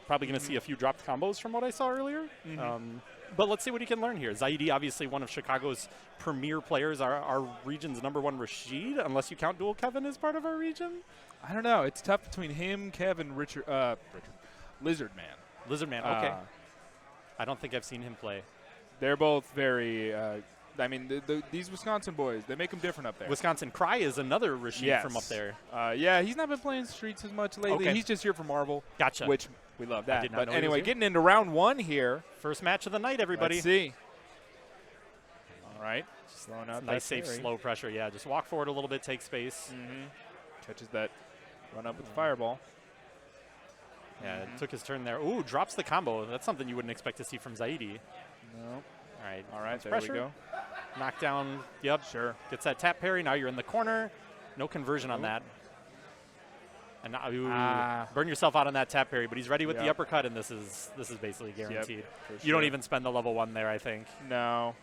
Probably going to see a few dropped combos from what I saw earlier. But let's see what he can learn here. Zaidi, obviously one of Chicago's premier players, our region's #1 Rashid, unless you count Dual Kevin as part of our region. I don't know. It's tough between him, Kevin, Richard, Lizard Man. Lizard Man, okay. I don't think I've seen him play. They're both very, I mean, these Wisconsin boys, they make them different up there. Wisconsin Cry is another Rashid from up there. Yeah, he's not been playing Streets as much lately. He's just here for Marvel. Gotcha. Which we love that. But anyway, getting into round 1 here. First match of the night, everybody. Let's see. All right. Slowing out nice, safe, slow pressure. Yeah, just walk forward a little bit, take space. Catches that run up with the fireball. Yeah, took his turn there. Ooh, drops the combo. That's something you wouldn't expect to see from Zaidi. No. All right, there pressure. we go. Knockdown, yep. Sure. Gets that tap parry. Now you're in the corner. No conversion on that. And now, burn yourself out on that tap parry, but he's ready with the uppercut, and this is basically guaranteed. You don't even spend the level 1 there, I think. No.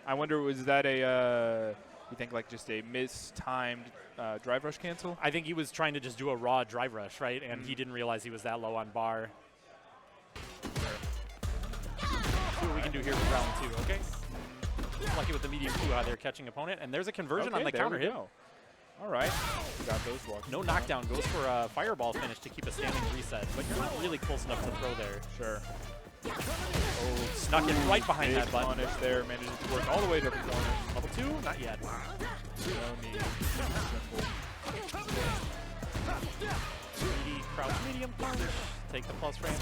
I wonder, was that you think like just a mistimed drive rush cancel? I think he was trying to just do a raw drive rush, right? And he didn't realize he was that low on bar. See what we can do here for round 2, okay? Lucky with the medium 2 out there catching opponent, and there's a conversion on the counter hit. All right. Got those walks. No knockdown. Goes for a fireball finish to keep a standing reset, but you're not really close enough to throw there. Sure. Oh, snuck it right behind that button. Punish there. Manages to work all the way to the corner. Level 2? Not yet. No need. Simple. Crouch medium punch. Take the plus frame.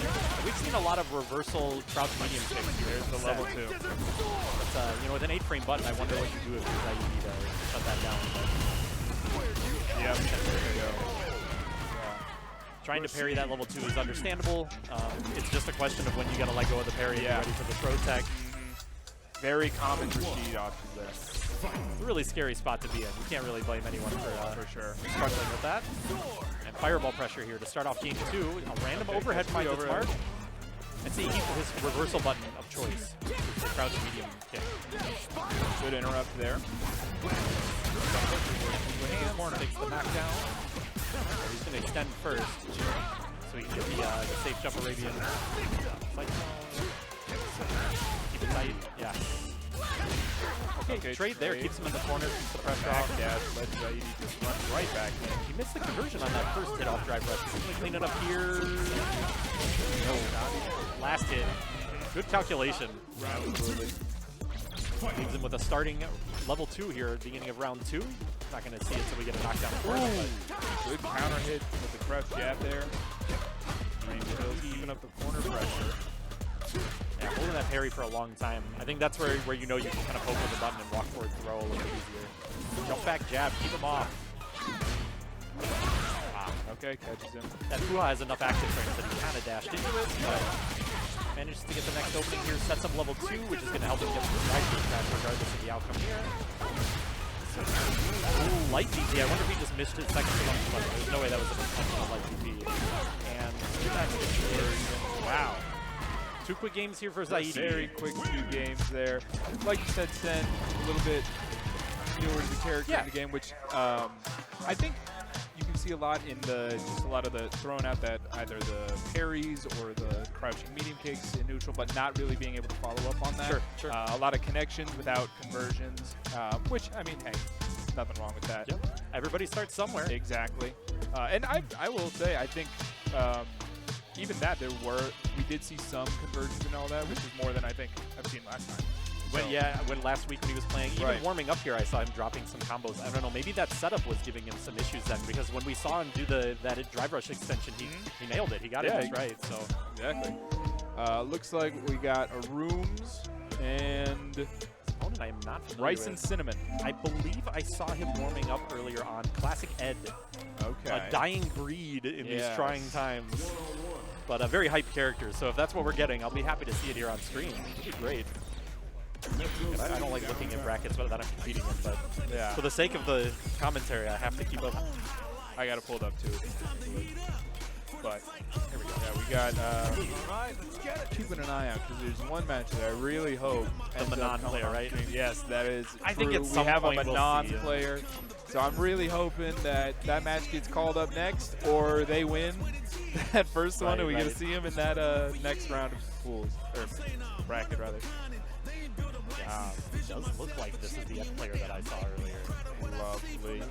We've seen a lot of reversal crouch medium kicks here. There's the level 2. But, you know, with an 8-frame button, I wonder what you do if you're Zaidi to shut that down. Yep. There you go. Trying to parry that level 2 is understandable. It's just a question of when you got to let go of the parry and be ready for the throw tech. Very common Rashid option there. It's a really scary spot to be in. You can't really blame anyone for sure struggling with that. And fireball pressure here to start off game 2. A random overhead finds its mark. And see, he's his reversal button of choice. It's the crouch medium kick. Good interrupt there. Corner takes the knockdown. He's going to extend first, so he can get the safe jump Arabian. Keep it tight. Yeah. Okay, trade there. Keeps him in the corner, keeps the pressure off. Yeah, let Zaidi just run right back in. He missed the conversion on that first hit off drive rush. He's going to clean it up here. No, last hit. Good calculation. Absolutely. Leaves him with a starting level 2 here at the beginning of round 2. Not going to see it until we get a knockdown for him. Good counter hit with the crouch jab there. Keeping up the corner pressure. Yeah, holding that parry for a long time. I think that's where you know you can kind of poke with the button and walk forward throw a little bit easier. Jump back jab, keep him off. Okay, catches him. That Fuha has enough active frames that he kind of dashed into it, but manages to get the next opening here. Sets up level 2, which is going to help him get the right back regardless of the outcome here. Ooh, light DP. I wonder if he just missed his second punch, but there's no way that was an intentional light DP. And wow. 2 quick games here for Zaidi. Very quick 2 games there. Like you said, Sen, a little bit newer to the character in the game, which I think you can see a lot in just a lot of the throwing out that either the parries or the crouching medium kicks in neutral, but not really being able to follow up on that. Sure. A lot of connections without conversions, which, I mean, hey, nothing wrong with that. Yep. Everybody starts somewhere. Exactly. And I will say, I think even that we did see some conversions and all that, which is more than I think I've seen last time. When last week when he was playing, even warming up here, I saw him dropping some combos. I don't know, maybe that setup was giving him some issues then, because when we saw him do that drive rush extension, he nailed it. He got it just right. So exactly. Looks like we got ARUUMS and opponent I am not familiar with. RiceandCinnamon. I believe I saw him warming up earlier on Classic Ed. Okay. A dying breed in these trying times. But a very hype character, so if that's what we're getting, I'll be happy to see it here on screen. It'd be great. I don't like looking at brackets that I'm competing in, but for the sake of the commentary, I have to keep up. I got to pull it up too. But here we go. Yeah, we got keeping an eye out because there's one match that I really hope the Manon player, right? Yes, that is. I think at some we have point a Manon player, so I'm really hoping that that match gets called up next, or they win that first one, and we get to see him in that next round of pools or bracket rather. It does look like this is the F player that I saw earlier. Lovely.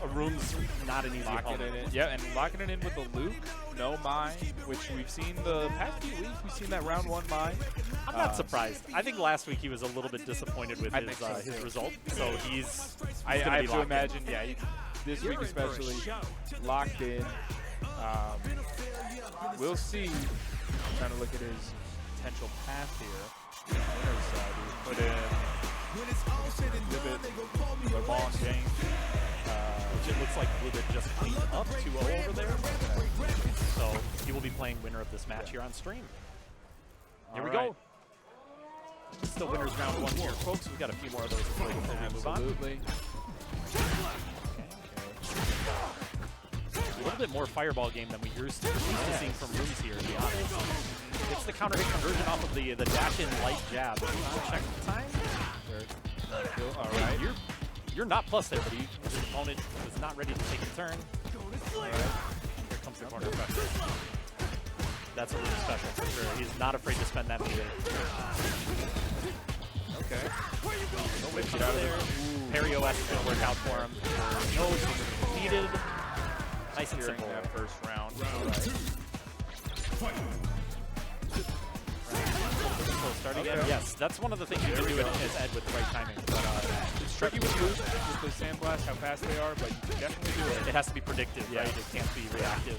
ARUUMS, not an easy opponent. Yeah, and locking it in with the Luke, no Mai, which we've seen the past few weeks. We've seen that round 1 Mai. I'm not surprised. I think last week he was a little bit disappointed with his result, so he's I have to imagine, yeah, this week especially, locked in. We'll see. I'm trying to look at his potential path here. Put in LeBron James, which it looks like BlueBit just cleaned up 2-0 over there. So he will be playing winner of this match here on stream. Here we go. Still winners round 1 here, folks. We've got a few more of those before we move on. Absolutely. A little bit more fireball game than we used to seeing from ARUUMS here, to be honest. It's the counter hit conversion off of the dash in light jab. Check the time. All right. You're not plus there, buddy. His opponent was not ready to take a turn. All right. Here comes the corner pressure. That's a really special for sure. He's not afraid to spend that meter. Okay. No whip out there. Parry OS is going to work out for him. No defeated. Nice and simple. That first round. Start again. Yes, that's one of the things you can do as Ed with the right timing. But, it's tricky with Luke, with the sandblast, how fast they are, but you can definitely do it. It has to be predictive, right? It can't be reactive.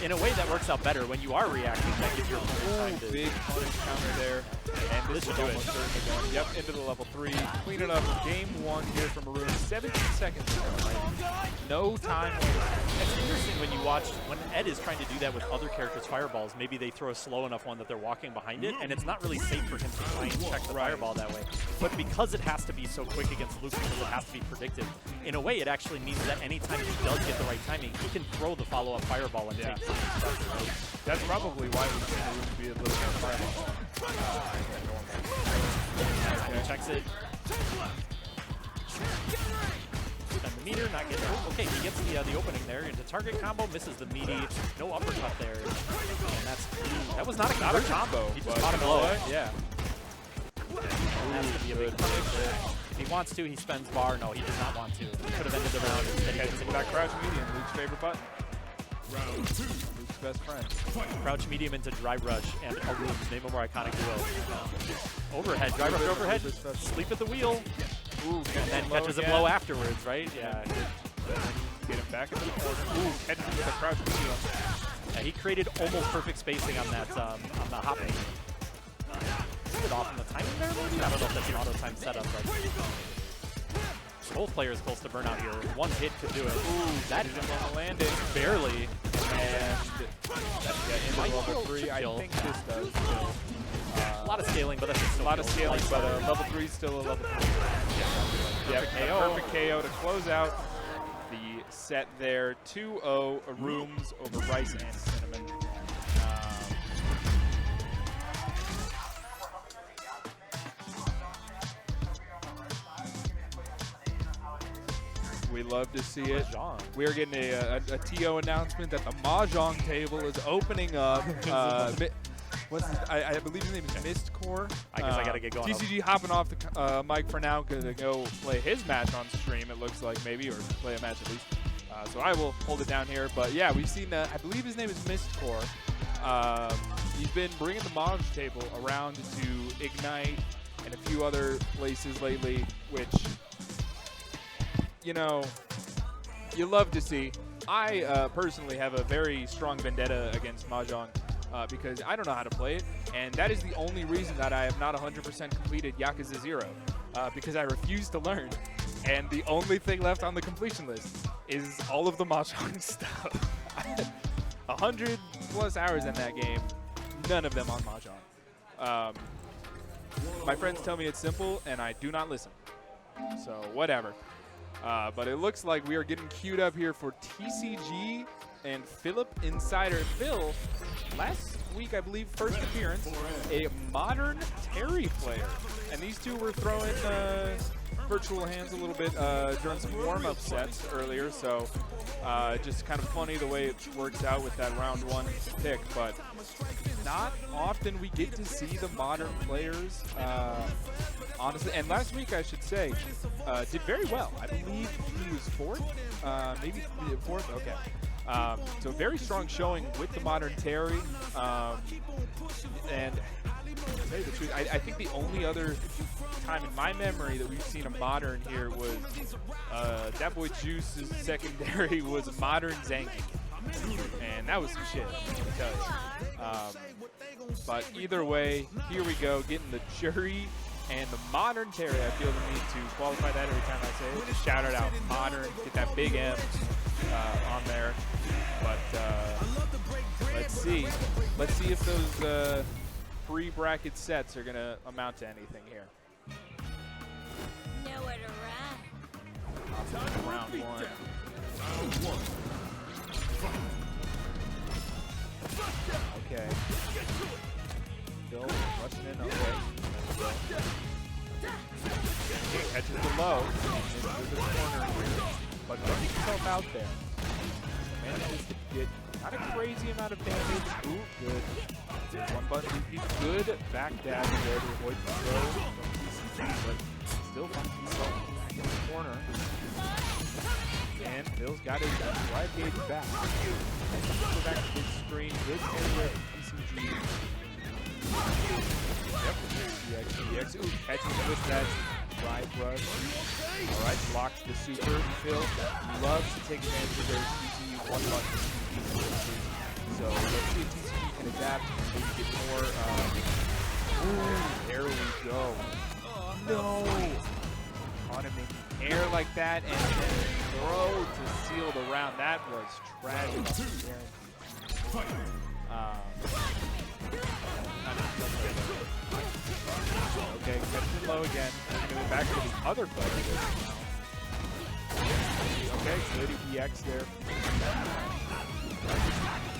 In a way that works out better. When you are reacting, that gives your opponent time to... Big punish counter there. And this is almost certainly going. Yep, into the level 3. Cleaning up game 1 here from ARUUMS. 17 seconds. No time. It's interesting when you watch, when Ed is trying to do that with other characters' fireballs, maybe they throw a slow enough one that they're walking behind it, and it's not really safe for him to try and check the fireball that way. But because it has to be so quick against Luke, because it has to be predictive, in a way it actually means that anytime he does get the right timing, he can throw the follow-up fireball and take some stuff, right? That's probably why we see ARUUMS be a little more fireball. He checks it. Spend the meter, not getting it. Okay, he gets the opening there into target combo, misses the meaty, no uppercut there. And that was not a combo. He just bottom blow it. Yeah. That's going to be a big punish. If he wants to, he spends bar. No, he does not want to. He could have ended the round. Instead, he gets it. That crouch medium, Luke's favorite button. Round 2. Luke's best friend. Crouch medium into drive rush and ARUUMS, name a more iconic duo. Overhead, drive rush overhead, sleep at the wheel. Ooh, and then catches a blow afterwards, right? Yeah. Get him back into the corner. Ooh, catches him with a crouch medium. Yeah, he created almost perfect spacing on that on the hopping. It off in the timing there, maybe? I don't know if that's an auto time setup, but both players close to burnout here. One hit could do it. Ooh, that is on the landing. Barely. And in level 3, I think this does. A lot of scaling, but that's just a lot of scaling, but level 3 is still a level 3. Yeah, perfect KO to close out the set there. 2-0 ARUUMS over RiceandCinnamon. We love to see it. We are getting a TO announcement that the Mahjong table is opening up. I believe his name is Mistcore. I guess I gotta get going. TCG hopping off the mic for now to go play his match on stream, it looks like, maybe, or play a match at least. So I will hold it down here. But yeah, we've seen, I believe his name is Mistcore. He's been bringing the Mahjong table around to Ignite and a few other places lately, which, you know, you love to see. I personally have a very strong vendetta against Mahjong because I don't know how to play it, and that is the only reason that I have not 100% completed Yakuza 0 because I refuse to learn. And the only thing left on the completion list is all of the Mahjong stuff. 100+ hours in that game, none of them on Mahjong. My friends tell me it's simple, and I do not listen. So whatever. But it looks like we are getting queued up here for TCG and PhillipNCider. Phil, last week, I believe, first appearance, a modern Terry player. And these two were throwing virtual hands a little bit during some warm-up sets earlier, so just kind of funny the way it works out with that round 1 pick, but not often we get to see the modern players, honestly. And last week, I should say, did very well. I believe he was 4th, maybe 4th, okay. So very strong showing with the modern Terry, and to tell you the truth, I think the only other time in my memory that we've seen a modern here was that boy Juice's secondary was a modern Zangy, and that was some shit, let me tell you. But either way, here we go, getting the jury and the modern Terry. I feel the need to qualify that every time I say it. Just shout it out, modern, get that big M on there. But let's see if those pre-bracket sets are going to amount to anything here. Nowhere to run. Round 1. Okay. Still rushing in. Okay. Catches the low. Into the corner here. But gets himself out there. Manages to get not a crazy amount of damage. Ooh, good. One button repeat. Good back dash there to avoid the throw from TCG, but still finds himself back in the corner. And Phil's got his drive gauge back. Go back to his screen. Good area of TCG. Yep, EX. Ooh, catches with that drive rush. Alright, blocks the super. Phil loves to take advantage of their TCG one button. So let's see if TCG can adapt and maybe get more. Ooh, there we go. No! Caught him in air like that and then throw to seal the round. That was tragic. Okay, catching low again. Going back to the other player. Okay, good EX there.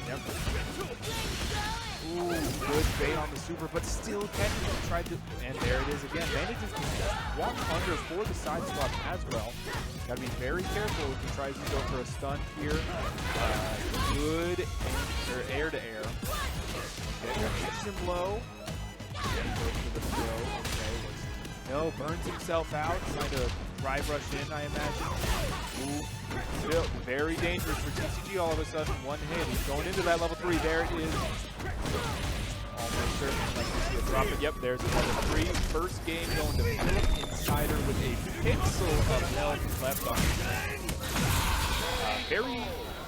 Yep. Ooh, good bait on the super, but still catching him. Tried to, and there it is again. Manages to walk under for the side swap as well. Got to be very careful if he tries to go for a stun here. Good air to air. Okay, catches him low. And goes for the throw. Okay, no, burns himself out. Trying to drive rush in, I imagine. Ooh. Still very dangerous for TCG all of a sudden. One hit. He's going into that level 3. There it is. Almost certain. Like we see a drop it. Yep, there's a level 3. First game going to PhillipNCider with a pixel of health left on him. Very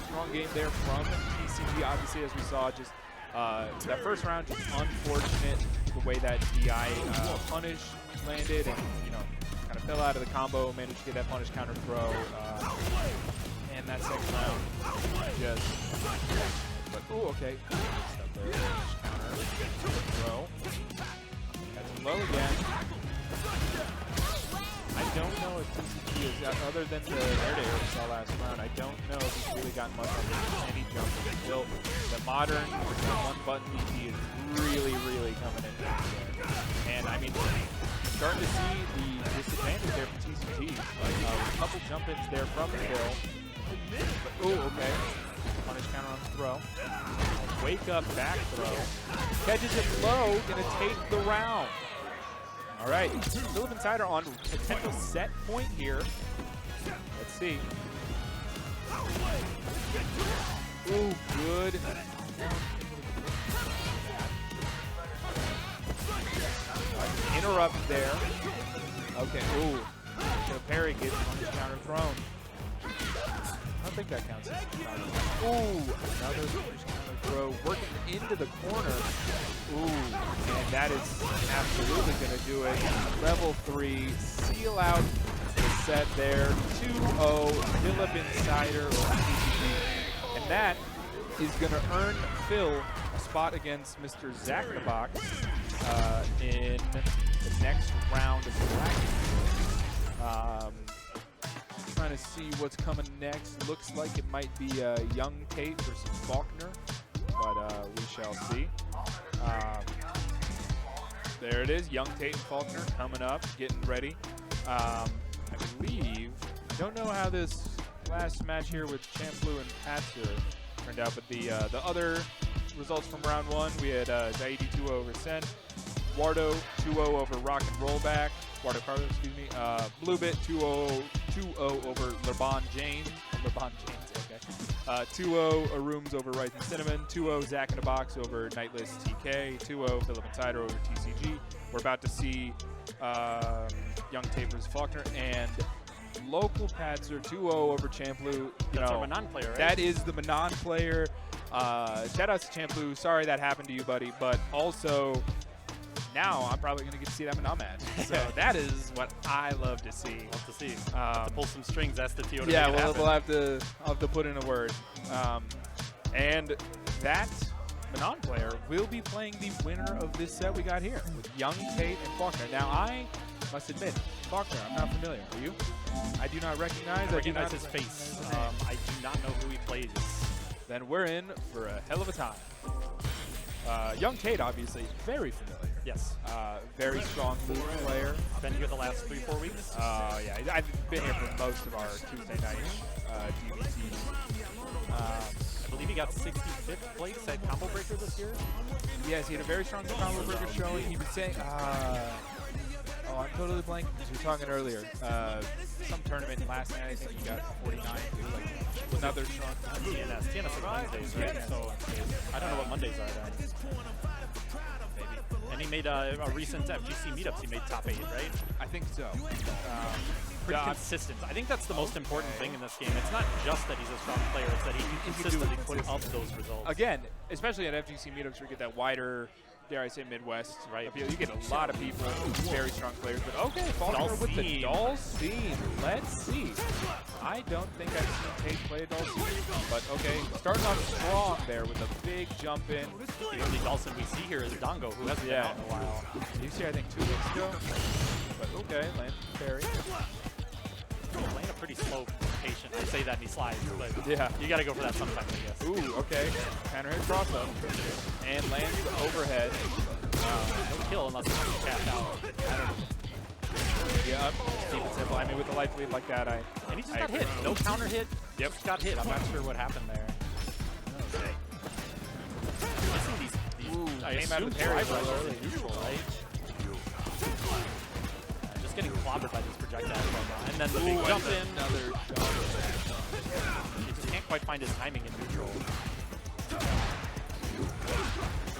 strong game there from TCG. Obviously, as we saw, just that first round, just unfortunate the way that DI punish landed and, you know, kind of fell out of the combo, managed to get that punish counter throw. And that second round just, but, ooh, okay. Stuff there, counter, throw. That's low again. I don't know if TCG is, other than the air-to-air we saw last round, I don't know if he's really gotten much on any jump. Still, the modern one-button DP is really coming in there. And, I mean, starting to see the disadvantage there for TCG. Like, a couple jump-ins there from Phil. But, ooh, okay. Punish counter on the throw. Wake up back throw. Catches it low, gonna take the round. All right, PhillipNCider on potential set point here. Let's see. Ooh, good. Interrupt there. Okay, ooh. So parry gets punish counter thrown. I don't think that counts. Ooh, another punish counter throw. Working into the corner. Ooh, and that is absolutely going to do it. Level 3, seal out the set there. 2-0, PhillipNCider. And that is going to earn Phil a spot against Mr. ZachInABox in the next round of the bracket. trying to see what's coming next. Looks like it might be YungTate versus Falkner, but we shall see. There it is, YungTate and Falkner coming up, getting ready. I believe, I don't know how this last match here with Champloo and Patzer turned out, but the other results from round one, we had Zaidi 2-0 over Sen, Wardo 2-0 over Rock and Rollback, Wardo Cardo, excuse me, BlueBit 2-0 over LeBron James, okay. 2-0 ARUUMS over RiceandCinnamon, 2-0 ZachInABox over Nightless TK, 2-0 PhillipNCider over TCG. We're about to see YungTate versus Falkner, and LocalPatzer 2-0 over Champloo. That's our Manon player, right? That is the Manon player. Shout out to Champloo. Sorry that happened to you, buddy. But also, now I'm probably going to get to see that Manon match. So that is what I love to see. Love to see. To pull some strings, that's the TO to yeah, make it happen. I'll have to put in a word. And that Manon player will be playing the winner of this set we got here with YungTate and Falkner. Now, I must admit, Falkner, I'm not familiar. Are you? I do not recognize. I recognize his face. I do not know who he plays. Then we're in for a hell of a time. YungTate, obviously, very familiar. Yes. Very strong move player. Been here the last 3-4 weeks. Yeah, I've been here for most of our Tuesday night DBTs. I believe he got 65th place at Combo Breaker this year. Yes, he had a very strong Combo Breaker showing. He was saying, oh, I'm totally blanking because we were talking earlier. Some tournament last night, I think he got 49 too. Like another strong TNS. TNS are Mondays, right? So I don't know what Mondays are then. Maybe. And he made a recent FGC meetups. He made top 8, right? I think so. Pretty consistent. I think that's the most important thing in this game. It's not just that he's a strong player; it's that he can consistently put up those results. Again, especially at FGC meetups, where you get that wider, dare I say, Midwest. Right. You get a lot of people, very strong players. But okay, Falkner with the Dulcine. Let's see. I don't think I've seen Tate play a Dulcine, but okay, starting off strong there with a big jump in. The only Dulcine we see here is Dongo, who hasn't been out in a while. You see, I think 2 weeks ago. But okay, land parry. Playing a pretty slow patient. I say that and he slides, but yeah, you got to go for that sometime, I guess. Ooh, okay. Counter hit cross up and lands overhead. No kill unless it's capped out. I don't know. Yeah, keep it simple. I mean, with a life lead like that, and he just got hit. No counter hit. Yep, just got hit. I'm not sure what happened there. Okay. Missing these I came out of the parry early. Neutral, right? Just getting clobbered by these projectiles right now. And then the big jump in. Another jump. He just can't quite find his timing in neutral.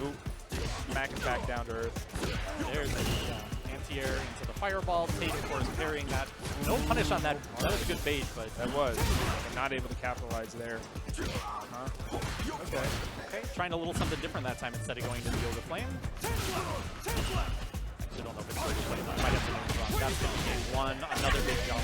Ooh. Smacking back down to earth. There's a anti-air into the fireball. Tate, of course, parrying that. No punish on that. That was a good bait, but that was. Not able to capitalize there. Okay. Trying a little something different that time instead of going to the Yoga Flame. I don't know if it's Yoga Flame. I might have to name it wrong. That's going to take one. Another big jump.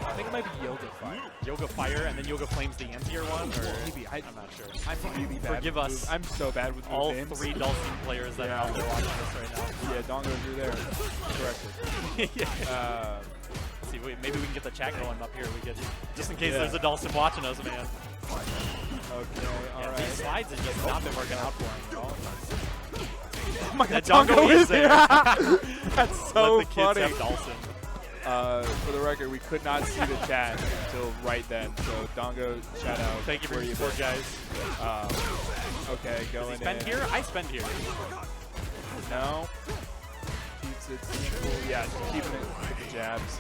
I think it might be Yoga Fire. Yoga Fire, and then Yoga Flame's the anti-air one? Or maybe. I'm not sure. I'm really bad. Forgive us. I'm so bad with all names. 3 Dulcine players that are out there watching this right now. Yeah, Dongo drew there. Corrected. Let's see, maybe we can get the chat going up here. We get just in case there's a Dulcine watching us, man. Okay, all right. These slides have just not been working out for him. Oh my God, Dongo is there. That's so Let the kids funny. have Dulcine. For the record, we could not see the chat until right then. So Dongo, shout out. Thank you for your support, guys. Okay, going in. Does he spend here? I spend here. No. Keeps it simple. Yeah, keeping it with the jabs.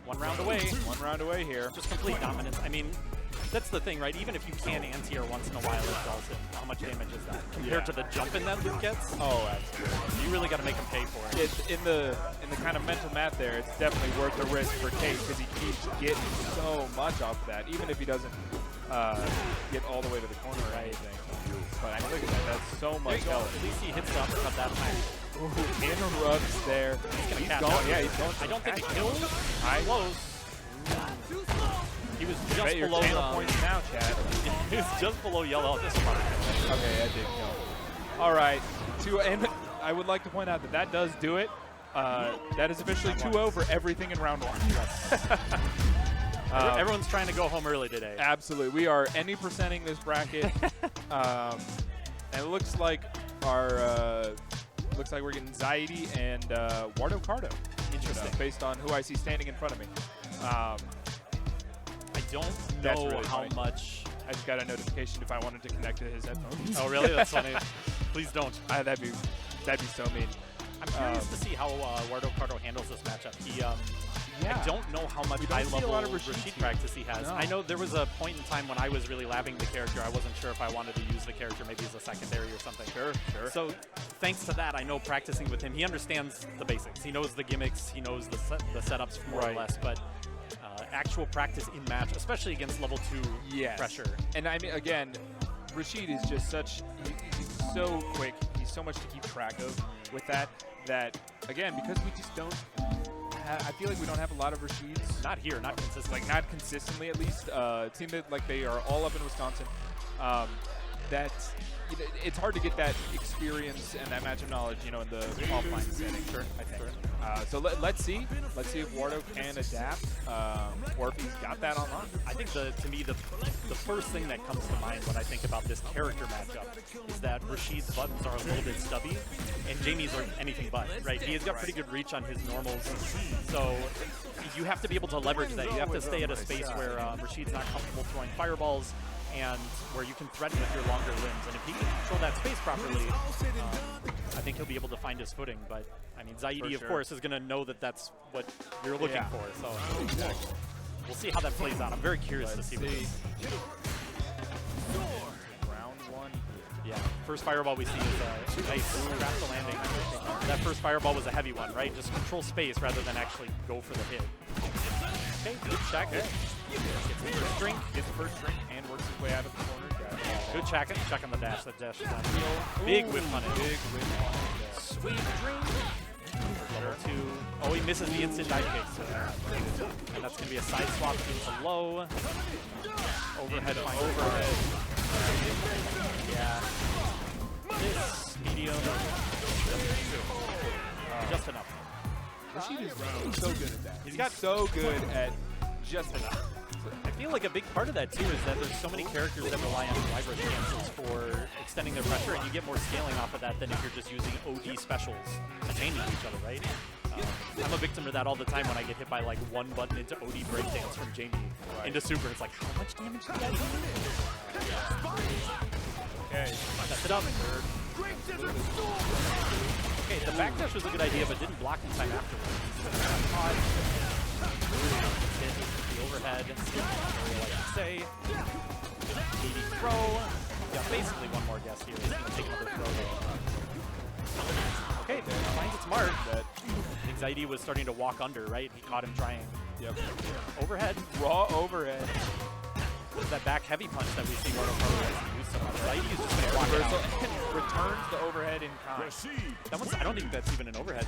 1 round away. 1 round away here. Just complete dominance. I mean, that's the thing, right? Even if you can anti-air once in a while as Dulcine, how much damage is that compared to the jump in that Luke gets? Oh, absolutely. You really got to make him pay for it. In the kind of mental math there, it's definitely worth the risk for Tate because he keeps getting so much off of that, even if he doesn't get all the way to the corner or anything. But I mean, look at that. That's so much health. At least he hits the uppercut that time. Ooh, interrupts there. He's going. Yeah, he's going. I don't think it kills. Close. He was just your below channel points now, Chad. He was just below yellow at this part. Okay, that did kill. All right. And I would like to point out that does do it. That is officially 2-0 for everything in round 1. Everyone's trying to go home early today. Absolutely. We are any percenting this bracket. And it looks like we're getting Zaidi and Wardo Cardo. Interesting. Based on who I see standing in front of me. I don't know really how funny. much. I just got a notification if I wanted to connect to his headphones. Oh, really? That's funny. Please don't. That'd be so mean. I'm curious to see how Wardo Cardo handles this matchup. He, Yeah. I don't know how much We don't see a high-level lot of Rashid Rashid here. practice he has. No. I know there was a point in time when I was really labbing the character. I wasn't sure if I wanted to use the character maybe as a secondary or something. Sure. So thanks to that, I know practicing with him, he understands the basics. He knows the gimmicks. He knows the setups more or less. But actual practice in match, especially against level 2 pressure. And I mean, again, Rashid is just he's so quick. He's so much to keep track of with that, again, because we just don't I feel like we don't have a lot of Rashids. Not here, not consistently. Like, not consistently, at least. It seems that, like, they are all up in Wisconsin. That it's hard to get that experience and that matchup knowledge, in the offline setting. Sure, I think. So let's see. Let's see if Wardo can adapt, or if he's got that online. I think to me the first thing that comes to mind when I think about this character matchup is that Rashid's buttons are a little bit stubby, and Jamie's are anything but. Right? He has got pretty good reach on his normals, so you have to be able to leverage that. You have to stay at a space where Rashid's not comfortable throwing fireballs, and where you can threaten with your longer limbs. And if he can control that space properly, I think he'll be able to find his footing. But, I mean, Zaidi, of course, is going to know that that's what you're looking for. So we'll see how that plays out. I'm very curious to see what this is. Round 1. Yeah, first fireball we see is nice. Craft the landing. That first fireball was a heavy one, right? Just control space rather than actually go for the hit. Okay, good check. Gets the first drink. Gets the first drink and works his way out of the corner. Good check on the dash. That dash is on heel. Big whip punish. Big whip punish. Sweet drink. Level 2. Oh, he misses the instant dive kick. And that's going to be a side swap into low. Overhead finds overhead. Yeah. This medium. Just enough. Rashid is so good at that. He's got so good at just enough. I feel like a big part of that too is that there's so many characters that rely on live rush cancels for extending their pressure, and you get more scaling off of that than if you're just using OD specials chaining each other, right? I'm a victim to that all the time when I get hit by like one button into OD breakdance from Jamie into super. It's like, how much damage did that do? Okay, sets it up. Okay, the backdash was a good idea, but didn't block in time afterwards. Hit the overhead, like you say. Needy throw. Yeah, basically one more guess here. He's going to take another throw though. Okay, finds its mark, but I think Zaidi was starting to walk under, right? He caught him trying. Yep. Overhead. Raw overhead. What is that back heavy punch that we see Wardo Cardo use so much? Zaidi is just going to walk it out. Returns the overhead in kind. That one's, I don't think that's even an overhead.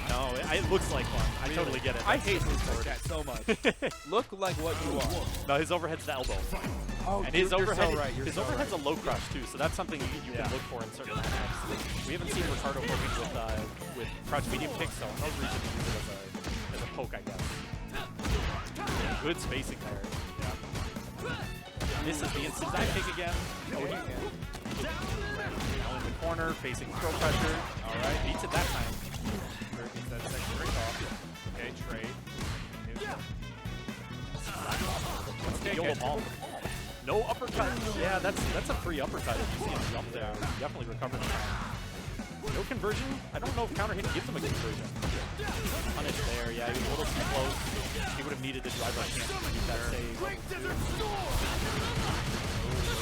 No, it looks like one. I totally get it. I hate moves like that so much. Look like what you are. No, his overhead's the elbow. Oh, and his overhead, so right. his overhead's a low crush too, so that's something you can look for in certain matchups. We haven't seen Ricardo poking with crouch medium kick, so no reason to use it as a poke, I guess. Good spacing there. Yeah. This is the instant dive kick again. Oh, now in the corner, facing throw pressure. All right, beats it that time. Gets that second break off. Okay, trade. What's the YOLO ball? No uppercut. Yeah, that's a free uppercut. If you see him jump there, definitely recover the time. No conversion. I don't know if counter hit gives him a conversion. Punish there. Yeah, he was a little too close. He would have needed the drive rush chance to keep that save.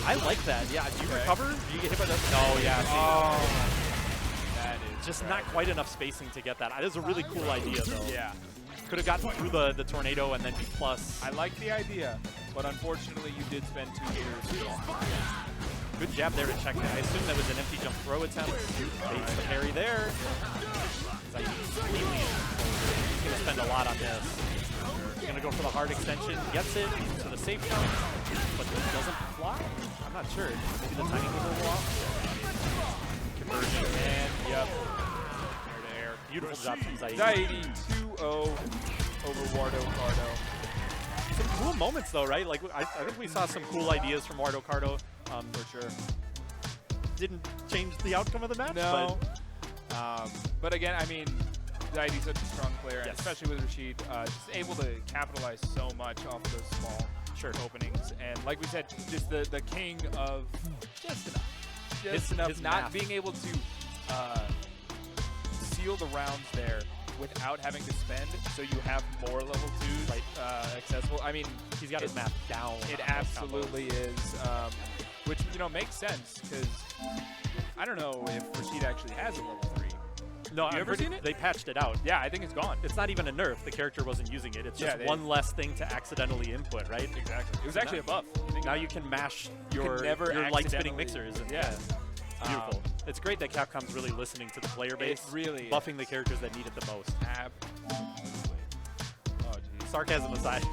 I like that. Yeah. Do you recover? Do you get hit by that? No. Yeah. Oh. That is just not quite enough spacing to get that. That is a really cool idea, though. Yeah. Could have gotten through the tornado and then B+. I like the idea, but unfortunately you did spend 2 years. Good jab there to check that. I assume that was an empty jump throw attempt. Baits the parry there. He's going to spend a lot on this. He's going to go for the hard extension. Gets it to the safe jump, but this doesn't fly. I'm not sure. Maybe the timing was a little off. Conversion and, yep. Beautiful job from Zaidi. Zaidi 2-0 over Wardo Cardo. Some cool moments though, right? Like I think we saw some cool ideas from Wardo Cardo. For sure. Didn't change the outcome of the match. No. But again, I mean, Zaidi's such a strong player, and Yes. especially with Rashid, just able to capitalize so much off of those small openings. And like we said, just the king of just enough. Just enough, his not math. being able to seal the rounds there without having to spend, so you have more level 2s accessible. I mean, He's got his math down. it on those absolutely is, which, you know, makes sense, because I don't know if Rashid actually has a level 3. combos. No, You I've ever heard seen it? They patched it out. Yeah, I think it's gone. It's not even a nerf. The character wasn't using it. It's just they- one less thing to accidentally input, right? Exactly. It was actually a buff. Now you can mash You your, can never your light spinning accidentally- mixers. And, Yeah. Beautiful. It's great that Capcom's really listening to the player base. It really buffing is. the characters that need it the most. Absolutely. Oh, geez. Sarcasm aside.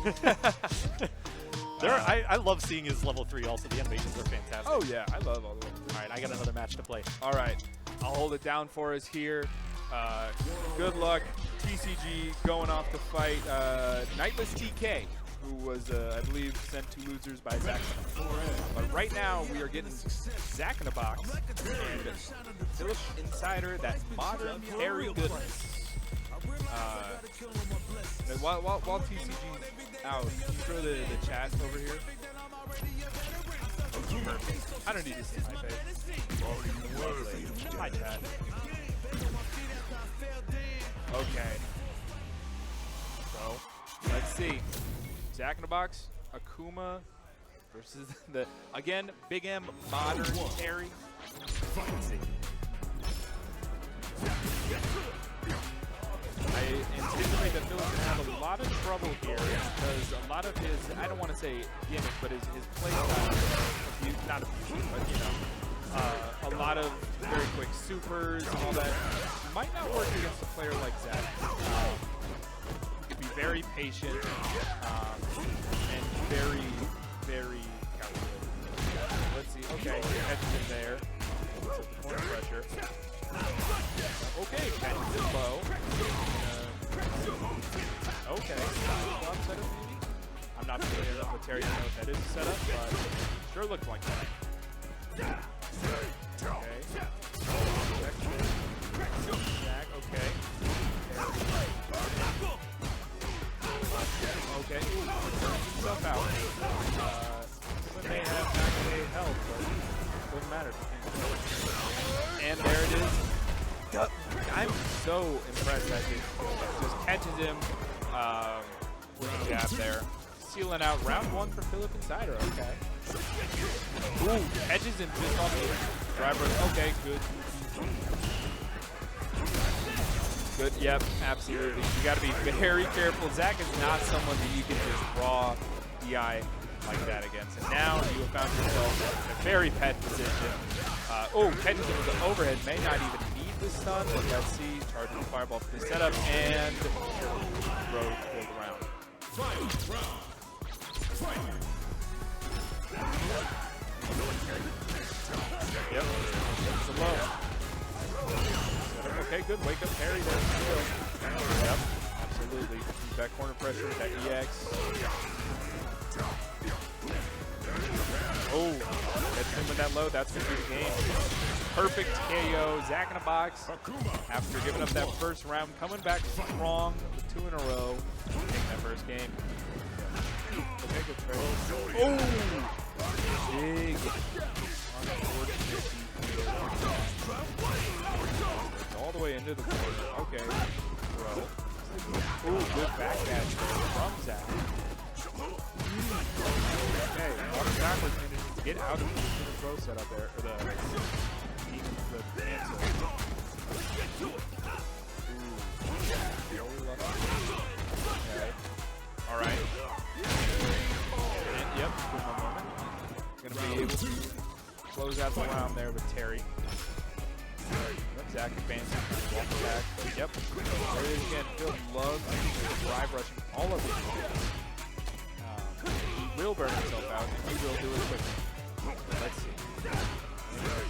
I love seeing his level 3 also. The animations are fantastic. Oh, yeah. I love all the levels. All right, I got another match to play. All right. I'll hold it down for us here. Good luck. TCG going off to fight Nightless TK, who was, I believe, sent to losers by Zach. But right now, we are getting ZachInABox and PhillipNCider, that modern carry goodness. While TCG's out, can you throw the chat over here? Perfect. I don't need to see my face. Lovely. Hi, chat. Okay. So, let's see. ZachInABox, Akuma versus the, again, Big M modern carry. Let's see. I anticipate that Phil's going to have a lot of trouble here because a lot of his, I don't want to say gimmick, but his play style, not abusive, but you know, a lot of very quick supers and all that might not work against a player like Zach. He could be very patient and very, very calculated. Let's see. Okay, catches him there. Corner pressure. Okay, catches him low. Okay, stop setup maybe? I'm not familiar enough with Terry to know if that is a setup, but sure looked like that. Okay. Jack, okay. Okay, ooh, turns himself out. He may have activated health, but doesn't matter. And there it is. I'm so impressed that it just catches him with a jab there. Sealing out round 1 for PhillipNCider. Okay. Ooh, catches him just on the driver. Okay, good. Good, yep, absolutely. You got to be very careful. Zach is not someone that you can just raw DI like that against. And now you have found yourself in a very pet position. Oh, catches him with the overhead. May not even need the stun, but let's see. Charging the fireball for the setup and throw for the round. Yep, it's a low. Okay, good. Wake up parry there. Yep, absolutely. Use that corner pressure with that EX. Oh, gets him with that low. That's going to be the game. Perfect KO. ZachInABox, after giving up that first round, coming back strong with 2 in a row. Taking that first game. Okay, good trade. Oh! Big. All the way into the corner. Okay. Throw. Ooh, good backdash from Zach. Okay, walking backwards to get out of the throw setup there. Or the cancel. Okay. Alright. Yep, good moment. Gonna be able to close out the round there with Terry. Zach advancing, walking back. Yep. There it is again. Phil loves drive rushing all of it. He will burn himself out, and he will do it quickly. Let's see.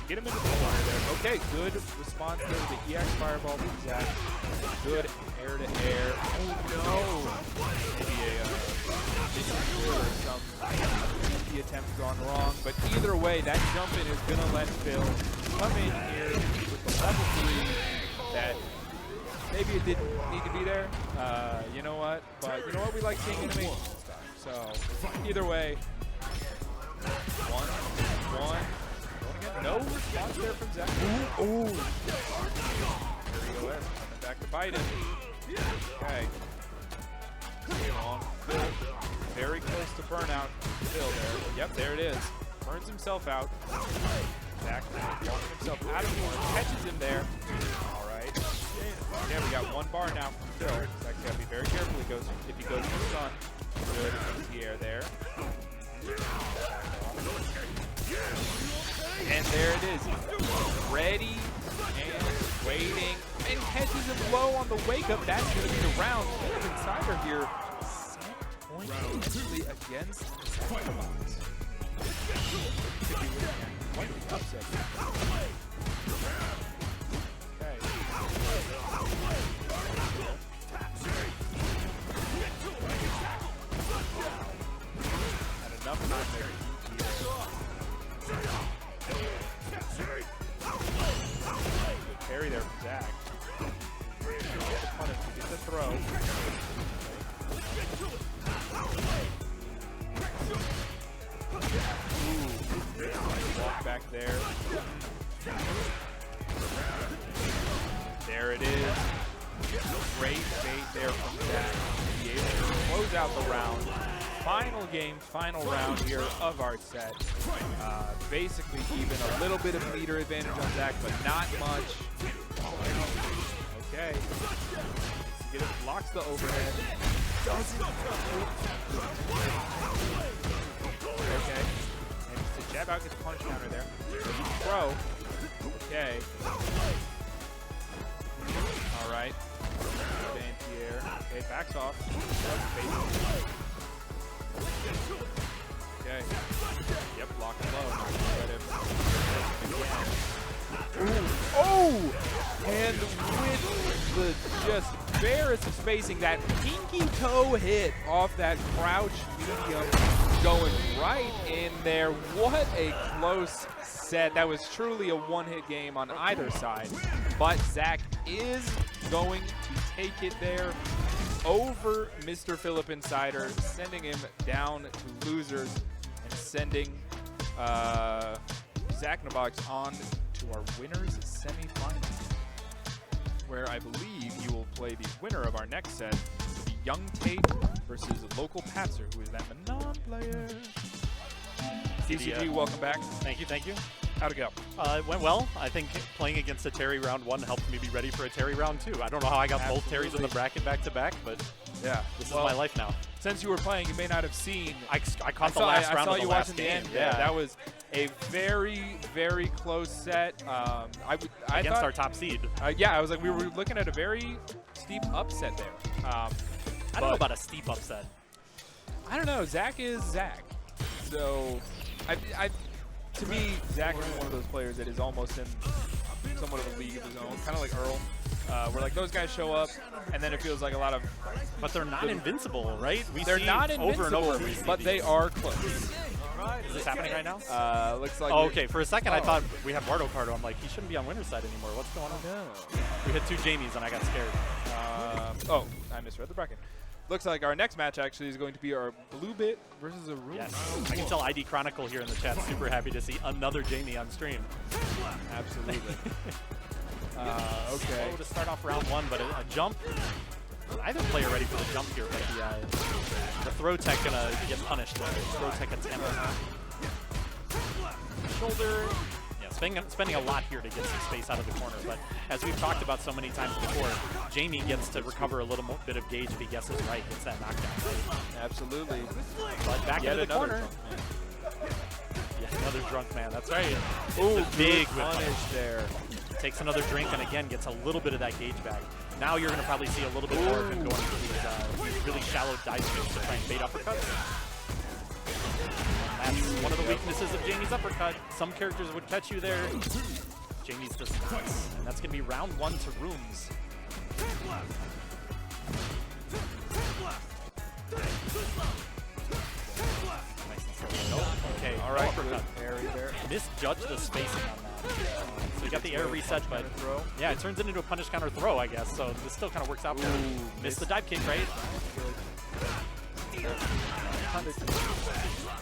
Get him into the corner there. Okay, good response there to the EX Fireball from Zach. Good air-to-air. Oh, no. Maybe or some easy attempt gone wrong. But either way, that jump in is going to let Phil come in here with the level 3 that maybe it didn't need to be there. You know what? But you know what? We like seeing animation stuff. So either way, 1-1. No response there from Zach. Ooh. There you go there. Coming back to bite him. Okay. Long. Very close to burnout. Still there. Yep, there it is. Burns himself out. Zach walking himself out of the corner. Catches him there. All right. Yeah, we got 1 bar now from Phil. Zach's got to be very careful if he goes to the sun. Good easy air there. And there it is. Ready and waiting. And catches him low on the wake up. That's going to be the round. PhillipNCider here. Set point potentially against ZachInABox. Could be looking at quite the upset. Okay. Had enough time there. Parry there from Zach. Get the punish, get the throw. Ooh, walk back there. There it is. Great bait there from Zach. Be able to close out the round. Final game, final round here of our set. Basically even a little bit of leader advantage on Zach, but not much. Okay. Get it, blocks the overhead. Doesn't. Okay. And just to jab out, get the punch counter there. Throw. Okay. All right. Good anti-air. Okay, backs off. Okay. Yep, lock and low. Oh! And with the just barest of spacing, that pinky toe hit off that crouch medium going right in there. What a close set. That was truly a one-hit game on either side. But Zach is going to take it there over Mr. PhillipNCider, sending him down to losers and sending ZachInABox on to our winners semifinals, where I believe you will play the winner of our next set, the YungTate versus LocalPatzer, who is that Manon player. CCG, welcome back. Thank you, thank you. How'd it go? It went well. I think playing against a Terry round 1 helped me be ready for a Terry round 2. I don't know how I got both Terrys in the bracket back to back, but yeah, this is my life now. Since you were playing, you may not have seen. I caught the last round of the last game. Yeah, that was a very, very close set. Against our top seed. Yeah, I was like, we were looking at a very steep upset there. I don't know about a steep upset. I don't know. Zach is Zach. So, to me, Zach is one of those players that is almost in somewhat of a league of his own, kind of like Earl, where like those guys show up, and then it feels like a lot of. But they're not invincible, right? They're not invincible, over and over, but they are close. Is this happening right now? Looks like. Oh, okay. For a second, I thought we had Wardo Cardo. I'm like, he shouldn't be on winner's side anymore. What's going on? No. We hit 2 Jamies, and I got scared. Oh, I misread the bracket. Looks like our next match actually is going to be our BlueBit versus ARUUMS. Yes. I can tell ID Chronicle here in the chat. Super happy to see another Jamie on stream. Absolutely. Okay. Slow to start off round 1, but a jump. Either player ready for the jump here, but the throw tech gonna get punished. The throw tech attempt. Shoulder. Spending a lot here to get some space out of the corner, but as we've talked about so many times before, Jamie gets to recover a little bit of gauge if he guesses right, gets that knockdown right. Absolutely. But back into the corner. Another drunk man, that's right. Ooh, big punish there. Takes another drink and again gets a little bit of that gauge back. Now you're going to probably see a little bit more of him going into these really shallow dive swings to try and bait uppercuts. That's one of the weaknesses of Jamie's uppercut. Some characters would catch you there. Jamie's discuss. And that's going to be round 1 to RiceandCinnamon. Okay, All right, uppercut. parry there. Misjudged the spacing on that. So you got the air reset, but throw. yeah, it turns into a punish counter throw, I guess. So this still kind of works out for him. Missed the dive kick, right?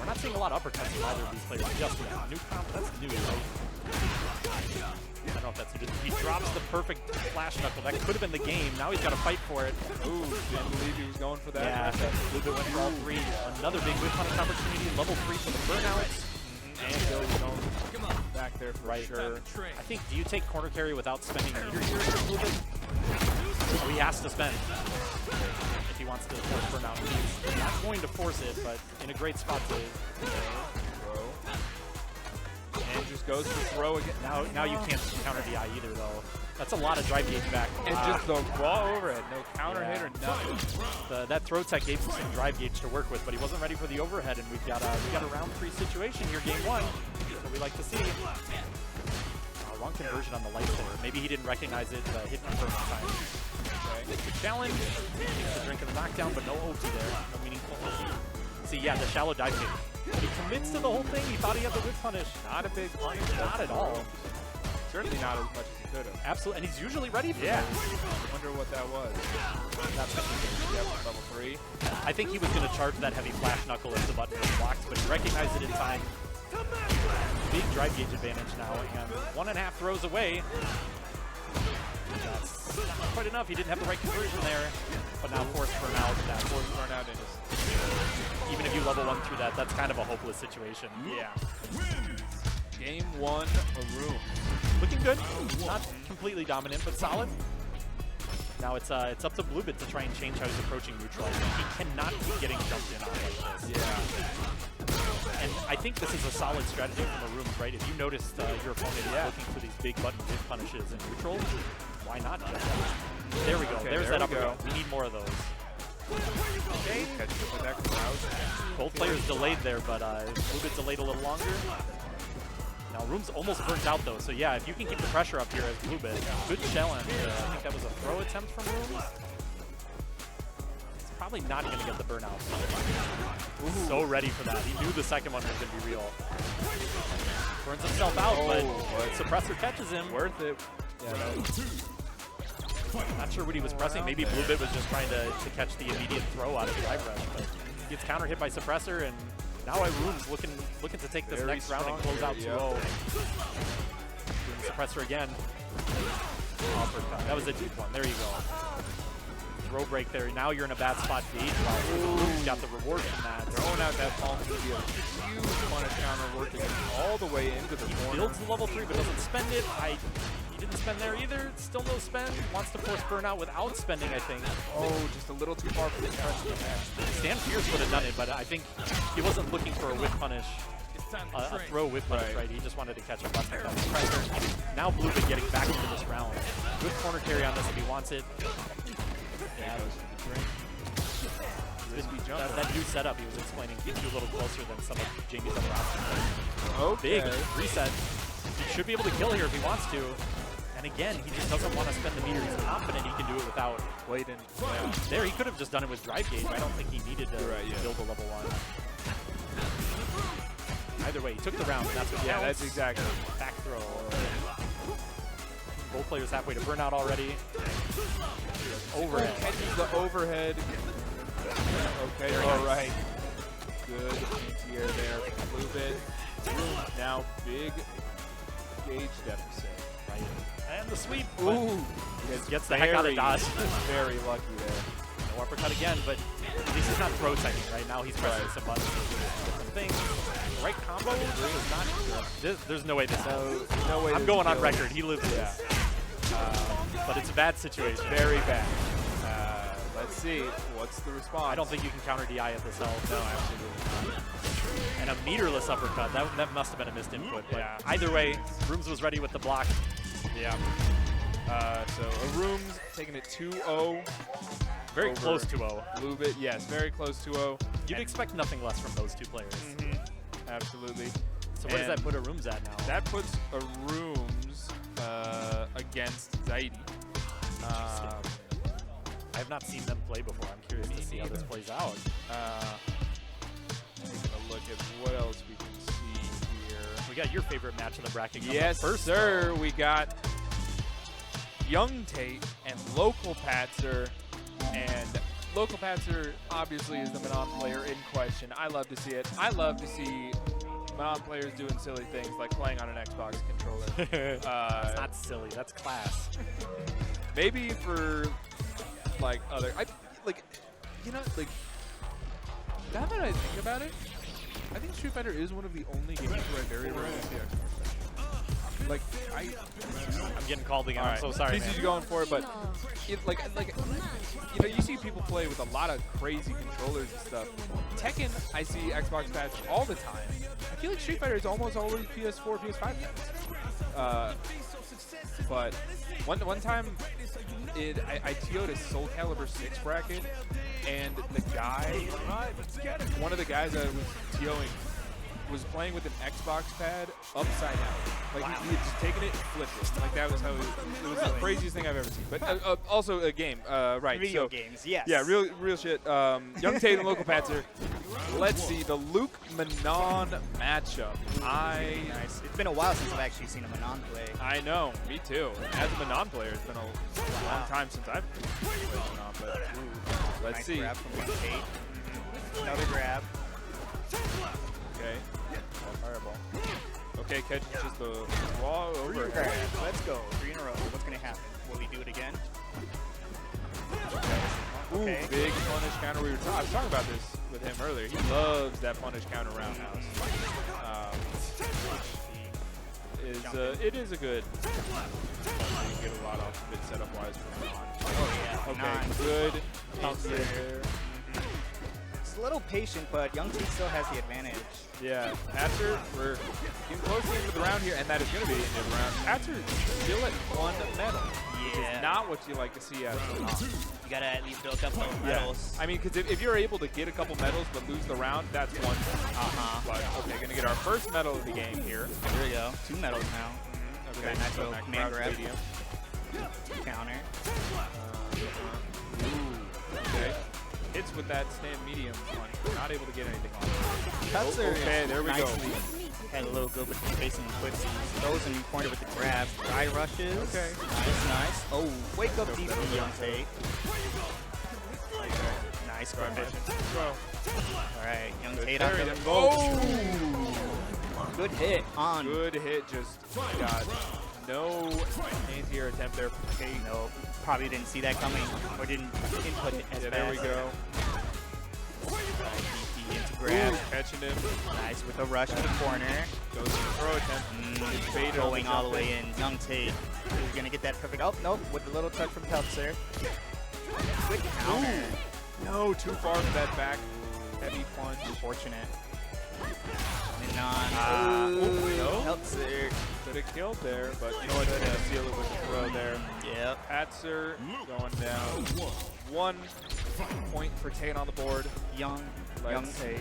We're not seeing a lot of uppercuts from either of these players just yet. New comp, that's new, right? I don't know if that's new. He drops the perfect flash knuckle. That could have been the game. Now he's got to fight for it. Ooh, didn't believe he was going for that. Yeah, BlueBit went for all 3. Another big whip punish opportunity. Level 3 for the burnout. And Billy's going back there for sure. I think, do you take corner carry without spending meter here for BlueBit? Oh, he has to spend if he wants to force burnout. He's not going to force it, but in a great spot to Throw. And just goes for throw again. Now you can't counter DI either, though. That's a lot of drive gauge back. And just the raw overhead. No counter hit or nothing. That throw tech gave him some drive gauge to work with, but he wasn't ready for the overhead, and we've got a round 3 situation here, game 1. That's what we like to see. Wrong conversion on the light there. Maybe he didn't recognize it, hit confirm in time. Okay. Good challenge. Takes the drink of the knockdown, but no ulti there. No meaningful ulti. See, yeah, the shallow dive kick. He commits to the whole thing. He thought he had the whip punish. Not a big punish. Not at all. Certainly not as much as he could have. Absolutely, and he's usually ready for I those. wonder what that was. That's Level 3. I think he was going to charge that heavy flash knuckle if the button was blocked, but he recognized it in time. Big drive gauge advantage now, and 1.5 throws away. That's not quite enough. He didn't have the right conversion there, but now forced burnout. That forced burnout, and just even if you level 1 through that, that's kind of a hopeless situation. Yeah. Game 1, ARUUMS. Looking good. Not completely dominant, but solid. Now it's up to BlueBit to try and change how he's approaching neutral. He cannot keep getting jumped in on like this. Yeah. And I think this is a solid strategy from ARUUMS, right? If you noticed your opponent is looking for these big button hit punishes in neutral, why not jump in? There we go. Okay, There's there that we uppercut. We need more of those. Okay. Catch up with that crowd. Both players delayed there, but BlueBit delayed a little longer. Now ARUUMS almost burnt out though, so yeah, if you can keep the pressure up here as BlueBit, good challenge. I think that was a throw attempt from ARUUMS. It's probably not going to get the burnout. Ooh. So ready for that. He knew the second one was going to be real. Burns himself out, but suppressor catches him. Worth it. Yeah, not sure what he was pressing. Maybe BlueBit was just trying to catch the immediate throw out of the drive rush, but he gets counter hit by suppressor, and now ARUUMS looking to take this next round and close out 2-0. Doing the suppressor again. That was a deep one. There you go. Throw break there. Now you're in a bad spot to eat. ARUUMS got the reward from that. Throwing out that palm to be a huge punish counter, working all the way into the corner. Builds the level 3 but doesn't spend it. He didn't spend there either. Still no spend. Wants to force burnout without spending, I think. Oh, just a little too far for the touch. Stan Pierce would have done it, but I think he wasn't looking for a whip punish. A throw whip punish, right? He just wanted to catch a button. Now BlueBit getting back into this round. Good corner carry on this if he wants it. Yeah, that new setup he was explaining gets you a little closer than some of Jamie's other options. Okay. Big reset. He should be able to kill here if he wants to. And again, he just doesn't want to spend the meter. He's confident he can do it without waiting. Yeah. There, he could have just done it with drive gauge. I don't think he needed to build a level 1. Either way, he took the round, and that's what counts. That's exactly. Back throw. Both players halfway to burnout already. Overhead. Catches the overhead. Okay, all right. Good anti-air there from BlueBit. Now big gauge deficit. Right. And the sweep. Ooh. Gets the heck out of dodge. Very lucky there. No uppercut again, but at least he's not throw teching right now. He's pressing some buttons to do different things. Right combo is not. There's no way this. No way. I'm going on record. He lives this. But it's a bad situation. Very bad. Let's see. What's the response? I don't think you can counter DI at this health. No, absolutely not. And a meterless uppercut. That must have been a missed input. But either way, ARUUMS was ready with the block. Yeah. So ARUUMS taking it 2-0. Very close to 0. BlueBit, yes, very close to 0. You'd expect nothing less from those two players. Absolutely. So where does that put ARUUMS at now? That puts ARUUMS against Zaidi. I have not seen them play before. I'm curious to see how this plays out. Taking a look at what else we can see here. We got your favorite match of the bracket. Yes, first, sir. though. We got YungTate and LocalPatzer. And LocalPatzer obviously is the Manon player in question. I love to see it. I love to see Manon players doing silly things like playing on an Xbox controller. That's not silly. That's class. Maybe for like other, you know, like now that I think about it, I think Street Fighter is one of the only games where I very rarely see Xbox. Like I'm getting called again. All I'm so sorry, man. TC's going for it, but like you know, you see people play with a lot of crazy controllers and stuff. Tekken, I see Xbox patch all the time. I feel like Street Fighter is almost always PS4, PS5 patch. But one time, I TO'd a Soul Calibur 6 bracket, and the guy, one of the guys I was TOing, was playing with an Xbox pad upside down. Like he had just taken it and flipped it. Like that was how it was the craziest thing I've ever seen. But also a game, right? Video games, yes. Yeah, real shit. YungTate and LocalPatzer. Let's see the Luke Manon matchup. Nice. It's been a while since I've actually seen a Manon play. I know, me too. As a Manon player, it's been a long time since I've played Manon. But let's Nice see. grab from YungTate. Another grab. Okay. Fireball. Okay, catches just the raw over. Let's go. 3 in a row. What's going to happen? Will he do it again? Ooh, Okay. big punish counter. I was talking about this with him earlier. He loves that punish counter roundhouse. It is a good. You get a lot off of it setup wise from on. Oh, yeah. Okay, Nice. good. Pumps Hit it. there. It's a little patient, but YungTate still has the advantage. Yeah, Patzer, we're getting close to the end of the round here, and that is going to be the end of the round. Patzer is still at 1 medal. Which Yeah. is not what you like to see out of Manon. You got to at least build up those medals. I mean, because if you're able to get a couple medals but lose the round, that's one thing. But, okay, going to get our first medal of the game here. Here we go. 2 medals now. Okay, Nice so little that command crowd grab. stadium. Counter. Ooh, okay. Hits with that stand medium one. Not able to get anything on it. Patzer Okay, there we go. nicely had a little good with the spacing and quitsies. Throws in the corner with the grab. Dry rushes. Okay. Nice. Oh, wake up deep from YungTate. Okay. Nice grab. Go. All right, YungTate There on we the go. Oh! Good hit on. Good hit, just got no anti-air attempt there. Okay, no, probably didn't see that coming or didn't input it as Yeah, there we fast. go. DP into grab. Ooh, catching him. Nice with a rush to the corner. Goes to the throw attempt. Baited on Going all the way in. YungTate is going to get that perfect. Oh, nope, with a little touch from Peltzer. Good counter. No, too far for that back heavy punch. Unfortunate. And no. Peltzer. Could have killed there, but you know what? Gonna seal it with the throw there. Yep. Patzer going down. 1 point for Tate on the board. YungTate. see.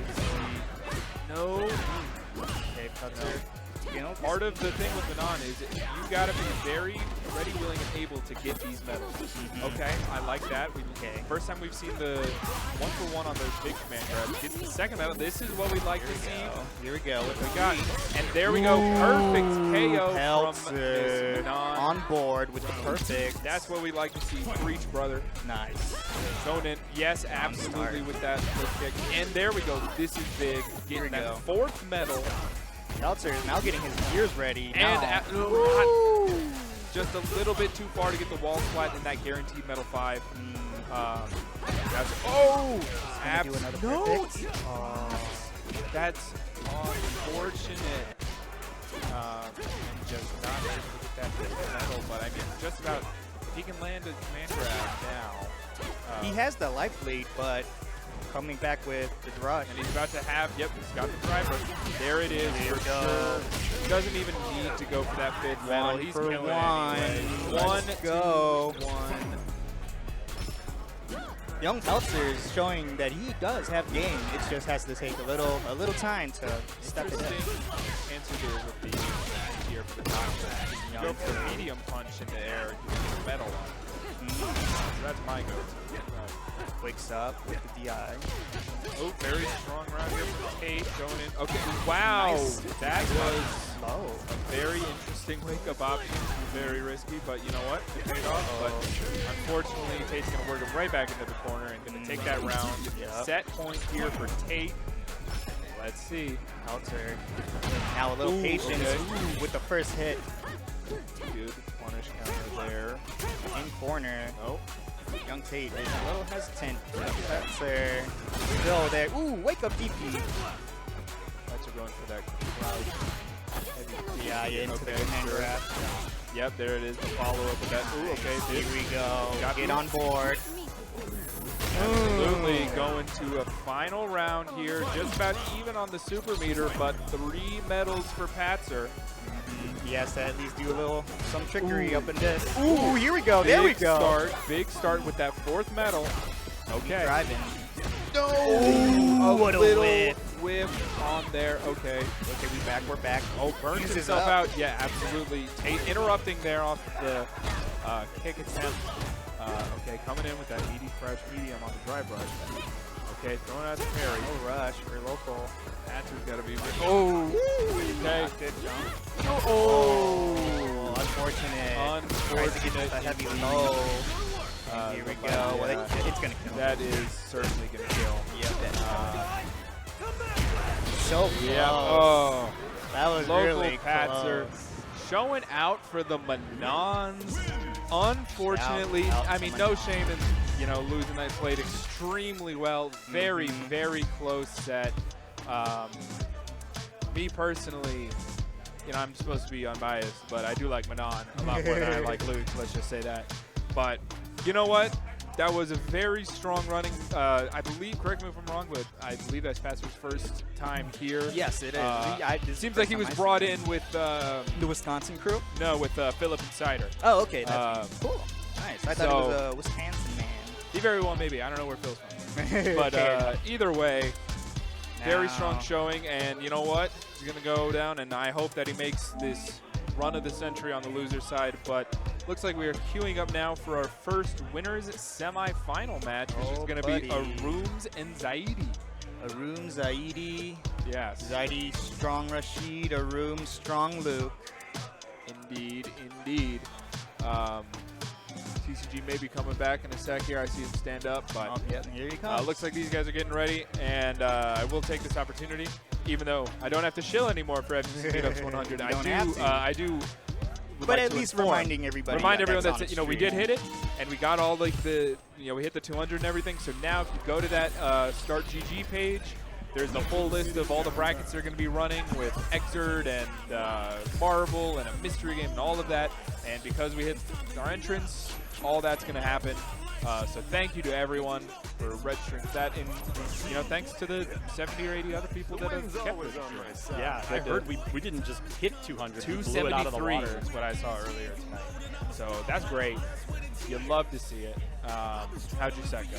No. Okay, Peltzer. You know, Part of the thing with Manon is you got to be very ready, willing, and able to get these medals. Okay, I like that. First time we've seen the 1-for-1 on those big command grabs. Gets the second medal. This is what we'd like to see. Here we go. What we got. And there we go. Perfect KO from Peltzer Manon. on board with the perfect. That's what we like to see. Preach, brother. Nice. Going in. Yes, absolutely with that flip kick. And there we go. This is big. Here we Getting that go. 4th medal. Peltzer is now getting his gears ready. And Now. just a little bit too far to get the wall splat in that guaranteed medal 5. Gonna do another perfect. That's unfortunate. And just not able to get that fifth medal, but I mean, just about, if he can land a command grab now. He has the life lead, but coming back with the rush. And he's about to have, yep, he's got the driver. There it is. Here we for go. sure. Doesn't even need to go for that 5th medal. He's for killing one. anyway. Let's go. 1. Young Peltzer is showing that he does have game. It just has to take a little time to step it Interesting in. answer there with the here for the top. You go for the medium punch in the air, you get the metal on it. So that's my go-to. Wakes up with the DI. Oh, very strong round here from Tate going in. Okay, wow, Nice. that was Low. a very interesting wake-up option. Very risky, but you know what? It paid off. But unfortunately, Tate's going to work him right back into the corner and going to take that round. Yep. Set point here for Tate. Let's see. Counter. Now a little patience with the first hit. Good punish counter there. In corner. Oh. YungTate is a little hesitant. Patzer. Still there. Ooh, wake up DP. Patzer going for that crowd. Yeah, into the hand grab. Yep, there it is. The follow-up with that. Ooh, okay. Here we go. Got Get me. on board. Absolutely going to a final round here. Just about even on the super meter, but 3 medals for Patzer. Yes, at least do a little some trickery up in this. Ooh, here we go. There we go. Big start with that 4th medal. Okay. Driving. No! Ooh, what a little whiff. whiff on there. Okay. Okay, we're back. Oh, burns Uses himself up. out. Yeah, absolutely. Tate interrupting there off the kick attempt. Okay, coming in with that ED crouch medium on the drive rush. Okay, throwing out the parry. No rush for local. Patcher's got to be. Oh! Okay. Good jump. Oh! Unfortunate. Tries to get a heavy low. Here we go. Well, it's going to kill. That is certainly going to kill. Yep. So close. Yeah. Oh. That was Local really Patzer close. showing out for the Manons. Unfortunately, Out I mean, no shame in losing that. Played extremely well. Very, very close set. Me personally, I'm supposed to be unbiased, but I do like Manon a lot more than I like Luke. Let's just say that. But you know what? That was a very strong running. I believe, correct me if I'm wrong, but I believe that's Patzer's first time here. Yes, it is. Seems like he was brought in with the Wisconsin crew? No, with PhillipNCider. Oh, okay. That's cool. Nice. I thought it was a Wisconsin man. He very well maybe. I don't know where Phil's from. But either way, very strong showing. And you know what? He's going to go down, and I hope that he makes this run of the century on the loser side. But looks like we are queuing up now for our first winners semifinal match, which is going to be ARUUMS and Zaidi. ARUUMS, Zaidi. Yes. Zaidi, strong Rashid. ARUUMS, strong Luke. Indeed, indeed. TCG may be coming back in a sec here. I see him stand up, but Yep, here he comes. looks like these guys are getting ready, and I will take this opportunity, even though I don't have to shill anymore for FGC Meetups 100. I do. But at least reminding everybody. Remind everyone that we did hit it, and we got all like we hit the 200 and everything. So now, if you go to that Start GG page, there's a full list of all the brackets they're going to be running with Exert and Marvel and a mystery game and all of that. And because we hit our entrance, all that's going to happen. So thank you to everyone for registering that. And thanks to the 70 or 80 other people that have kept it. Yeah, I heard we didn't just hit 200. 273 is what I saw earlier tonight. So that's great. You'd love to see it. How'd your set go?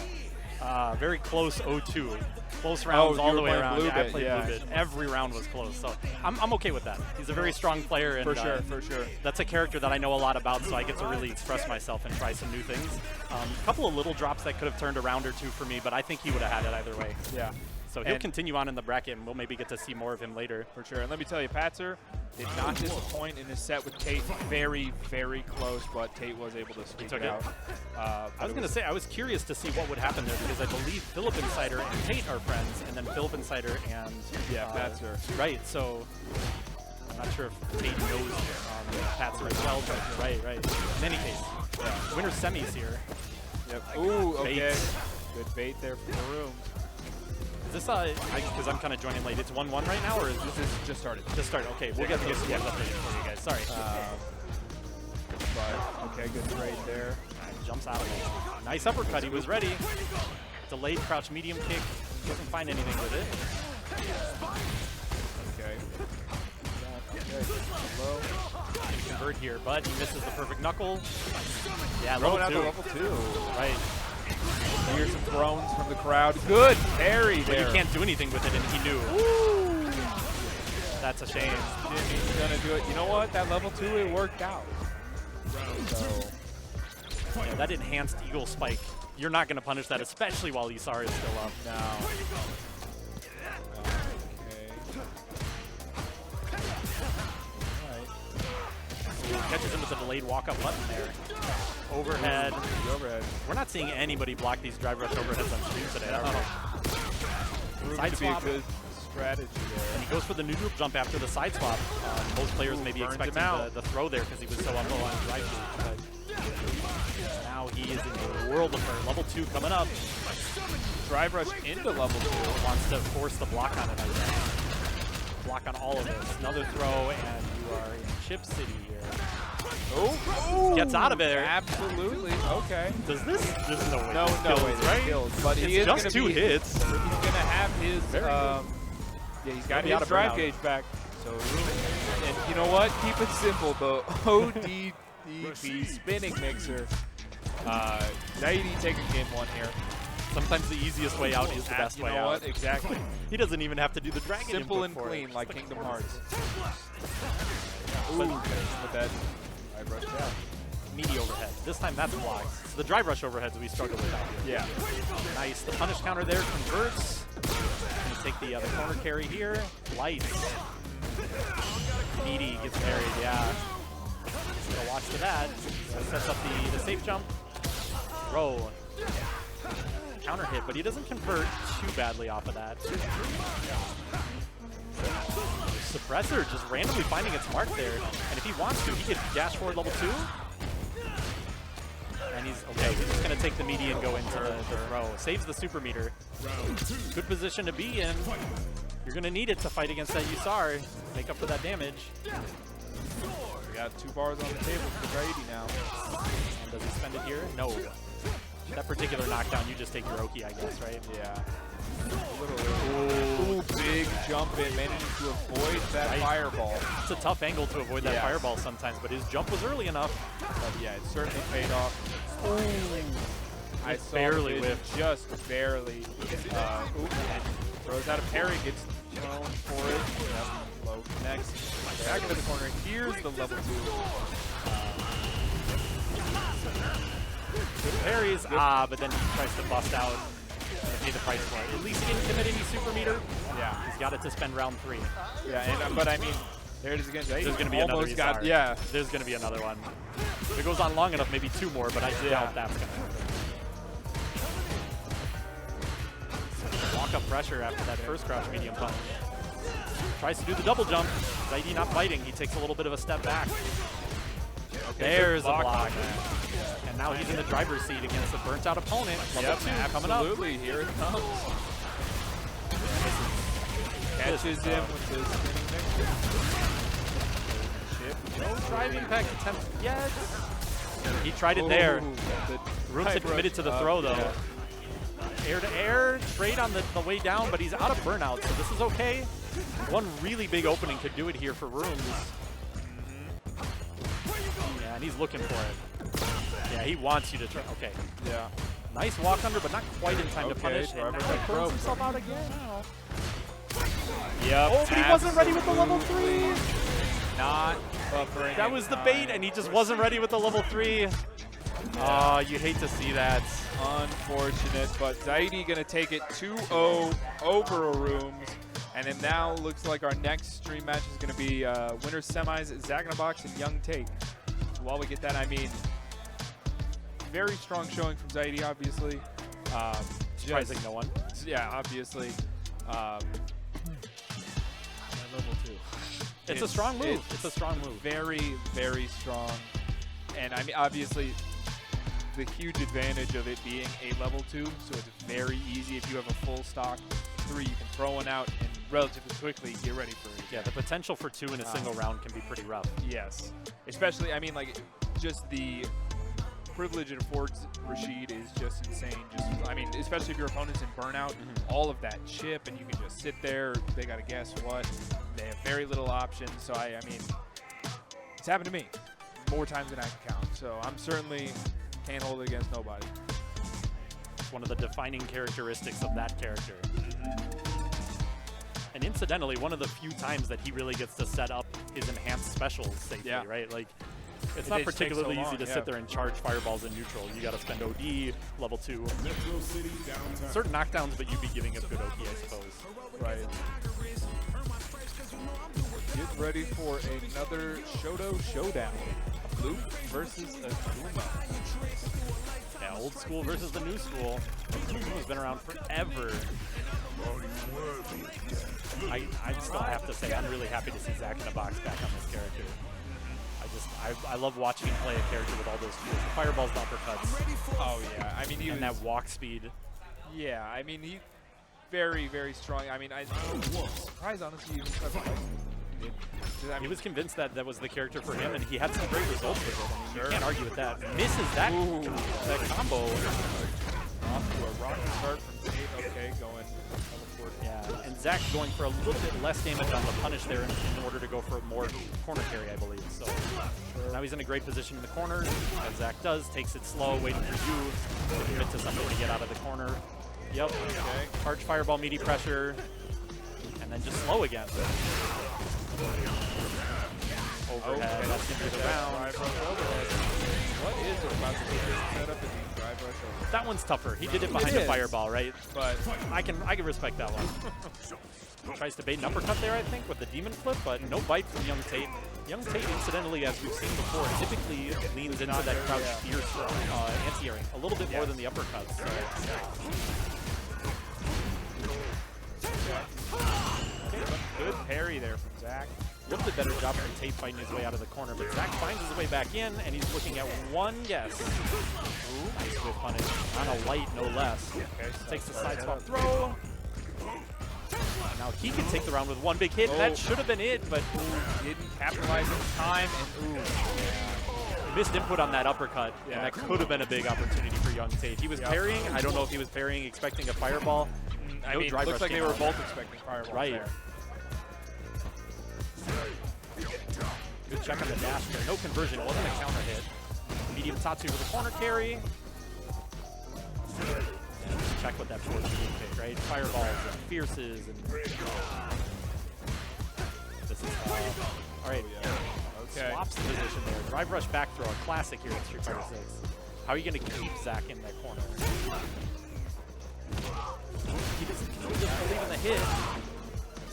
Very close 0-2. Close rounds all the way around. BlueBit, I played BlueBit. Every round was close, so I'm okay with that. He's a very strong player, and for sure. That's a character that I know a lot about, so I get to really express myself and try some new things. A couple of little drops that could have turned a round or two for me, but I think he would have had it either way. Yeah. So he'll continue on in the bracket, and we'll maybe get to see more of him later. For sure. And let me tell you, Patzer did not disappoint in his set with Tate. Very, very close, but Tate was able to squeak it out. I was going to say, I was curious to see what would happen there, because I believe PhillipNCider and Tate are friends, and then PhillipNCider and Patzer. Right, so I'm not sure if Tate knows Patzer as well, but right. In any case, winner semis here. Yep. Ooh, okay. Good bait there from the room. Is this, because I'm kind of joining late, it's 1-1 right now, or is this Just started. Just started, okay. We'll get to get scores updated for you guys, sorry. But, okay, good trade there. Jumps out of it. Nice uppercut, he was ready. Delayed crouch medium kick, doesn't find anything with it. Okay. Low. Can convert here, but he misses the perfect knuckle. Yeah, Throwing out level the level 2. Right. Here's some thrones from the crowd. Good parry But there. he can't do anything with it, and he knew. That's a shame. Jimmy's gonna do it. You know what? That level 2, it worked out. So Yeah, that enhanced Eagle Spike. You're not going to punish that, especially while Isar is still up. now. Catches him with the delayed walk-up button there. Overhead. The overhead. We're not seeing anybody block these drive rush overheads on stream today. Side To be a swap. good strategy there. And he goes for the neutral jump after the side swap. Most players may be burns him expecting out. the throw there because he was so up low on drive through. But now he is in the world of hurt. Level 2 coming up. Drive rush into level 2. Wants to force the block on it, I guess. Block on all of this. Another throw, and you are in Chip City here. Oh, Gets out of it. Absolutely. Okay. Does this? There's no way. No Kills, way. right? Kills, but he It's is just gonna 2 hits. He's gonna have his. Very Yeah, he's got Maybe out his of drive burnout. gauge back. So, and you know what? Keep it simple. The ODDP spinning mixer. Zaidi taking game 1 here. Sometimes the easiest way out is the best way You know out. what? Exactly. He doesn't even have to do the dragon Simple input and for clean, it. like Kingdom Hearts. But With that drive rush down. meaty overhead. This time that's blocked. It's the drive rush overheads we struggle with out here. Yeah. Nice. The punish counter there converts. Gonna take the corner carry here. Lights. Meaty gets carried, yeah. Gonna watch for that. So sets up the safe jump. Roll. Counter hit, but he doesn't convert too badly off of that. Suppressor just randomly finding its mark there. And if he wants to, he could dash forward level 2. And he's okay. He's just going to take the meaty and go into the throw. Saves the super meter. Good position to be in. You're going to need it to fight against that Usar. Make up for that damage. We got 2 bars on the table for Zaidi now. And does he spend it here? No. That particular knockdown, you just take your Oki, I guess, right? Yeah. Ooh, big jump in, managing to avoid that Right. fireball. It's a tough angle to avoid that Yes. fireball sometimes, but his jump was early enough. But yeah, it certainly paid off. I saw barely the vision, whiffed. just barely. And throws out a parry, gets thrown for it. Yep. Low connects. Back into the corner. Here's the level 2. Good parries. But then he tries to bust out and pay the price for it. At least he didn't commit any super meter. Yeah. He's got it to spend round 3. Yeah, and but I mean, there it is again. There's going to be another almost got, Isar. yeah. There's going to be another one. If it goes on long enough, maybe 2 more, but I doubt that's going to happen. Walk up pressure after that first crouch medium punch. Tries to do the double jump. Zaidi not biting. He takes a little bit of a step back. There's a block. And now he's in the driver's seat against a burnt out opponent. Level 2 coming up. Absolutely, here it comes. Catches him with the spinning mixer. No drive impact attempt yet. He tried it there. Rooms had committed to the throw though. Yeah. Air to air, trade on the way down, but he's out of burnout, so this is okay. One really big opening could do it here for Rooms. Yeah, and he's looking for it. Yeah, he wants you to try. Okay. Yeah. Nice walk under, but not quite in time to Okay, punish. And now he burns himself out again. Yep. Oh, but he wasn't ready with the level 3. Not buffering. That was the bait, and he just wasn't ready with the level 3. Oh, you hate to see that. Unfortunate, but Zaidi gonna take it 2-0 over ARUUMS. And it now looks like our next stream match is gonna be winners semis, ZachInABox and YungTate. So while we get that, I mean, very strong showing from Zaidi, obviously. Surprising no one. Yeah, obviously. Level 2. It's a strong move. It's a strong move. Very, very strong. And I mean, obviously, the huge advantage of it being a level 2, so it's very easy. If you have a full stock 3, you can throw one out and relatively quickly get ready for it. Yeah, the potential for 2 in a single round can be pretty rough. Yes. Especially, I mean, like, just the privilege it affords Rashid is just insane. Just, I mean, especially if your opponent's in burnout, all of that chip, and you can just sit there. They got to guess what. They have very little options. So, I mean, it's happened to me more times than I can count. So, I'm certainly can't hold it against nobody. It's one of the defining characteristics of that character. And incidentally, one of the few times that he really gets to set up his enhanced specials safely, right? Like, it's not particularly easy to sit there and charge fireballs in neutral. You got to spend OD, level 2. Certain knockdowns, but you'd be giving up good OD, I suppose. Right. Get ready for another Shoto showdown. Blue versus Akuma. Yeah, old school versus the new school. Akuma's been around forever. I still have to say, I'm really happy to see ZachInABox back on this character. I love watching him play a character with all those tools. The fireballs, the uppercuts. Oh, yeah. I mean, and that walk speed. Yeah, I mean, he very, very strong. I mean, I'm surprised, honestly, he was convinced that that was the character for him, and he had some great results with it. I mean, you can't argue with that. Misses that, that combo. Off to a rocky start from Tate. Okay, going. Yeah, and Zach going for a little bit less damage on the punish there in order to go for more corner carry, I believe. So now he's in a great position in the corners, as Zach does. Takes it slow, waiting for you to commit to something to get out of the corner. Yep. Okay. Charge fireball, meaty pressure, and then just slow again. Overhead, that's into the round. What is it about the setup in the drive rush over? That one's tougher. He did it behind a fireball, right? But I can respect that one. Tries to bait an uppercut there, I think, with the demon flip, but no bite from YungTate. YungTate, incidentally, as we've seen before, typically leans into that crouch fierce anti-airing a little bit more than the uppercuts. So. Good parry there from Zach. A little bit better job from Tate fighting his way out of the corner, but Zach finds his way back in, and he's looking at one guess. Ooh, nice whip punish. On a light, no less. Okay, takes the side swap throw. Now he can take the round with one big hit. That should have been it, but didn't capitalize in time, and missed input on that uppercut, and that could have been a big opportunity for YungTate. He was parrying. I don't know if he was parrying expecting a fireball. I mean, it looks like they were both expecting fireballs there. Good check on the dash there. No conversion. It wasn't a counter hit. Medium Tatsu for the corner carry. Check with that forward medium kick, right? Fireballs and fierces and this is all right. Okay. Swaps the position there. Drive rush back throw, a classic here in Street Fighter 6. How are you going to keep Zach in that corner? He doesn't just believe in the hit.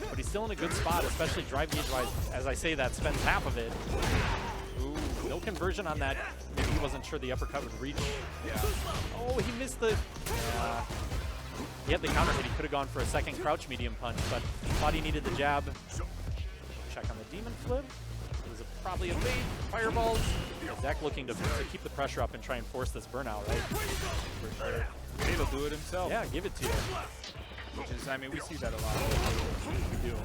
But he's still in a good spot, especially drive gauge-wise. As I say that, spends half of it. Ooh, no conversion on that. Maybe he wasn't sure the uppercut would reach. Yeah. Oh, he missed the... he had the counter hit. He could have gone for a second crouch medium punch, but thought he needed the jab. Check on the demon flip. It was probably a bait. Fireballs. Zach looking to keep the pressure up and try and force this burnout, right? For sure. He'll do it himself. Yeah, give it to you. Which is, I mean, we see that a lot. We do.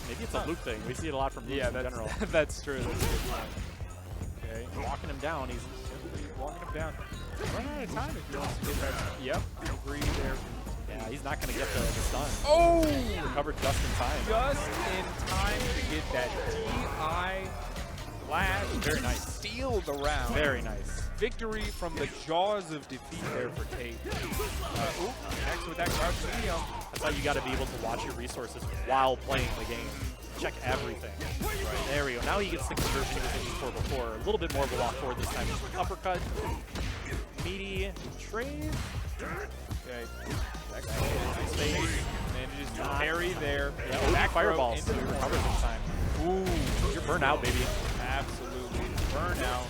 Maybe it's a Luke thing. We see it a lot from Luke in general. That's true. That's a good point. Okay, walking him down. He's walking him down. Run out of time if he wants to get that. Yep, agree there. Yeah, he's not going to get the stun. Oh! Recovered just in time. Just in time to get that DI flash. Very nice. Steal the round. Very nice. Victory from the jaws of defeat there for Tate. Next with that crouch medium. That's why you got to be able to watch your resources while playing the game. Check everything. Right, there we go. Now he gets the conversion he was looking for before. A little bit more of a walk forward this time. Uppercut. Meaty. Trade. Okay. Manages to parry there. Yeah, back fireballs. So he recovers in time. Ooh. You're burnt out, baby. Absolutely. Burnout.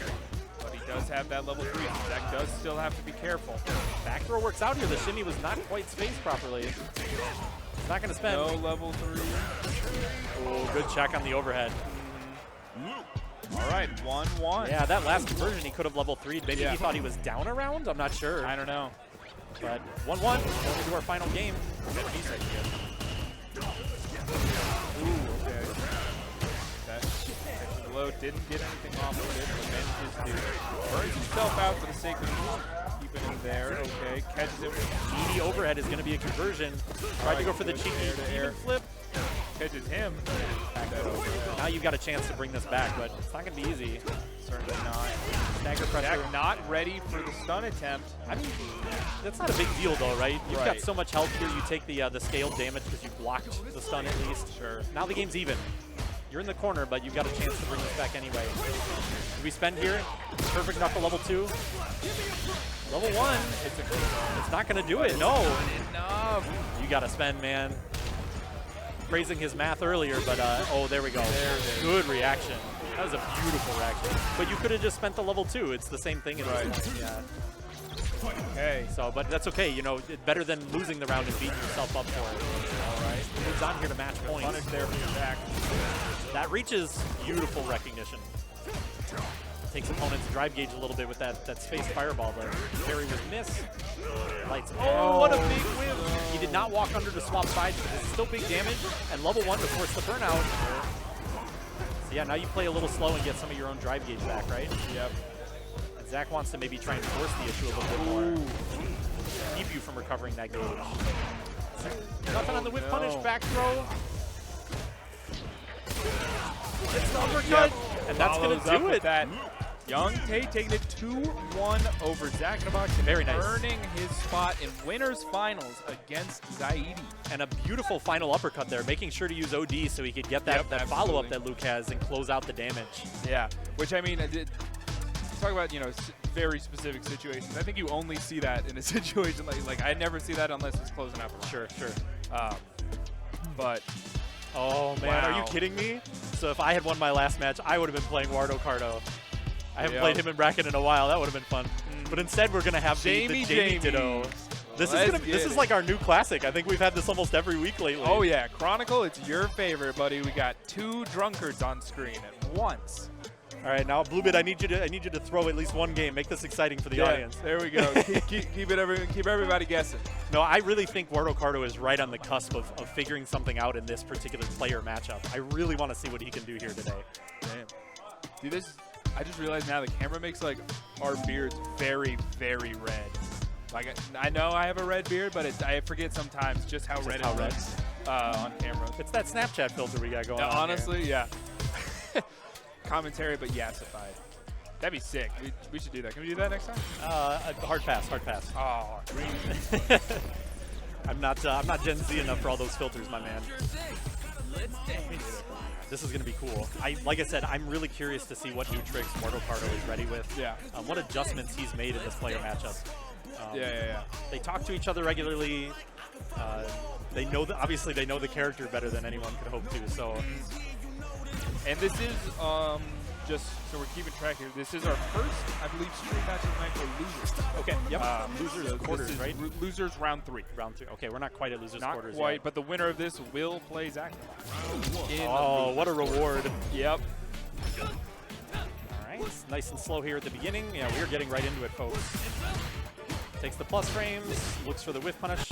But he does have that level 3. Zach does still have to be careful. Back throw works out here. The shimmy was not quite spaced properly. He's not going to spend. No level 3. Oh, good check on the overhead. All right, 1-1. Yeah, that last conversion he could have level 3'd. Maybe he thought he was down a round? I'm not sure. I don't know. But 1-1, going into our final game. Ooh, okay. That low didn't get anything off of it, but manages to burns himself out for the sake of keeping him there. Okay, catches it with meaty overhead is going to be a conversion. Tried to go for the cheeky demon flip. Catches him. Now you've got a chance to bring this back, but it's not going to be easy. Certainly not. Dagger pressure. Zach not ready for the stun attempt. I mean, that's not a big deal though, right? You've got Right. so much health here. You take the scaled damage because you blocked the stun at least. Sure. Now the game's even. You're in the corner, but you've got a chance to bring this back anyway. Do we spend here? Perfect knuckle level 2. Level 1. It's not going to do it. No. Enough. You got to spend, man. Praising his math earlier, but oh, there we go. Good reaction. That was a beautiful reaction. But you could have just spent the level 2. It's the same thing. Yeah. Okay. So, but that's okay. You know, better than losing the round and beating yourself up for it. All right. Moves on here to match points. Punish there for Zach. That reaches beautiful recognition. Takes opponent's drive gauge a little bit with that space fireball, but parry was miss. Lights. Oh, what a big whip! He did not walk under to swap sides, but this is still big damage. And level 1 to force the burnout. So yeah, now you play a little slow and get some of your own drive gauge back, right? Yep. And Zach wants to maybe try and force the issue a little bit more. Keep you from recovering that gauge. Nothing on the whip punish, back throw. It's the uppercut, and that's going to do it. That YungTate taking it 2-1 over ZachInABox. Very nice. Earning his spot in winners finals against Zaidi. And a beautiful final uppercut there, making sure to use OD so he could get that, that follow-up that Luke has and close out the damage. Yeah, which I mean, talk about, you know, very specific situations. I think you only see that in a situation like I never see that unless it's closing out. Sure. But oh man, are you kidding me? So if I had won my last match, I would have been playing Wardo Cardo. I haven't played him in bracket in a while. That would have been fun. But instead, we're gonna have the Jamie Ditto. This is like our new classic. I think we've had this almost every week lately. Oh yeah, Chronicle, it's your favorite, buddy. We got 2 drunkards on screen at once. All right, now BlueBit, I need you to throw at least one game. Make this exciting for the audience. There we go. keep everybody guessing. No, I really think Wardo Cardo is right on the cusp of figuring something out in this particular player matchup. I really want to see what he can do here today. Damn. Dude, I just realized now the camera makes like our beards very, very red. Like I know I have a red beard, but I forget sometimes just how red it looks on camera. It's that Snapchat filter we got going on. Honestly, yeah. Commentary, but yassified. That'd be sick. We should do that. Can we do that next time? Hard pass. Oh, I'm not Gen Z enough for all those filters, my man. This is going to be cool. Like I said, I'm really curious to see what new tricks Wardo Cardo is ready with. Yeah. What adjustments he's made in this player matchup. Yeah. They talk to each other regularly. They know obviously they know the character better than anyone could hope to. So. And this is, just so we're keeping track here, this is our first, I believe, stream match of the night for losers. Okay, yep. Losers quarters, right? Losers round 3. Round 3. Okay, we're not quite at losers quarters Not quite, yet. but the winner of this will play Zach. Oh, what a reward. Yep. All right, nice and slow here at the beginning. Yeah, we're getting right into it, folks. Takes the plus frames, looks for the whiff punish.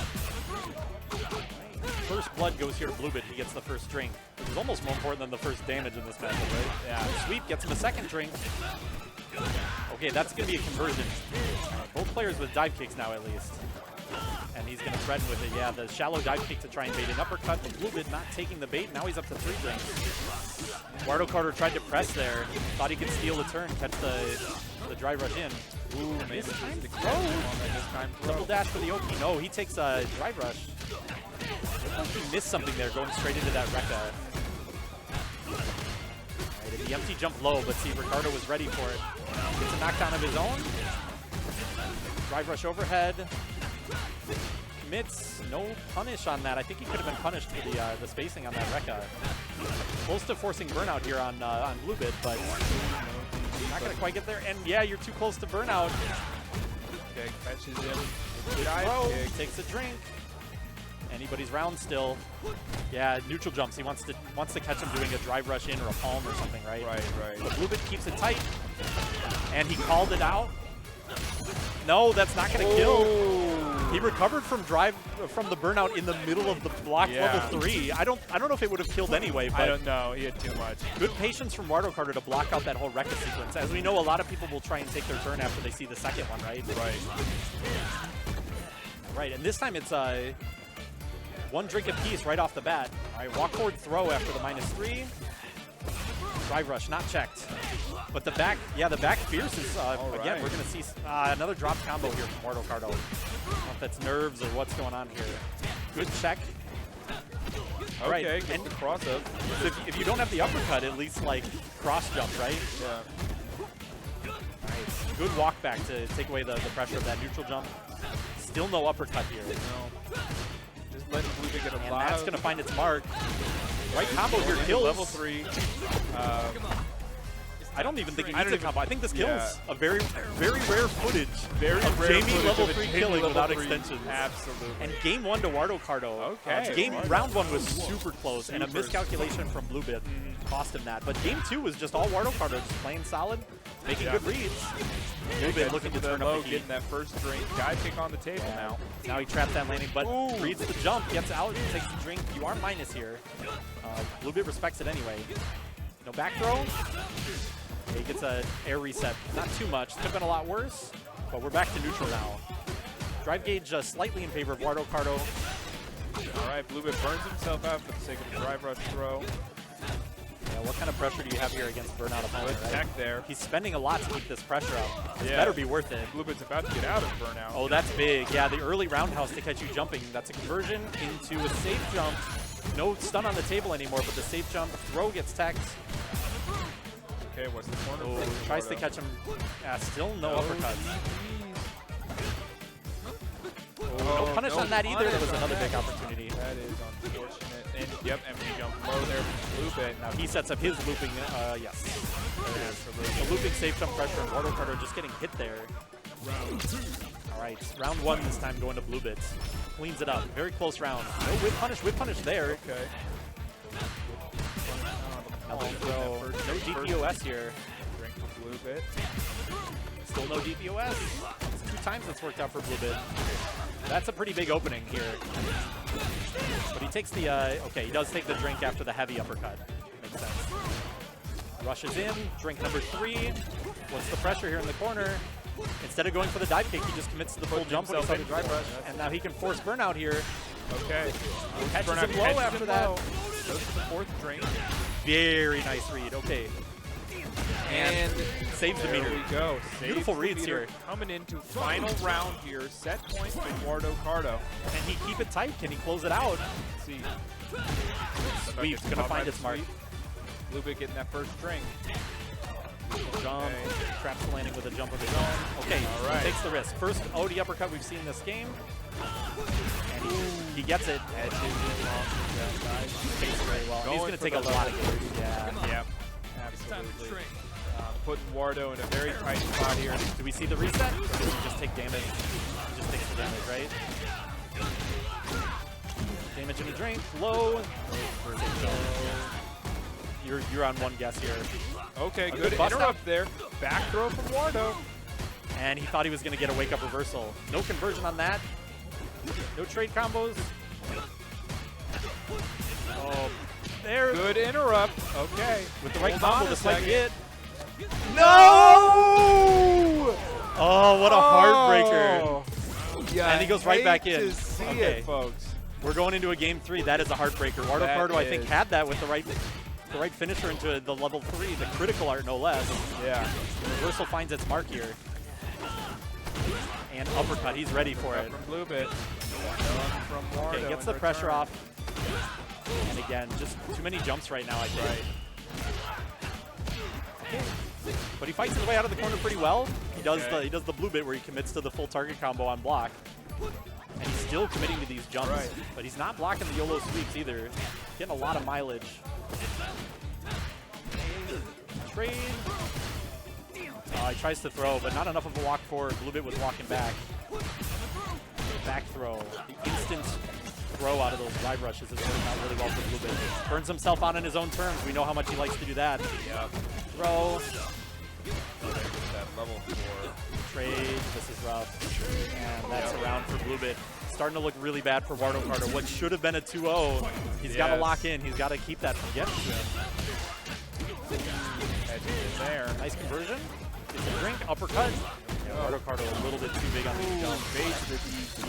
First blood goes here to BlueBit. He gets the first drink, which is almost more important than the first damage in this matchup, right? Yeah. Sweep gets him a second drink. Okay, that's going to be a conversion. Both players with dive kicks now, at least. And he's going to threaten with it. Yeah, the shallow dive kick to try and bait an uppercut, but BlueBit not taking the bait. Now he's up to 3 drinks. Wardo Cardo tried to press there. Thought he could steal the turn, catch the drive rush in. Ooh, missed the throw. Double dash for the Oki. No, he takes a drive rush. Looks like he missed something there, going straight into that Rekka. Right, the empty jump low, but see, Ricardo was ready for it. Gets a knockdown of his own. Drive rush overhead. Commits. No punish on that. I think he could have been punished for the spacing on that Rekka. Close to forcing burnout here on BlueBit, but not going to quite get there. And yeah, you're too close to burnout. Okay, catches him. Takes a drink. Anybody's round still. Yeah, neutral jumps. He wants to catch him doing a drive rush in or a palm or something, right? Right. But BlueBit keeps it tight. And he called it out. No, that's not going to kill. He recovered from the burnout in the middle of the block level 3. I don't know if it would have killed anyway, but I don't know. He had too much. Good patience from Wardo Cardo to block out that whole Rekka sequence. As we know, a lot of people will try and take their turn after they see the second one, right? Right, and this time it's 1 drink apiece right off the bat. All right, walk forward throw after the -3. Drive rush, not checked. But the back fierce is, again, we're going to see another drop combo here from Wardo Cardo. I don't know if that's nerves or what's going on here. Good check. All right, Okay, and the cross up. so if you don't have the uppercut, at least like cross jump, right? Yeah. Nice. Good walk back to take away the pressure of that neutral jump. Still no uppercut here. No. Just letting BlueBit get a And lot that's of going to find its mark. Right combo here into kills. level 3. I don't even think he needs a combo. I think this kills Yeah. a very rare footage of rare Jamie footage level of a 3 Jamie killing level without 3. extensions. Absolutely. And game 1 to Wardo Cardo. Okay. Round 1 was super close, and a Super. miscalculation from BlueBit cost him that. But game 2 was just all Wardo Cardo, just playing solid, making good reads. BlueBit looking to turn up the heat. Getting that first drink. Guy pick on the table now. Now he traps that landing, but Ooh. reads the jump, gets out, takes the drink. You are minus here. BlueBit respects it anyway. No back throw. He gets an air reset. Not too much. Could have been a lot worse, but we're back to neutral now. Drive gauge slightly in favor of Wardo Cardo. All right, BlueBit burns himself out for the sake of the drive rush throw. Yeah, what kind of pressure do you have here against burnout opponent? Good tech there. He's spending a lot to keep this pressure up. This Yeah. better be worth it. BlueBit's about to get out of burnout. Oh, that's big. Yeah, the early roundhouse to catch you jumping. That's a conversion into a safe jump. No stun on the table anymore, but the safe jump throw gets teched. Okay, what's the corner? Oh, for tries to Wardo? catch him. Still no uppercuts. No punish on that either. That was another big opportunity. That is unfortunate. And yep, empty jump low there from BlueBit. Now he sets up his looping. Yes. There it is. The looping safe jump pressure, and Wardo Cardo just getting hit there. All right, round 1 this time going to BlueBit. Cleans it up. Very close round. No whip punish there. Okay. Another throw. No DPOS here. Drink for BlueBit. Still no DPOS. It's 2 times it's worked out for BlueBit. That's a pretty big opening here. But he takes the, okay, he does take the drink after the heavy uppercut. Makes sense. Rushes in, drink number 3. What's the pressure here in the corner? Instead of going for the dive kick, he just commits to the full jump when he saw the drive rush. And now he can force burnout here. Okay. Catches him low after that. Goes to the 4th drink. Very nice read, okay. And saves the There meter. we go. Beautiful Saves the reads meter. here. Coming into final round here. Set point for Wardo Cardo. Can he keep it tight? Can he close it out? Let's see. Sweep's gonna find its mark. BlueBit getting that first drink. Jump, Okay. traps the landing with a jump of his own. Okay, All right. takes the risk. First OD uppercut we've seen this game. And he gets it. Edges in off the side. Takes it very well. He's Going going to for take the a lot of games. Yeah. Yep. Absolutely. Putting Wardo in a very tight spot here. Do we see the reset? Or does he just take damage? He just takes the damage, right? Damage in the drink. Low. You're on 1 guess here. Okay, A good good bust interrupt there. Back throw from Wardo. And he thought he was going to get a wake-up reversal. No conversion on that. No trade combos. Oh, there. Good interrupt. Okay. With the right Hold on combo, a this might be second. it. No! Oh, what a heartbreaker. Yeah, And he goes right back in. To see Okay. it, folks. We're going into a game 3. That is a heartbreaker. Wardo That Cardo, I think, is. had that with the right finisher into the level 3, the critical art, no less. Yeah. Reversal finds its mark here. And uppercut. He's ready for it. From BlueBit. From Wardo. Okay, gets in the pressure return. off. And again, just too many jumps right now, I think. Okay. But he fights his way out of the corner pretty well. He does Okay. the BlueBit where he commits to the full target combo on block. And he's still committing to these jumps. Right. But he's not blocking the YOLO sweeps either. Getting a lot of mileage. Trade. He tries to throw, but not enough of a walk forward. BlueBit was walking back. Back throw. The instant throw out of those drive rushes is working out really well for BlueBit. Burns himself out on his own terms. We know how much he likes to do that. Yep. Throw. That level 4. Trade. This is rough. And that's a round for BlueBit. Starting to look really bad for Wardo Cardo. What should have been a 2-0. He's got to lock in. He's got to keep that from getting to him. Edges in there. Nice conversion. Gets a drink. Uppercut. Yeah, Wardo Cardo a little bit too big on the jump. Base the DT.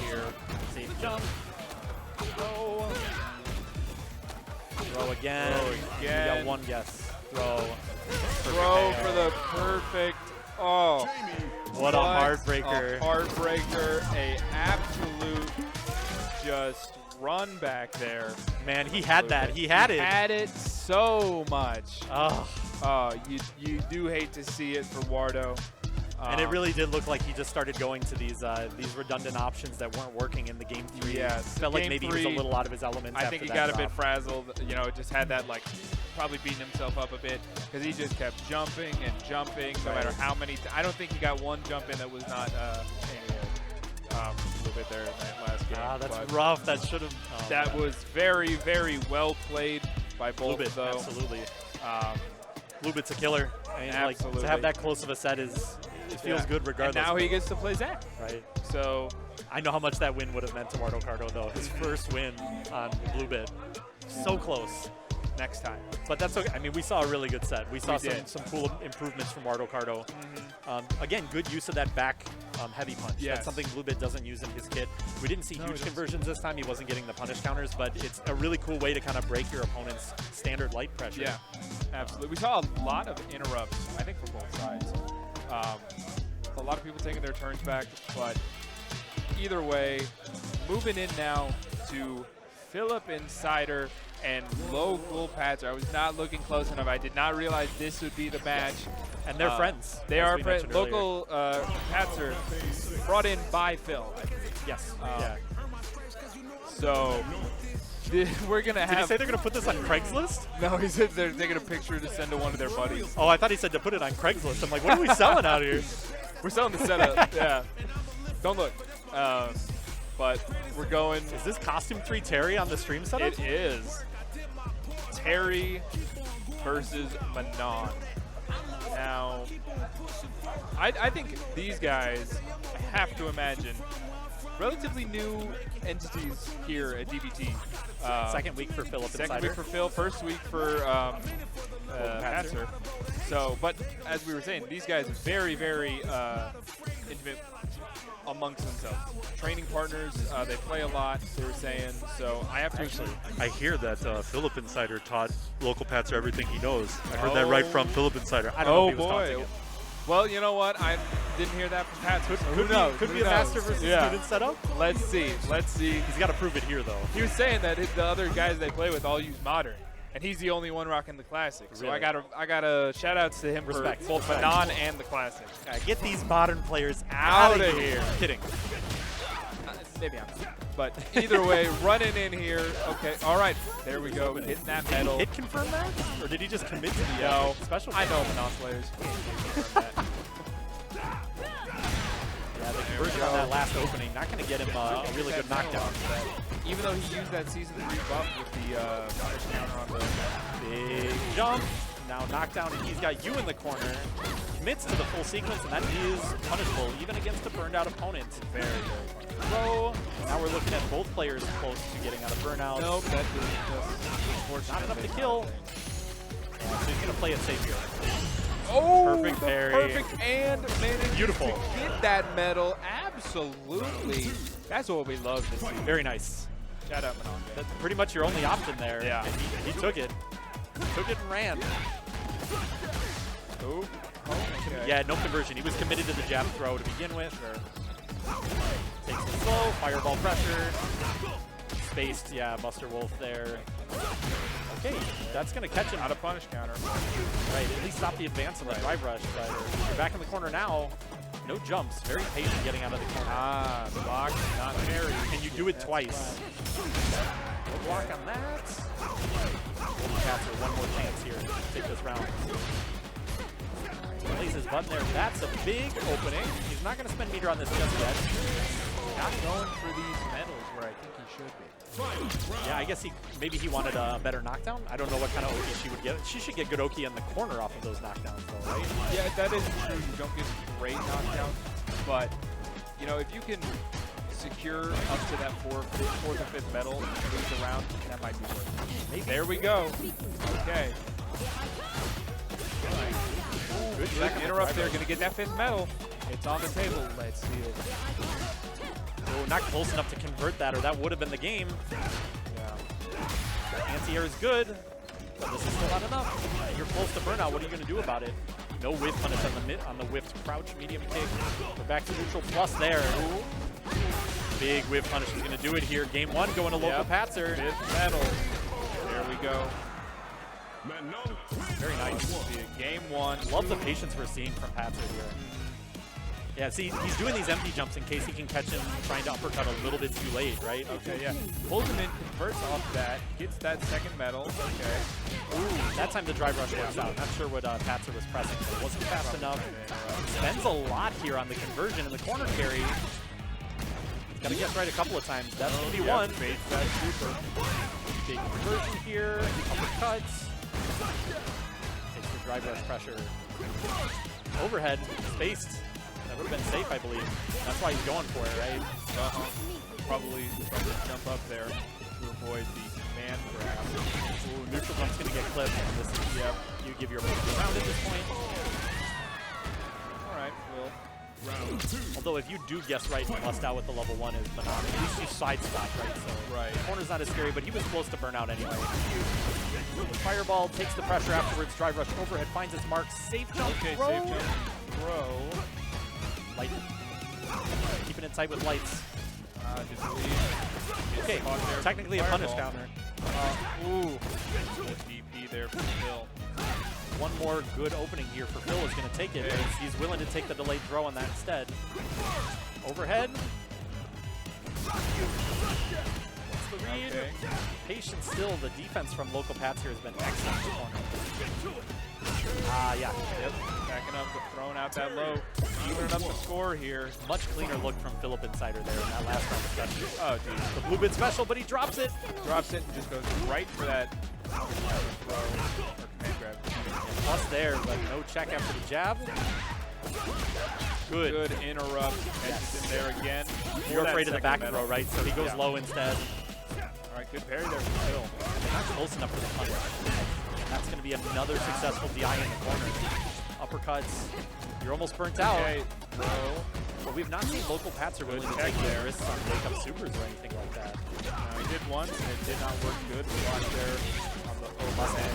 Here. Safe jump. Throw. Throw again. Throw You again. got 1 guess. throw. Throw for the perfect. Oh. What a heartbreaker. A heartbreaker. A absolute just run back there. Man, he had that. He had it. Had it so much. Oh. You do hate to see it for Wardo. And it really did look like he just started going to these redundant options that weren't working in the game 3. Yes. Felt like maybe he was a little out of his element. I think he got a bit frazzled. You know, just had that, like, probably beating himself up a bit because he just kept jumping and jumping no matter how many. I don't think he got one jump in that was not a little bit there in that last game. That's rough. That should have. That was very, very well played by both, BlueBit, though. absolutely. BlueBit's a killer. I mean, absolutely. Like, to have that close of a set it feels good regardless. And now he gets to play Zach. Right. So I know how much that win would have meant to Wardo Cardo, though. His first win on BlueBit. So close. Next time. But that's okay. I mean, we saw a really good set. We saw some cool improvements from Wardo Cardo. Again, good use of that back heavy punch. Yes. That's something BlueBit doesn't use in his kit. We didn't see huge conversions this time. He wasn't getting the punish counters, but it's a really cool way to kind of break your opponent's standard light pressure. Yeah, absolutely. We saw a lot of interrupts, I think, from both sides. A lot of people taking their turns back, but either way, moving in now to PhillipNCider and LocalPatzer. I was not looking close enough. I did not realize this would be the match. And they're friends. They are friends. LocalPatzer brought in by Phil. Yes. Yeah. So we're going to have... Did he say they're going to put this on Craigslist? No, he said they're taking a picture to send to one of their buddies. Oh, I thought he said to put it on Craigslist. I'm like, what are we selling out here? We're selling the setup. Yeah. Don't look. But we're going... Is this Costume 3 Terry on the stream setup? It is. Terry versus Manon. Now, I think these guys, I have to imagine, relatively new entities here at DBT. Second week for PhillipNCider. Second week for Phil, first week for Patzer. So, but as we were saying, these guys are very, very intimate amongst themselves. Training partners, they play a lot, they were saying. So I have to actually. I hear that PhillipNCider taught LocalPatzer everything he knows. I heard that right from PhillipNCider. I don't know if he was taunting it. Well, you know what? I didn't hear that from Patzer. So who knows? Could be a master versus student setup. Let's see. Let's see. He's got to prove it here, though. He was saying that the other guys they play with all use modern, and he's the only one rocking the classic. So really? I gotta shout outs to him for both Manon and the classic. Get these modern players out of here. I'm kidding. Maybe I'm not. But either way, running in here. Okay, all right. There we go. Hitting that metal. Did he hit confirm that? Or did he just commit to the special? I know Manon players. Yeah, the conversion on that last opening, not going to get him a really good knockdown. Even though he used that Season 3 buff with the punish counter on the big jump. Now knockdown, and he's got you in the corner. Commits to the full sequence, and that is punishable, even against a burned out opponent. Very, very throw. Now we're looking at both players close to getting out of burnout. Nope, that is not enough to kill. So he's going to play it safe here. Oh, perfect parry. Perfect and managed beautiful to get that medal. Absolutely. That's what we love to see. Very nice. Shout out Manon. That's pretty much your only option there. Yeah. And he took it. Took it and ran. Oh. Okay. Yeah, no conversion. He was committed to the jab throw to begin with. Takes it slow. Fireball pressure. Spaced. Yeah, Buster Wolf there. Okay, that's going to catch him. Out of punish counter. Right, at least stop the advance on the drive rush. But you're back in the corner now. No jumps. Very patient getting out of the corner. Ah, block, not parry. And you do it twice. No block on that. LocalPatzer, one more chance here to take this round. Plays his button there. That's a big opening. He's not going to spend meter on this just yet. Not going for these medals where I think he should be. Yeah, I guess maybe he wanted a better knockdown. I don't know what kind of Oki she would get. She should get good Oki in the corner off of those knockdowns, though, right? Yeah, that is true. You don't get great knockdowns, but you know, if you can secure up to that fourth or fifth medal and lose the round, that might be worth it. Maybe. There we go. Okay. Good interrupt there. Going to get that fifth medal. It's on the table. Let's see it. Oh, not close enough to convert that, or that would have been the game. Yeah. Anti-air is good. But this is still not enough. You're close to burnout. What are you going to do about it? No whiff punish on the whiffed crouch medium kick. We're back to neutral plus there. Big whiff punish is going to do it here. Game 1 going to LocalPatzer. Fifth medal. There we go. Very nice. Game 1. Love the patience we're seeing from Patzer here. Yeah, see, he's doing these empty jumps in case he can catch him trying to uppercut a little bit too late, right? Okay, yeah. Pulls him in, converts off that, gets that second medal. Okay. Ooh, that time the drive rush works out. Not sure what Patzer was pressing, but it wasn't fast enough. Spends a lot here on the conversion and the corner carry. Got to guess right a couple of times. That's going to be one. Baits that super. Big conversion here. Uppercuts. Takes the drive rush pressure. Overhead. Spaced. That would have been safe, I believe. That's why he's going for it, right? Probably trying to jump up there to avoid the man grab. Ooh, neutral jump's going to get clipped. And this is, you give your opponent a round at this point. All right, Will. Round 2. Although if you do guess right and bust out with the level 1 is phenomenal. At least you side spot, right? So Right. corner's not as scary, but he was close to burnout anyway. Fireball takes the pressure afterwards. Drive rush overhead finds its mark. Safe jump. Okay, throw. safe jump. Throw. Light. Keeping it tight with lights. Just leave. Okay, technically a punish counter. Ooh. DP there for Phil. One more good opening here for Phil is going to take it. Okay. He's willing to take the delayed throw on that instead. Overhead. What's the read? Okay. Patient still. The defense from LocalPatzer has been excellent in the corner. Yeah. Yep. Backing up, throwing out that low. Evening up the score here. Much cleaner look from PhillipNCider there in that last round especially. Oh, dude. The BlueBit special, but he drops it. Drops it and just goes right for that throw or command grab. Plus there, but no check after the jab. Good. Good interrupt. Catches in there again. You're For afraid of the that back second throw, medal. right? So he goes Yeah. low instead. All right, good parry there from Phil. Not close enough for the punish. That's going to be another successful DI in the corner. Uppercuts. You're almost burnt out. Okay, throw. But we've not seen LocalPatzer willing to take any risks on wake-up supers or anything like that. He did once, and it did not work good. Watch there on the overhead.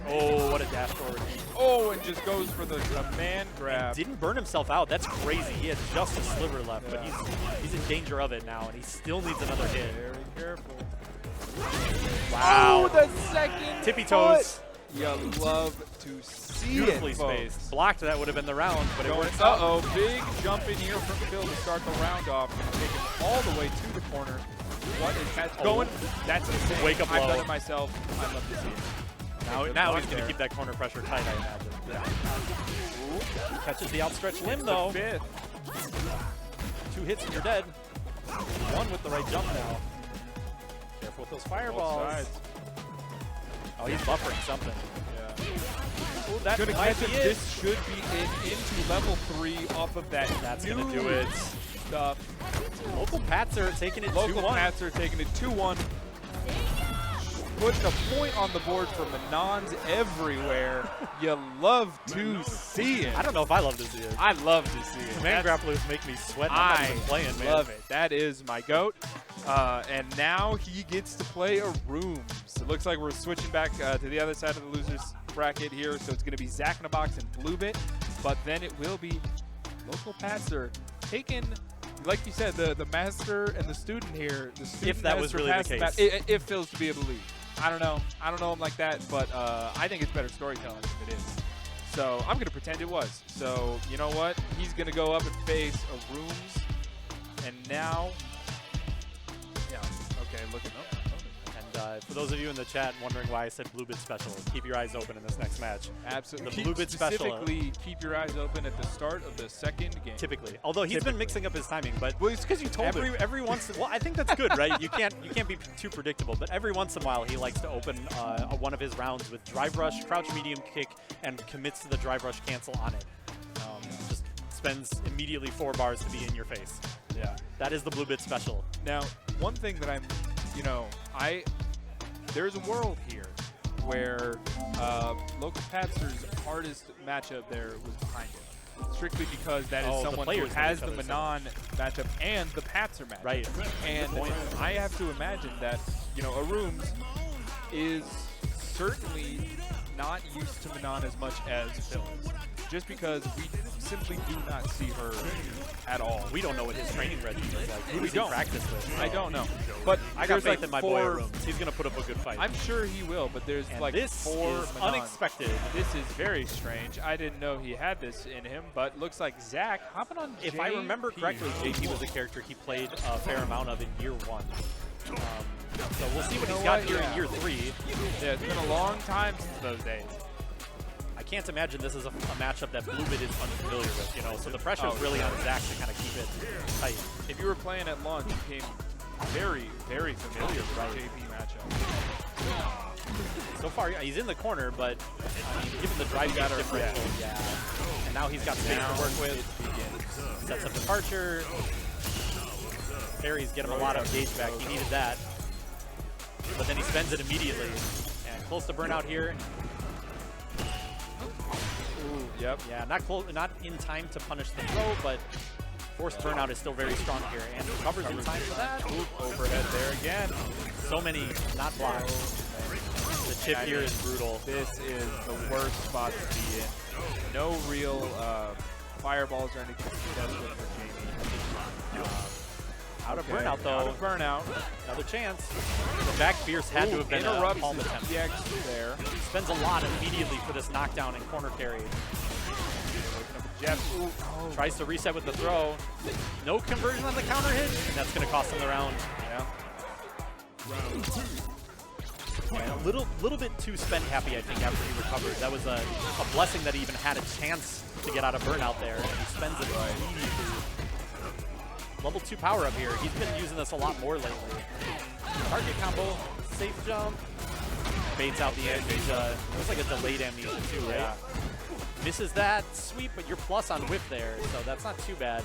Oh, what a dash forward. Oh, and just goes for the command grab. Didn't burn himself out. That's crazy. He had just a sliver left, but he's in danger of it now, and he still needs another hit. Very careful. Wow. Oh, the second Tippy toes. You love to see Beautifully it, folks. spaced. Blocked, that would have been the round, but it works out. Uh-oh, big jump in here from Phil to start the round off. Going to take him all the way to the corner. What is that going? That's insane. Wake up I've low. done it myself. I love to see it. Now he's going to keep that corner pressure tight, I imagine. Ooh. Catches the outstretched limb, though. Fifth. 2 hits and you're dead. 1 with the right jump now. Careful with those fireballs. Both sides. Oh, he's buffering something. Yeah. Ooh, that Gonna might catch be him. it. This should be into level 3 off of that. That's going to do it. Stuff. LocalPatzer taking it 2-1. LocalPatzer taking it 2-1. Putting a point on the board for Manons everywhere. You love to see it. I don't know if I love to see it. I love to see it. Man grapplers make me sweat. I'm not even playing, man. love it. That is my GOAT. And now he gets to play ARUUMS. It looks like we're switching back to the other side of the losers bracket here. So it's going to be ZachInABox and BlueBit. But then it will be LocalPatzer taking, like you said, the master and the student here. The student If that was really the case. It feels to be able to lead. I don't know. I don't know him like that, but I think it's better storytelling if it is. So I'm going to pretend it was. So you know what? He's going to go up and face ARUUMS. And now, yeah, okay, looking up. And for those of you in the chat wondering why I said BlueBit special, keep your eyes open in this next match. Absolutely. The BlueBit special. Specifically, keep your eyes open at the start of the second game. Typically, although he's been mixing up his timing, but Well, it's because you told him. every once well, I think that's good, right? You can't be too predictable, but every once in a while he likes to open one of his rounds with drive rush, crouch medium kick, and commits to the drive rush cancel on it. Just spends immediately 4 bars to be in your face. Yeah. That is the BlueBit special. Now, one thing that I'm, there's a world here where LocalPatzer's hardest matchup there was behind him. strictly because that is Oh, the someone who players know has each the other, so- Manon matchup and the Patzer matchup. Right. And Good point. I have to imagine that, you know, ARUUMS is certainly not used to Manon as much as Phil is. Just because we simply do not see her at all. We don't know what his training regimen is like. Who We does he don't. practice with? I don't know. But I got there's faith like in my boy ARUUMS. He's going to put up a good fight. I'm sure he will, but there's and like this 4 is Manons. unexpected. This is very strange. I didn't know he had this in him, but looks like Zach hopping on If I remember correctly, JP was a character he played a fair amount of in year 1. So we'll see what he's got here in year 3. Yeah, it's been a long time since those days. I can't imagine this is a matchup that BlueBit is unfamiliar with, you know, so the pressure is really on Zach to kind of keep it tight. If you were playing at launch, you became very, very familiar with the JP matchup. So far, he's in the corner, but I mean, given the drive differential, yeah. And now he's got space to work with. Sets up departure. Parries get him a lot of gauge back. He needed that. But then he spends it immediately. And close to burnout here. Ooh, yep. Yeah, not in time to punish the throw, but forced burnout is still very strong here. And recovers in time for that. Oop, overhead there again. So many not blocks. The chip here is brutal. This is the worst spot to be in. No real fireballs or anything to test with for Jamie. Out of burnout, though. Out of burnout. Another chance. The back fierce had to have been a interrupts palm his attempt. EX there. Spends a lot immediately for this knockdown and corner carry. Jeff Tries to reset with the throw. No conversion on the counter hit, and that's going to cost him the round. Yeah. And a little bit too spend happy, I think, after he recovered. That was a blessing that he even had a chance to get out of burnout there, and he spends it immediately. Level 2 power up here. He's been using this a lot more lately. Target combo, safe jump, baits out the amnesia. Looks like a delayed amnesia too, right? Yeah. Misses that sweep, but you're plus on whip there, so that's not too bad.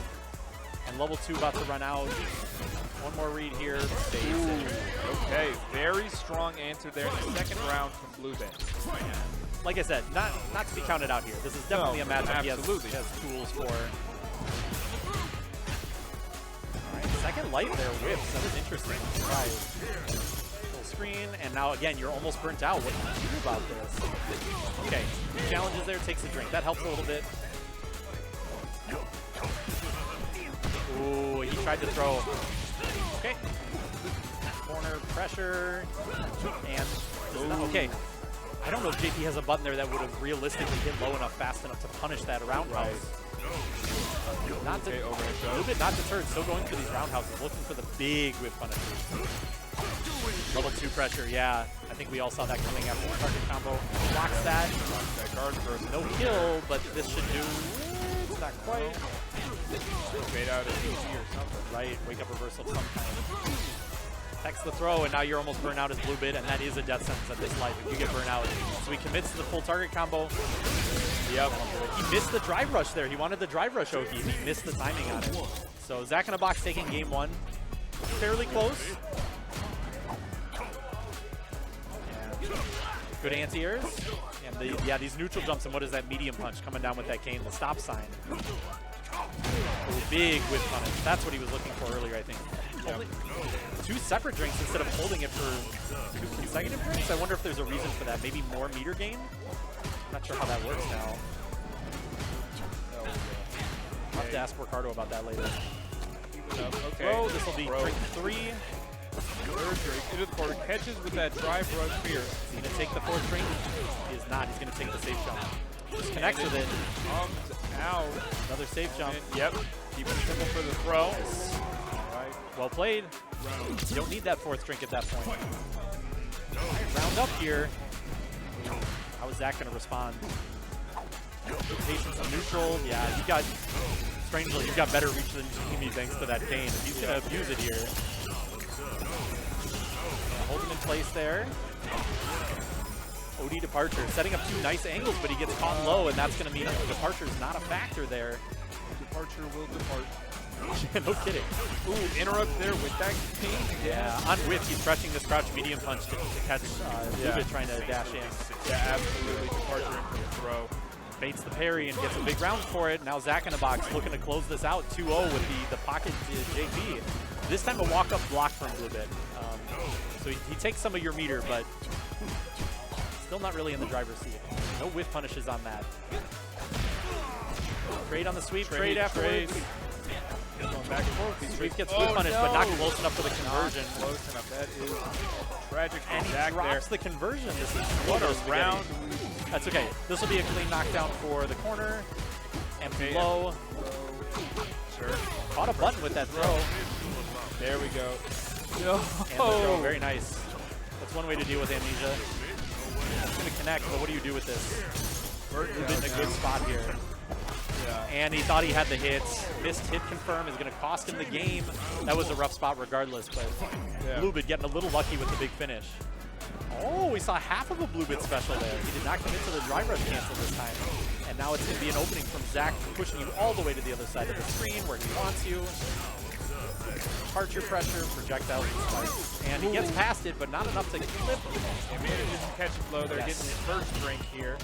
And level 2 about to run out. One more read here. Saves it. Okay, very strong answer there in the second round from BlueBit. Like I said, not to be counted out here. This is definitely a matchup he has tools for. Second light there, whips. That was interesting. Right. Full screen, and now again, you're almost burnt out. What do you do about this? Okay, challenges there, takes a drink. That helps a little bit. Ooh, he tried to throw. Okay. Corner pressure, and okay. I don't know if JP has a button there that would have realistically hit low enough, fast enough to punish that roundhouse. Not to, a little bit not deterred, still going for these roundhouses, looking for the big whip punishes. Level 2 pressure, yeah. I think we all saw that coming after the target combo. Blocks that. No kill, but this should do it. Not quite. Made out of easy or something. Right, wake up reversal of some kind. Text the throw, and now you're almost burnt out as BlueBit, and that is a death sentence at this life if you get burnt out. So he commits to the full target combo. Yep. He missed the drive rush there. He wanted the drive rush Oki. He missed the timing on it. So ZachInABox taking game 1. Fairly close. And good anti-airs. And these neutral jumps, and what is that medium punch coming down with that cane, the stop sign. Big whip punish. That's what he was looking for earlier, I think. Yep. 2 separate drinks instead of holding it for 2 consecutive drinks. I wonder if there's a reason for that. Maybe more meter gain? I'm not sure how that works now. I'll have to ask Cardo about that later. Okay. Oh, this will be drink 3. Third drink into the corner, catches with that drive rush fear. Is he going to take the 4th drink? He is not. He's going to take the safe jump. Just connects with it. Comes out. Another safe jump. Yep. Keep it simple for the throw. All right. Well played. You don't need that 4th drink at that point. All right, round up here. How is Zach going to respond? Patience on neutral. Yeah, you got, strangely, you've got better reach than Jimmy thanks to that cane. He's going to abuse it here. Yeah, hold him in place there. OD departure, setting up 2 nice angles, but he gets caught low, and that's going to mean departure is not a factor there. Departure will depart. No kidding. Ooh, interrupt there with that cane. Yeah, on whip, he's crushing this crouch medium punch to catch BlueBit trying to dash in. Yeah, absolutely. Departure in for the throw. baits the parry and gets a big round for it. Now ZachInABox looking to close this out 2-0 with the pocket JP. This time a walk-up block from BlueBit. So he takes some of your meter, but still not really in the driver's seat. No whiff punishes on that. Trade on the sweep, trade afterwards. Going back and forth. Sweep gets whiff punished, but not close enough for the conversion. Close enough. That is tragic. And he Zach drops there. the conversion. This is What a spaghetti. round. That's okay. This will be a clean knockdown for the corner. Empty low. Sure. Caught a button with that throw. There we go. And the throw, very nice. That's one way to deal with amnesia. It's going to connect, but what do you do with this? BlueBit in a good spot here. Yeah. And he thought he had the hits. Missed hit confirm is going to cost him the game. That was a rough spot regardless, but BlueBit getting a little lucky with the big finish. Oh, we saw half of a BlueBit special there. He did not commit to the drive rush cancel this time. And now it's going to be an opening from Zach, pushing you all the way to the other side of the screen where he wants you. Departure pressure, projectile spikes. And he gets past it, but not enough to clip. He manages to catch a blow there, getting his first drink here.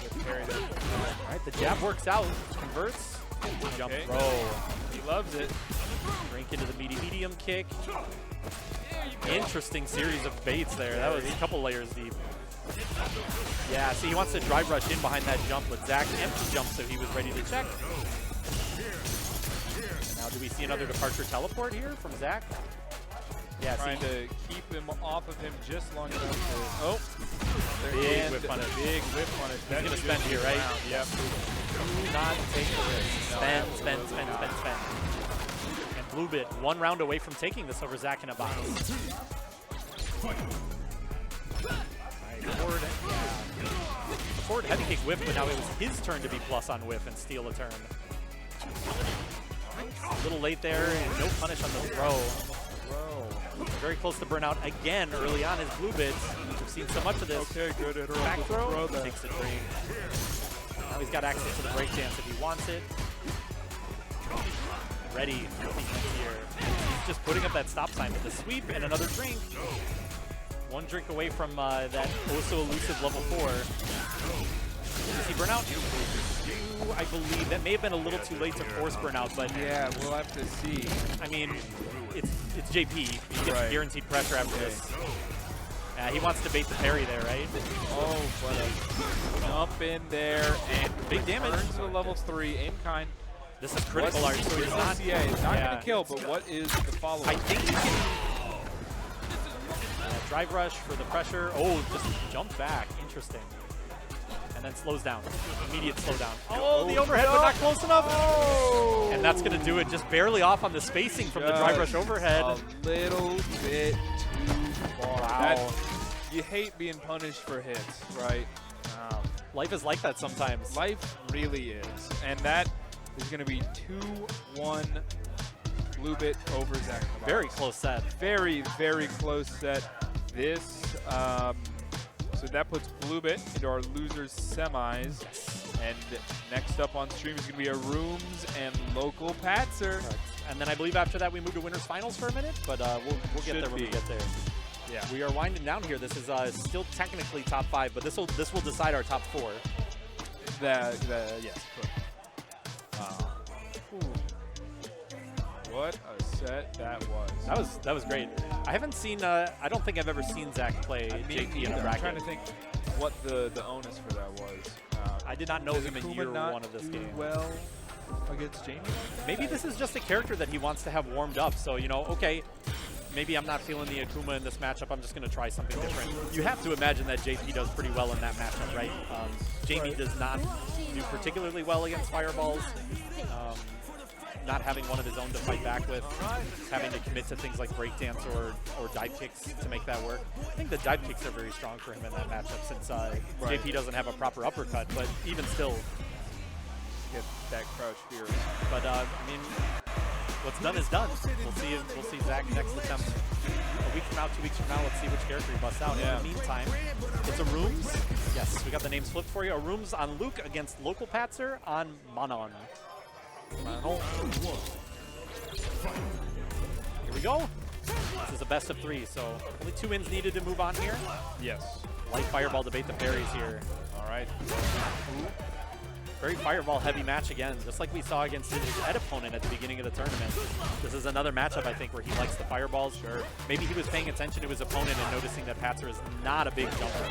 With parry there. All right, the jab works out, converts, jump throw. He loves it. Drink into the meaty medium kick. Interesting series of baits there. That was a couple layers deep. Yeah, see, he wants to drive rush in behind that jump, but Zach empty jump, so he was ready to check. Now, do we see another departure teleport here from Zach? Yeah, Trying to keep him off of him just long enough to... Oh! Big whip punish. Big whip punish. He's going to spend here, right? Yep. Do not take the risk. Spend, spend, spend, spend, spend. And BlueBit, one round away from taking this over ZachInABox. Forward heavy kick whiff, but now it was his turn to be plus on whiff and steal a turn. A little late there, and no punish on the throw. Very close to burnout again early on is BlueBit. We've seen so much of this. Okay, good interrupt. Back throw, takes the drink. Now he's got access to the breakdance if he wants it. Ready here. He's just putting up that stop sign with the sweep and another drink. One drink away from that also elusive level 4. Does he burn out? I believe that may have been a little too late to force burnout, but yeah, we'll have to see. I mean, it's JP. He gets guaranteed pressure after this. He wants to bait the parry there, right? Oh, what a jump in there and big damage. Turns to level 3 in kind. This is critical art, so he's not. Yeah, it's not going to kill, but what is the follow-up? I think he can. Drive rush for the pressure. Oh, just jump back. Interesting. And then slows down. Immediate slowdown. Oh, the overhead, but not close enough. Oh. And that's going to do it. Just barely off on the spacing from the drive rush overhead. A little bit too far. Wow. You hate being punished for hits, right? Life is like that sometimes. Life really is. And that is going to be 2-1 BlueBit over ZachInABox. Very close set. Very, very close set. This, so that puts BlueBit into our losers semis. And next up on stream is going to be ARUUMS and LocalPatzer. And then I believe after that we move to winners finals for a minute, but we'll get there when we get there. Yeah. We are winding down here. This is still technically top 5, but this will decide our top 4. Yes, correct. What a set that was. That was great. I haven't seen. I don't think I've ever seen Zach play JP in a bracket. I'm trying to think what the onus for that was. I did not know him in year 1 of this game. Well against Jamie. Maybe this is just a character that he wants to have warmed up. So okay, maybe I'm not feeling the Akuma in this matchup. I'm just going to try something different. You have to imagine that JP does pretty well in that matchup, right? Jamie does not do particularly well against fireballs. Not having one of his own to fight back with, having to commit to things like breakdance or dive kicks to make that work. I think the dive kicks are very strong for him in that matchup since JP doesn't have a proper uppercut, but even still. Get that crouch here. But I mean, what's done is done. We'll see Zach next attempt. A week from now, 2 weeks from now, let's see which character he busts out. Yeah. In the meantime, it's ARUUMS. Yes, we got the names flipped for you. ARUUMS on Luke against LocalPatzer on Manon. Here we go. This is a best of 3, so only 2 wins needed to move on here. Yes. Light fireball debate the parries here. All right. Very fireball-heavy match again, just like we saw against his Ed opponent at the beginning of the tournament. This is another matchup, I think, where he likes the fireballs. Sure. Maybe he was paying attention to his opponent and noticing that Patzer is not a big jumper.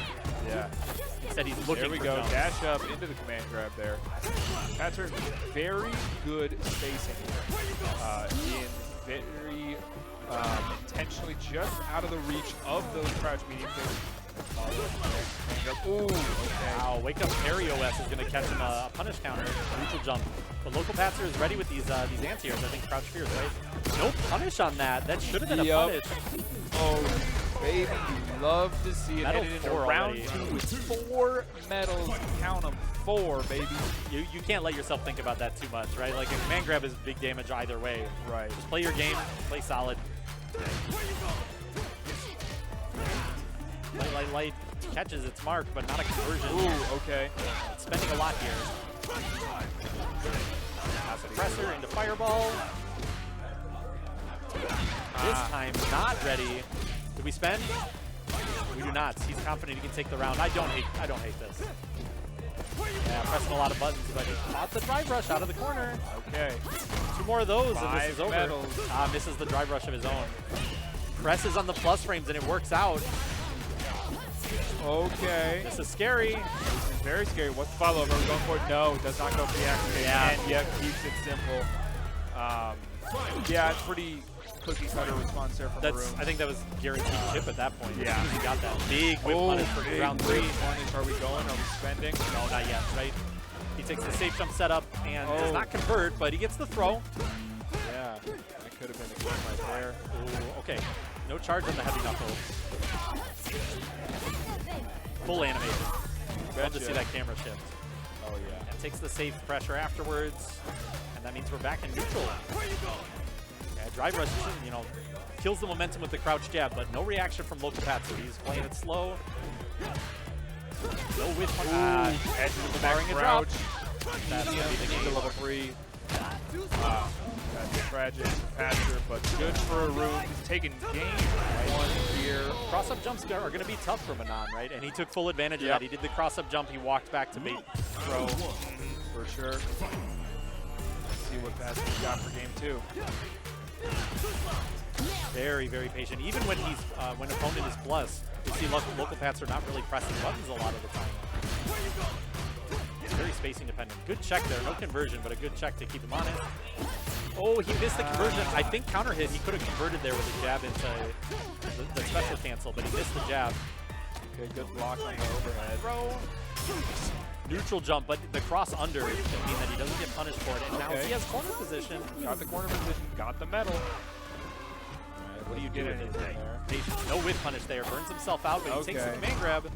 Yeah. Instead, he's looking There we for go. jumps. Dash up into the command grab there. Patzer, very good spacing here. In very intentionally just out of the reach of those crouch medium kicks. Ooh, okay. Wow, wake up parry OS is going to catch him a punish counter, neutral jump. But LocalPatzer is ready with these anti-airs. I think crouch fears, right? No punish on that. That should have been a punish. Oh, baby, you love to see it. Metal Headed into 4 round already. 2 with 4 medals. Count them, 4, baby. You can't let yourself think about that too much, right? Like a command grab is big damage either way. Right. Just play your game, play solid. Light catches its mark, but not a conversion. Ooh, okay. It's spending a lot here. Suppressor into fireball. This time, not ready. Do we spend? We do not. He's confident he can take the round. I don't hate this. Yeah, pressing a lot of buttons, but he caught the drive rush out of the corner. Okay. 2 more of those, and this 5 is over. medals. Misses the drive rush of his own. Presses on the plus frames, and it works out. Okay. This is scary. This is very scary. What's the follow-up? Are we going for it? No, does not go for the activation. Yeah. And yet keeps it simple. Yeah, it's pretty cookie-cutter response there from ARUUMS. I think that was guaranteed chip at that point. Yeah. As soon as he got that big whip punish for big round 3. punish. Are we going? Are we spending? No, not yet, right? He takes the safe jump setup and does not convert, but he gets the throw. Yeah, that could have been a game right there. Ooh, okay. No charge on the heavy knuckle. Full animated. Love to see that camera shift. Oh, yeah. And takes the safe pressure afterwards. And that means we're back in neutral. Yeah, drive rush, you know, kills the momentum with the crouch jab, but no reaction from LocalPatzer. He's playing it slow. No whiff. Edge of the barring a crouch. That's going to be the game. To level 3. That's tragic. Patzer, but good for ARUUMS. He's taking game 1 here. Cross-up jumps are going to be tough for Manon, right? And he took full advantage of that. He did the cross-up jump. He walked back to bait throw. For sure. Let's see what Patzer's got for game 2. Very, very patient. Even when he's when opponent is plus, you see LocalPatzer not really pressing buttons a lot of the time. It's very spacing dependent. Good check there. No conversion, but a good check to keep him on it. Oh, he missed the conversion. I think counter hit. He could have converted there with a jab into the special cancel, but he missed the jab. Okay, good block on the overhead. Throw. Neutral jump, but the cross under is going to mean that he doesn't get punished for it. And now he has corner position. Got the corner position. Got the medal. What do you do with it there? Patience. No whiff punish there. Burns himself out, but he takes the command grab.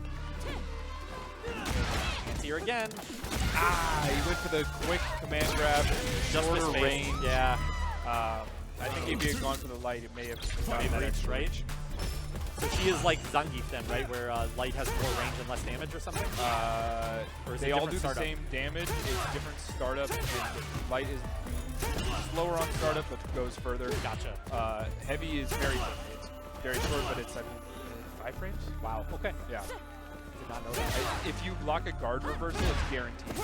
Anti-air again. He went for the quick command grab. Just Shorter missed range. Yeah. I think if he had gone for the light, it may have Made that reached, right? So she is like Zangief then, right? Where light has more range and less damage or something? Or is They it all different do startup? the same damage. It's different startup. And light is slower on startup, but goes further. Gotcha. Heavy is it's very short, but it's 5 frames. Wow. Okay. Yeah. Did not know that. If you block a guard reversal, it's guaranteed.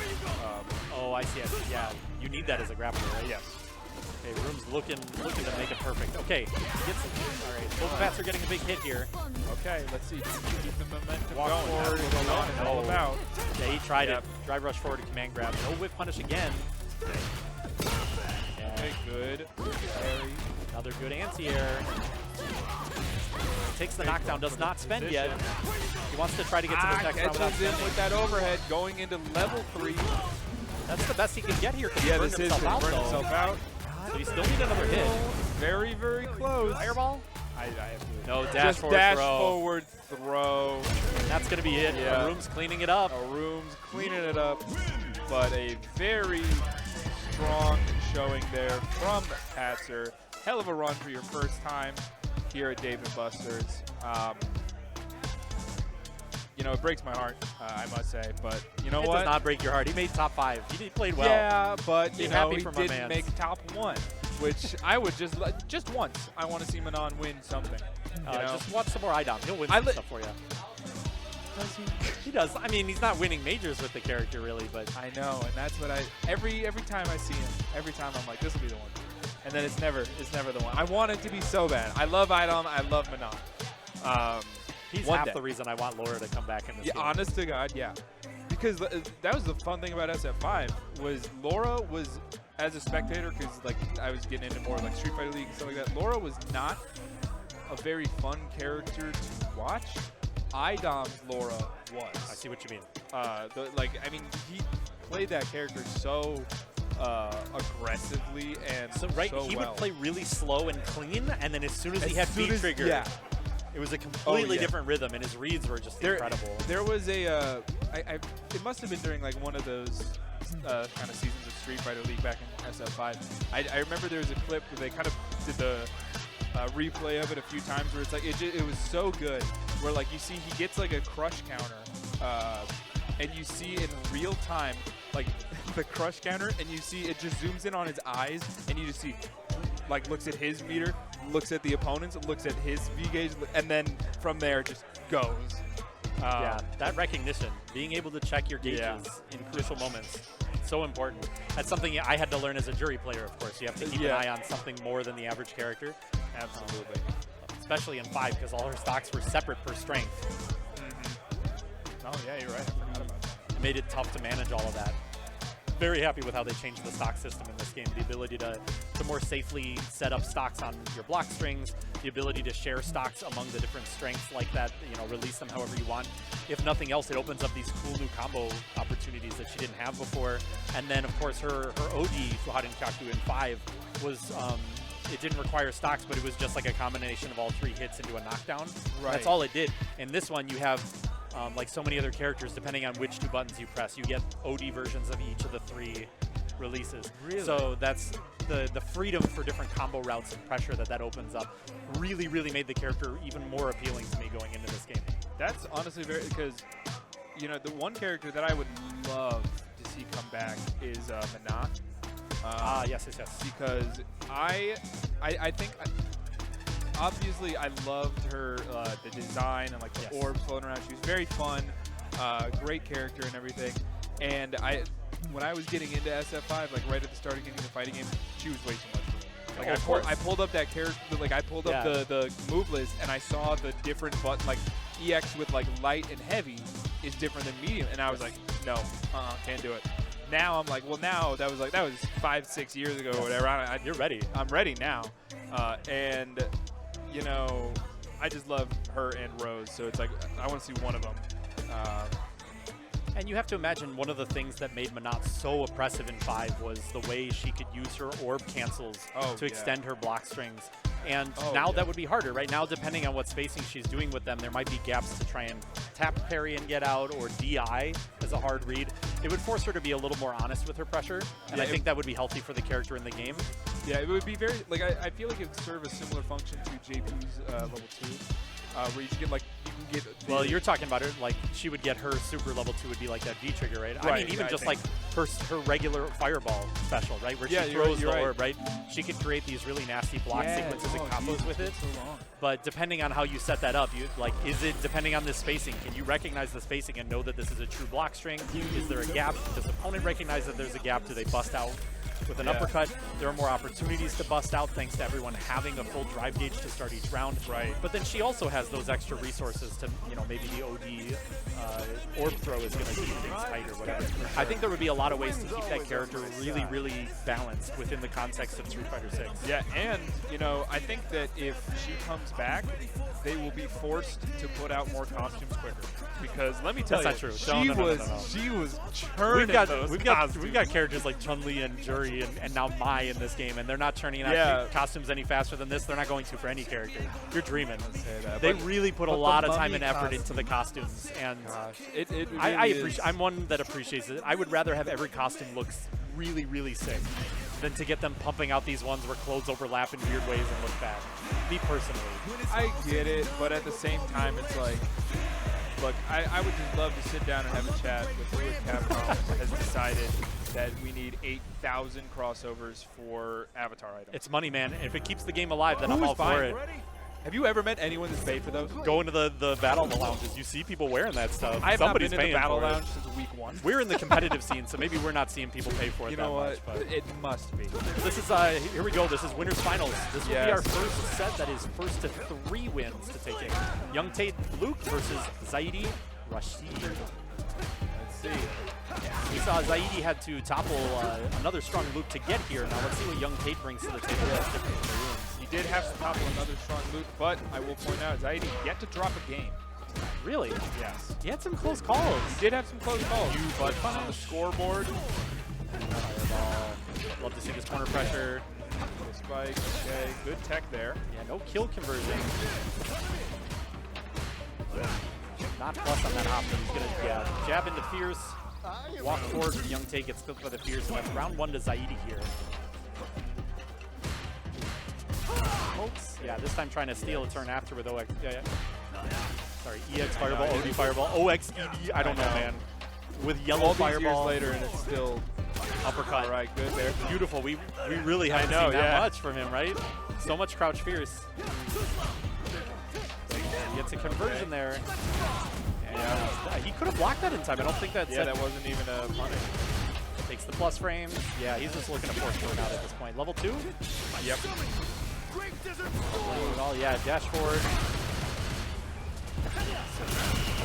Oh, I see. Yeah. You need that as a grappler, right? Yes. Okay, Room's looking to make it perfect. Okay. Gets it. All right. Both bats are getting a big hit here. Okay, let's see. Keep the momentum Walk going. forward. That's what Manon is all about. Yeah, he tried it. Drive rush forward to command grab. No whip punish again. Yeah. Okay, good. Parry. Another good anti-air. Takes the knockdown, does not spend yet. He wants to try to get to this next round without Catches in spending. with that overhead, going into level 3. That's the best he can get here. Yeah, Burn this is himself out, burn though. himself out. So you still need another hit. Very, very close. Fireball? I have to. No, dash Just forward dash throw. forward throw. And that's going to be it. Yeah. ARUUMS cleaning it up. ARUUMS cleaning it up, but a very strong showing there from Patzer. Hell of a run for your first time here at Dave & Buster's. You know, it breaks my heart, I must say, but you know It what? does not break your heart. He made top 5. He played well. Yeah, but you Be know, happy he for my didn't mans. make top 1, which I would just once. I want to see Manon win something. You know? Just watch some more IDOM. He'll win I some stuff for you. Does he? He does. I mean, he's not winning majors with the character really, but I know, and that's what every time I see him, every time I'm like, this will be the one. And then it's never the one. I want it to be so bad. I love Idom, I love Manon. he's one half day. the reason I want Laura to come back in this Yeah, game. honest to God, yeah. Because that was the fun thing about SF5 was Laura was, as a spectator, because like I was getting into more like Street Fighter League and stuff like that, Laura was not a very fun character to watch. Idom's Laura was. I see what you mean. He played that character so aggressively and So he well. would play really slow and clean, and then as soon as he had B trigger, yeah. it was a completely yeah. different rhythm, and his reads were just incredible. There was a, it must have been during like one of those kind of seasons of Street Fighter League back in SF5. I remember there was a clip where they kind of did the replay of it a few times where it's like it was so good where like you see he gets like a crush counter and you see in real time like the crush counter and you see it just zooms in on his eyes and you just see like looks at his meter, looks at the opponents, looks at his V gauge, and then from there just goes. Yeah, that recognition, being able to check your gauges in crucial moments, so important. That's something I had to learn as a jury player, of course. You have to keep an eye on something more than the average character. Absolutely. Especially in 5, because all her stocks were separate per strength. Oh, yeah, you're right. I forgot about that. It made it tough to manage all of that. Very happy with how they changed the stock system in this game. The ability to more safely set up stocks on your block strings, the ability to share stocks among the different strengths like that, release them however you want. If nothing else, it opens up these cool new combo opportunities that she didn't have before. And then, of course, her OD, Fuhaden Kaku in 5, was, it didn't require stocks, but it was just like a combination of all 3 hits into a knockdown. Right. That's all it did. In this one, you have like so many other characters, depending on which 2 buttons you press, you get OD versions of each of the 3 releases. Really? So that's the freedom for different combo routes and pressure that opens up really, really made the character even more appealing to me going into this game. That's honestly very, because, the one character that I would love to see come back is Manon. Yes. Because I think, obviously, I loved her, the design and like the orbs floating around. She was very fun, great character and everything. And when I was getting into SF5, like right at the start of getting the fighting game, she was way too much for me. Like I pulled up that character, like I pulled up the move list, and I saw the different button, like EX with like light and heavy is different than medium, and I was like, no, can't do it. Now I'm like, well, now that was 5-6 years ago or whatever. You're ready. I'm ready now, and I just love her and Rose, so it's like I want to see one of them. And you have to imagine one of the things that made Manon so oppressive in 5 was the way she could use her orb cancels to extend her block strings. And now that would be harder. Right now, depending on what spacing she's doing with them, there might be gaps to try and tap parry and get out, or DI as a hard read. It would force her to be a little more honest with her pressure, and I think that would be healthy for the character in the game. Yeah, it would be very, like, I feel like it would serve a similar function to JP's level 2, where you get, like, you can get... Well, you're talking about her, like, she would get her super level 2 would be like that V-trigger, right? I mean, even just like her regular fireball special, right? Where she throws the orb, right? She could create these really nasty block sequences and combos with it. But depending on how you set that up, is it depending on the spacing? Can you recognize the spacing and know that this is a true block string? Is there a gap? Does the opponent recognize that there's a gap? Do they bust out with an uppercut? There are more opportunities to bust out thanks to everyone having a full drive gauge to start each round. Right. But then she also has those extra resources to, maybe the OD orb throw is going to keep things tight or whatever. I think there would be a lot of ways to keep that character really, really balanced within the context of Street Fighter 6. Yeah, and, I think that if she comes back, they will be forced to put out more costumes quicker. Because let me tell you, that's not true. She was churning those costumes. We've got characters like Chun-Li and Juri and now Mai in this game, and they're not turning out costumes any faster than this. They're not going to for any character. You're dreaming. They really put a lot of time and effort into the costumes, and it really I'm one that appreciates it. I would rather have every costume looks really, really sick than to get them pumping out these ones where clothes overlap in weird ways and look bad. Me personally. I get it, but at the same time, it's like, look, I would just love to sit down and have a chat with Capcom has decided that we need 8,000 crossovers for Avatar items. It's money, man. If it keeps the game alive, then I'm all for it. Have you ever met anyone that's paid for those? Go into the battle lounges. You see people wearing that stuff. I have not been in the paying battle for it. lounge since week 1. We're in the competitive scene, so maybe we're not seeing people pay for it You that know much. what? But It must be. this is here we go. This is winners finals. This will be our first set that is first to 3 wins to take it. YungTate Luke versus Zaidi Rashid. Let's see. We saw Zaidi had to topple another strong Luke to get here. Now let's see what YungTate brings to the table. That's different from the rooms. He did have to topple another strong Luke, but I will point out, Zaidi yet to drop a game. Really? Yes. He had some close calls. He did have some close calls, but on the scoreboard, Fireball. Love to see this corner pressure. the spike, okay, good tech there. Yeah, no kill conversion. Not plus on that hop, but he's gonna jab into Fierce. Walk forward for YungTate, gets killed by the Fierce, and that's round 1 to Zaidi here. Pokes. Yeah, this time trying to steal a turn after with OX. Yeah. Sorry, EX Fireball, OD Fireball, OXED, I don't know, man. With yellow All Fireball. these years later, and it's still Uppercut. all right. Good there. Beautiful. We really haven't seen that much from him, right? So much crouch Fierce. He gets a conversion there. And he could have blocked that in time. I don't think that's that wasn't even a punish. Takes the plus frames. Yeah, he's just looking to force burnout at this point. Level 2? Yep. Well, yeah, dash forward.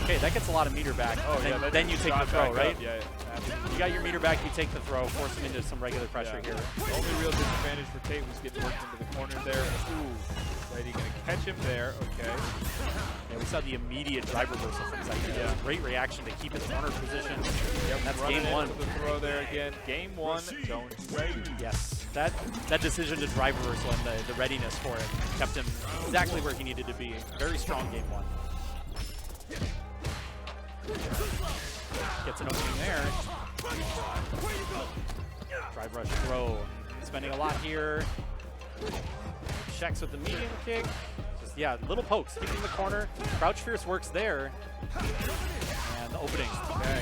Okay, that gets a lot of meter back. Oh, and yeah. then you take the throw, right? Yeah. You got your meter back, you take the throw, force him into some regular pressure here. The only real disadvantage for Tate was getting worked into the corner there. Ooh, Zaidi gonna catch him there. Okay. Yeah, we saw the immediate drive reversal from Zaidi. Yeah. Great reaction to keep his corner position. Yep, That's running game 1. into the throw there again. Game 1, going to Zaidi. Yes, that decision to drive reversal and the readiness for it kept him exactly where he needed to be. Very strong game 1. Gets an opening there. Drive rush throw. Spending a lot here. Checks with the medium kick. Just, yeah, little pokes. Keeping the corner. Crouch Fierce works there. And the opening. Okay.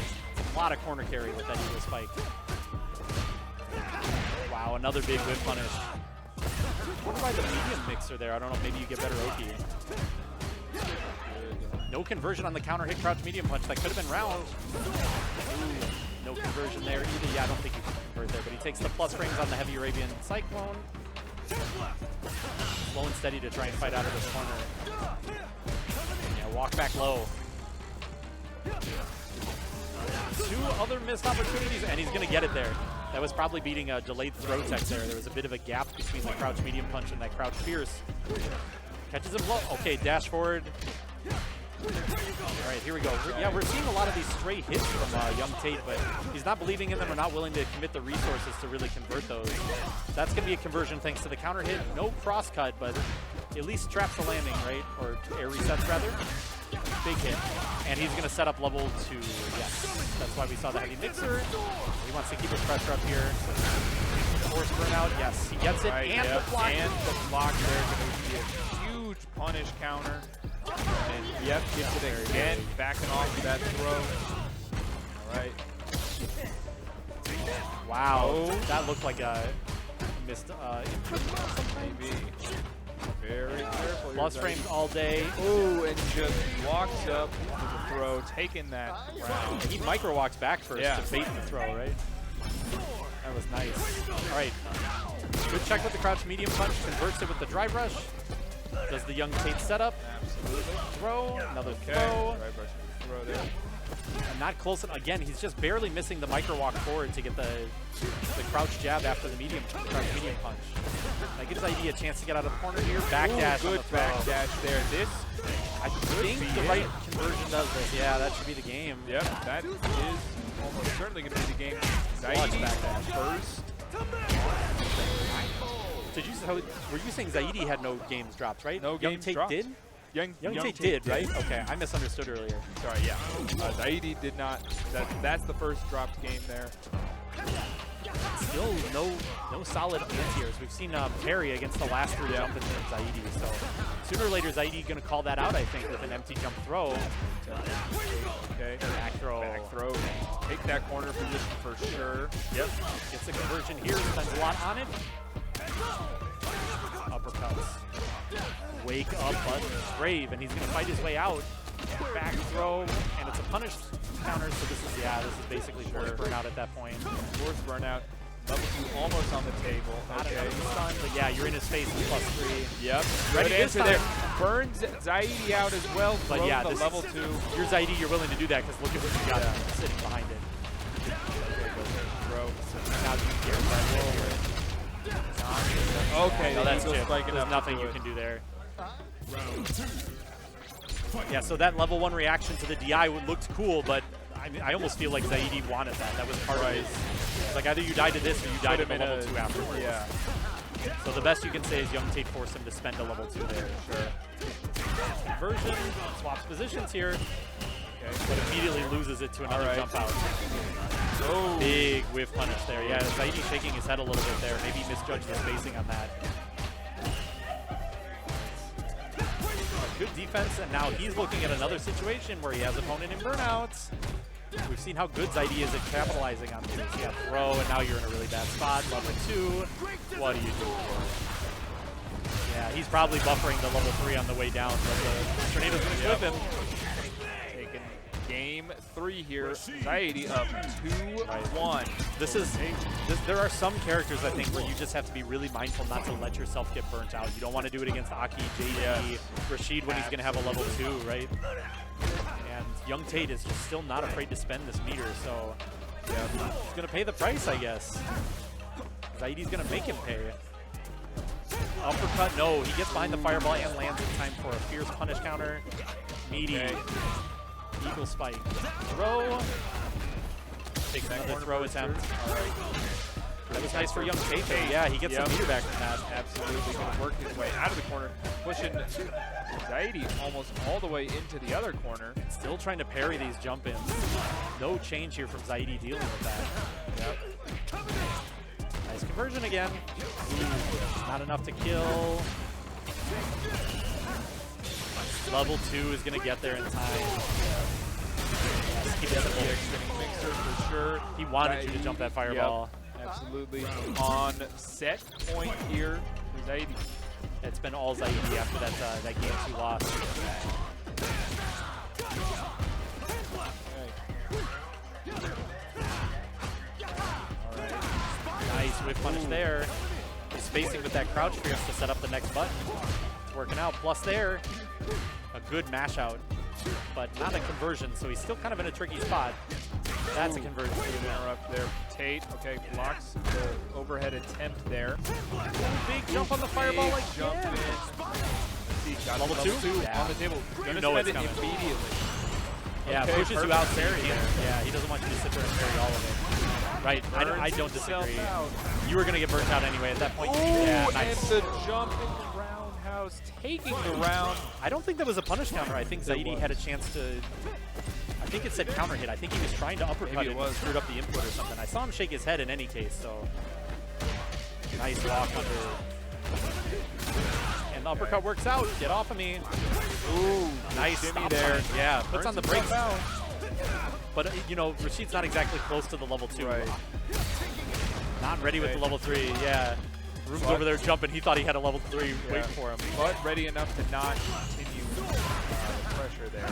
A lot of corner carry with that Eagle Spike. Wow, another big whip punish. What about the medium mixer there? I don't know. Maybe you get better Oki. No conversion on the counter hit crouch medium punch. That could have been round. Ooh, no conversion there either. Yeah, I don't think you can convert there, but he takes the plus frames on the heavy Arabian Cyclone. Slow and steady to try and fight out of this corner. Yeah, walk back low. 2 other missed opportunities, and he's going to get it there. That was probably beating a delayed throw tech there. There was a bit of a gap between the crouch medium punch and that crouch Fierce. Catches him low. Okay, dash forward. All right, here we go. We're seeing a lot of these stray hits from YungTate, but he's not believing in them or not willing to commit the resources to really convert those. That's going to be a conversion thanks to the counter hit. No cross cut, but at least traps the landing, right? Or air resets, rather. Big hit. And he's going to set up level 2. Yes, that's why we saw the heavy mixer. He wants to keep his pressure up here. Force burnout. Yes, he gets it. Right, and the block. And the block there going to be a huge punish counter. And yep, gets it again, backing off of that throw. All right. Wow, Oh. that looked like a missed input. Maybe. Very careful. Plus frames all day. Ooh, and just walks up to the throw, taking that round. He micro walks back first Yeah. to bait the throw, right? That was nice. All right. Good check with the crouch medium punch. Converts it with the drive rush. Does the YungTate setup. Absolutely. Throw. Another Okay. throw. Right brush throw there. And not close. Again, he's just barely missing the micro walk forward to get the crouch jab after the crouch medium punch. That gives ID a chance to get out of the corner here. Backdash. Good back dash there. This, I think the right conversion does this. Yeah, that should be the game. yep, that is almost certainly going to be the game. Watch Zaidi backdash. first. Were you saying Zaidi had no games dropped, right? No games YungTate dropped. did? YungTate YungTate did, right? Okay, I misunderstood earlier. Sorry, yeah. Zaidi did not. That's the first dropped game there. Still no solid anti-airs. We've seen parry against the last 3 jump and Zaidi. So sooner or later, Zaidi going to call that out, I think, with an empty jump throw. Okay. Back throw. Back throw. Take that corner position for sure. Yep. Gets a conversion here. Spends a lot on it. Uppercuts. Wake up button, brave, and he's going to fight his way out. Back throw, and it's a punish counter, so this is basically forced burnout at that point. Forced burnout. Level 2 almost on the table. Not enough stun, but yeah, you're in his face with +3. Yep. Ready Good this answer there. time. Burns Zaidi out as well. But Throws yeah, the this level is, 2. You're Zaidi, you're willing to do that because look at what you got sitting behind it. Throw. Now you can get that Okay, no, that's Eagles chip. spiking There's up nothing to you it. can do there. Yeah, so that level 1 reaction to the DI looked cool, but I almost feel like Zaidi wanted that. That was part of his. It's like either you died to this or you died to the level 2 afterwards. Yeah. So the best you can say is YungTate forced him to spend a level 2 there. Sure. Conversion, swaps positions here, but immediately loses it to another jump out. Oh. Big whiff punish there. Yeah, Zaidi shaking his head a little bit there. Maybe misjudged the spacing on that. Good defense, and now he's looking at another situation where he has opponent in burnouts. We've seen how good Zaidi is at capitalizing on these. You got throw, and now you're in a really bad spot. Level 2, what do you do? Yeah, he's probably buffering the level 3 on the way down, but the tornado's going to clip him. Taking game 3 here. Zaidi up 2-1. There are some characters, I think, where you just have to be really mindful not to let yourself get burnt out. You don't want to do it against Aki, JD, Rashid when he's going to have a level 2, right? And YungTate is just still not afraid to spend this meter, so he's going to pay the price, I guess. Zaidi's going to make him pay. Uppercut, no. He gets behind the fireball and lands in time for a fierce punish counter. Meaty. Eagle spike. Throw. Takes another throw attempt. That was nice for YungTate, though. Yeah, he gets some meter back from that. Absolutely going to work his way out of the corner, pushing Zaidi almost all the way into the other corner. Still trying to parry these jump-ins. No change here from Zaidi dealing with that. Yep. Nice conversion again. Ooh, not enough to kill. Level 2 is going to get there in time. Yes, keep it simple. Mixer for sure. He wanted you to jump that fireball. Yep. Absolutely on set point here for Zaidi. It's been all Zaidi after that game 2 loss. Nice whip punish there. Spacing with that crouch fierce to set up the next button. It's working out. Plus there, a good mash out, but not a conversion, so he's still kind of in a tricky spot. That's a conversion. Interrupt there. Tate, okay, blocks the overhead attempt there. Big jump on the fireball like jump in. See, got level 2 on the table. You know it's coming. Immediately. Yeah, okay, pushes you out there. Yeah, he doesn't want you to sit there and carry all of it. Right, I don't disagree. You were going to get burnt out anyway at that point. Yeah, nice. And the jump in the roundhouse, taking the round. I don't think that was a punish counter. I think Zaidi had a chance to... I think it said counter hit. I think he was trying to uppercut it and screwed up the input or something. I saw him shake his head in any case, so... Nice walk under... And the uppercut works out. Get off of me. Ooh, nice shimmy there. Sign. Yeah, puts on the brakes. Out. But, you know, Rashid's not exactly close to the level 2. Right. Not ready with the level 3, yeah. Room's over there jumping. He thought he had a level 3 waiting for him. But ready enough to not continue pressure there.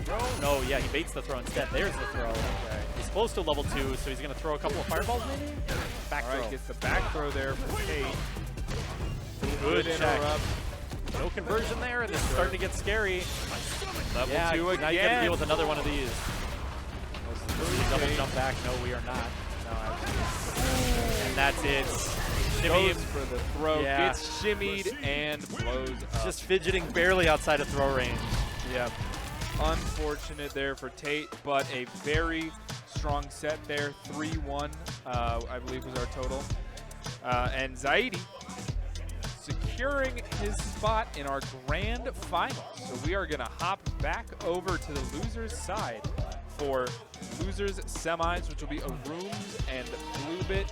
Throw? No, yeah, he baits the throw instead. There's the throw. Okay. He's close to level 2, so he's going to throw a couple of fireballs maybe? Back throw. Gets the back throw there for Tate. Good check. Interrupt. No conversion there, and this is starting to get scary. Level 2 again. Now you got to deal with another one of these. Double jump back. No, we are not. No, and that's it. Shimmy for the throw. Yeah. Gets shimmied and blows up. Just fidgeting barely outside of throw range. Yeah. Unfortunate there for Tate, but a very strong set there. 3-1, I believe was our total. And Zaidi securing his spot in our grand final. So we are going to hop back over to the loser's side for losers semis, which will be ARUUMS and BlueBit,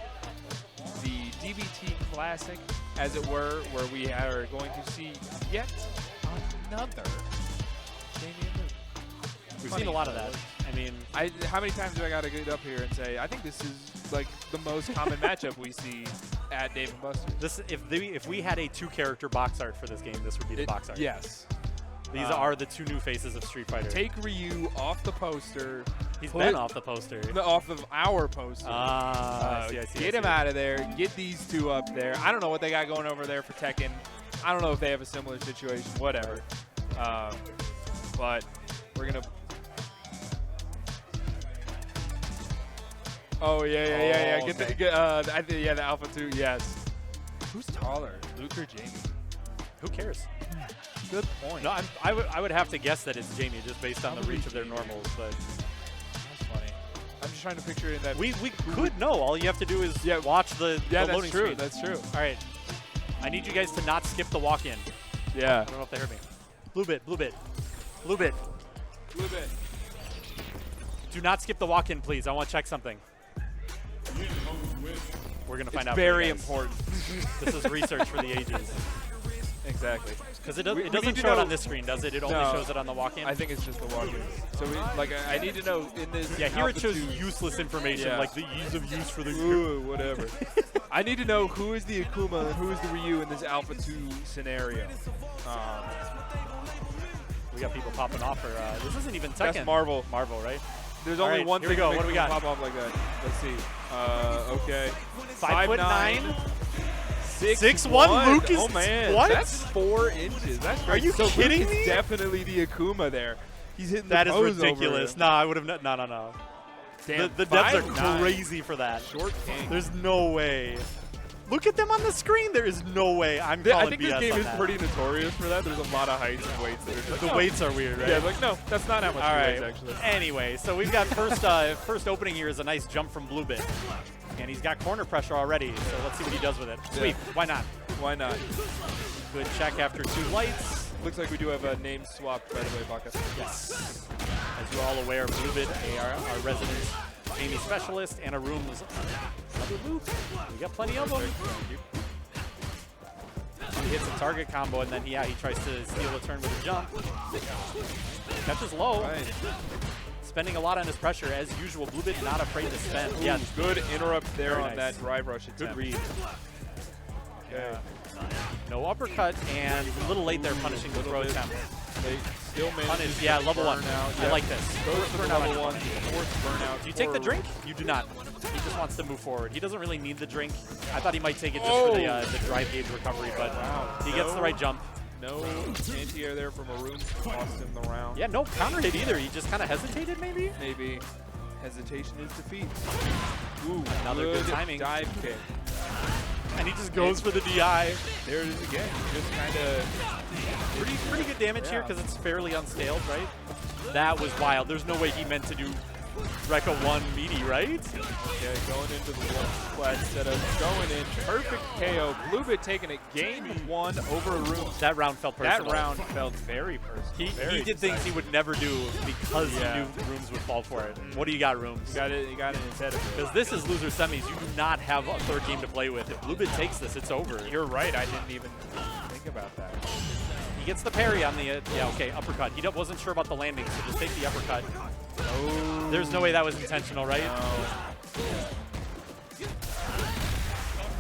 the DBT Classic, as it were, where we are going to see yet another Damian Luke. We've seen a lot of that. I mean, how many times do I got to get up here and say, I think this is like the most common matchup we see at Dave & Buster's. This, if we had a 2-character box art for this game, this would be the box art. Yes. These are the 2 new faces of Street Fighter. Take Ryu off the poster. He's been off the poster. Off of our poster. I see, Get him out of there. Get these 2 up there. I don't know what they got going over there for Tekken. I don't know if they have a similar situation. Whatever. But we're gonna. Oh yeah. Get okay. The Alpha 2. Yes. Who's taller, Luke or Jamie? Who cares? Good point. No, I would have to guess that it's Jamie just based on the reach of their normals, but That's funny. I'm just trying to picture it in that. we could know. All you have to do is watch the loading screen. That's true. All right. I need you guys to not skip the walk-in. Yeah. I don't know if they heard me. BlueBit. BlueBit. Do not skip the walk-in, please. I want to check something. We're going to find out. Very important. This is research for the ages. Exactly. Because it We doesn't need to show it know- on this screen, does it? It only No. shows it on the walk-in? I think it's just the walk-in. So I need to know in this. Yeah, here it Alpha shows 2 useless information, Yeah. like the ease of use for the... Ooh, whatever. I need to know who is the Akuma and who is the Ryu in this Alpha 2 scenario. We got people popping off for... this isn't even Tekken. That's Marvel. Marvel, right? There's All only right, one here thing we go. that What do we makes got? them pop off like that. Let's see. Okay. 5'9". 6'1". Luke is... Oh man, What? that's 4 inches. That's Are you so kidding Luke me? is definitely the Akuma there. He's hitting That the is pose ridiculous. Over No, I would have... No. Damn, The devs are 5'9". crazy for that. Short king. There's no way. Look at them on the screen. There is no way. I'm I calling think BS this game on is that. pretty notorious for that. There's a lot of heights and weights that are just The weights are weird, right? Yeah, like no, that's not how much All he right. weighs actually. Anyway, so we've got first opening here is a nice jump from BlueBit. And he's got corner pressure already, so let's see what he does with it. Sweep. Why not? Why not? Good check after 2 lights. Looks like we do have a name swap, by the way, Baka. Yes. As you're all aware, BlueBit, our resident Jamie specialist, and ARUUMS. Another loop. We got plenty of them. He hits a target combo, and then he tries to steal a turn with a jump. Catches low. Right. Spending a lot on his pressure, as usual. BlueBit not afraid to spend. Ooh, Yeah, good interrupt there Very on nice. that drive rush good attempt. read. Yeah. No uppercut, and a little late there punishing the throw attempt. They still managed Punish, to yeah, get level 1. burnout. I like this. Goes for Burnout level on 1. Forced burnout. Do you take the for- drink? You do not. He just wants to move forward. He doesn't really need the drink. I thought he might take it just for the drive gauge recovery, but he gets the right jump. No anti-air there from ARUUMS. Cost him the round. Yeah, no counter hit either. He just kind of hesitated, maybe? Maybe hesitation is defeat. Ooh, Another good timing. dive kick. And he just goes for the DI. There it is again. Just kind of Pretty good damage here Yeah. because it's fairly unscaled, right? That was wild. There's no way he meant to do Rekka 1 meaty, right? yeah, going into the one flat setup, going in perfect KO. BlueBit taking it game 1 over ARUUMS. That round felt personal. That round felt very personal. He did things he would never do because he knew Rooms would fall for it. What do you got, Rooms? He got it in his head. Because this is loser semis. You do not have a third game to play with. If BlueBit takes this, it's over. You're right. I didn't even think about that. He gets the parry on the, uppercut. He wasn't sure about the landing, so just take the uppercut. Oh. There's no way that was intentional, right?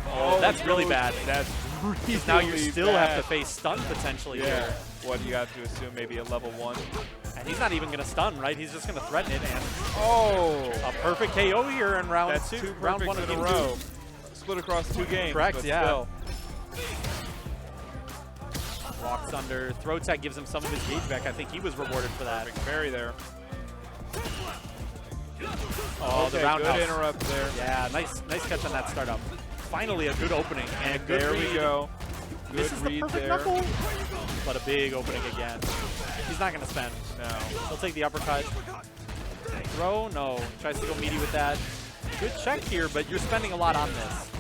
Oh, that's really bad. That's really Now you still bad. have to face stun potentially Yeah. here. What you have to assume, maybe a level 1. And he's not even going to stun, right? He's just going to threaten it. And Oh. a perfect KO here in round That's 2. two Round 1 perfects of in a game row. Split across 2 games. Correct, but yeah. Still. Walks under. Throw tech gives him some of his gauge back. I think he was rewarded for that. Perfect parry there. Oh, okay, the roundhouse. good interrupt there. Yeah, nice catch on that startup. Finally, a good opening and a good There read. we go. Good This is the read perfect there. knuckle. But a big opening again. He's not going to spend. No. He'll take the uppercut. Throw? No. Tries to go meaty with that. Good check here, but you're spending a lot on this.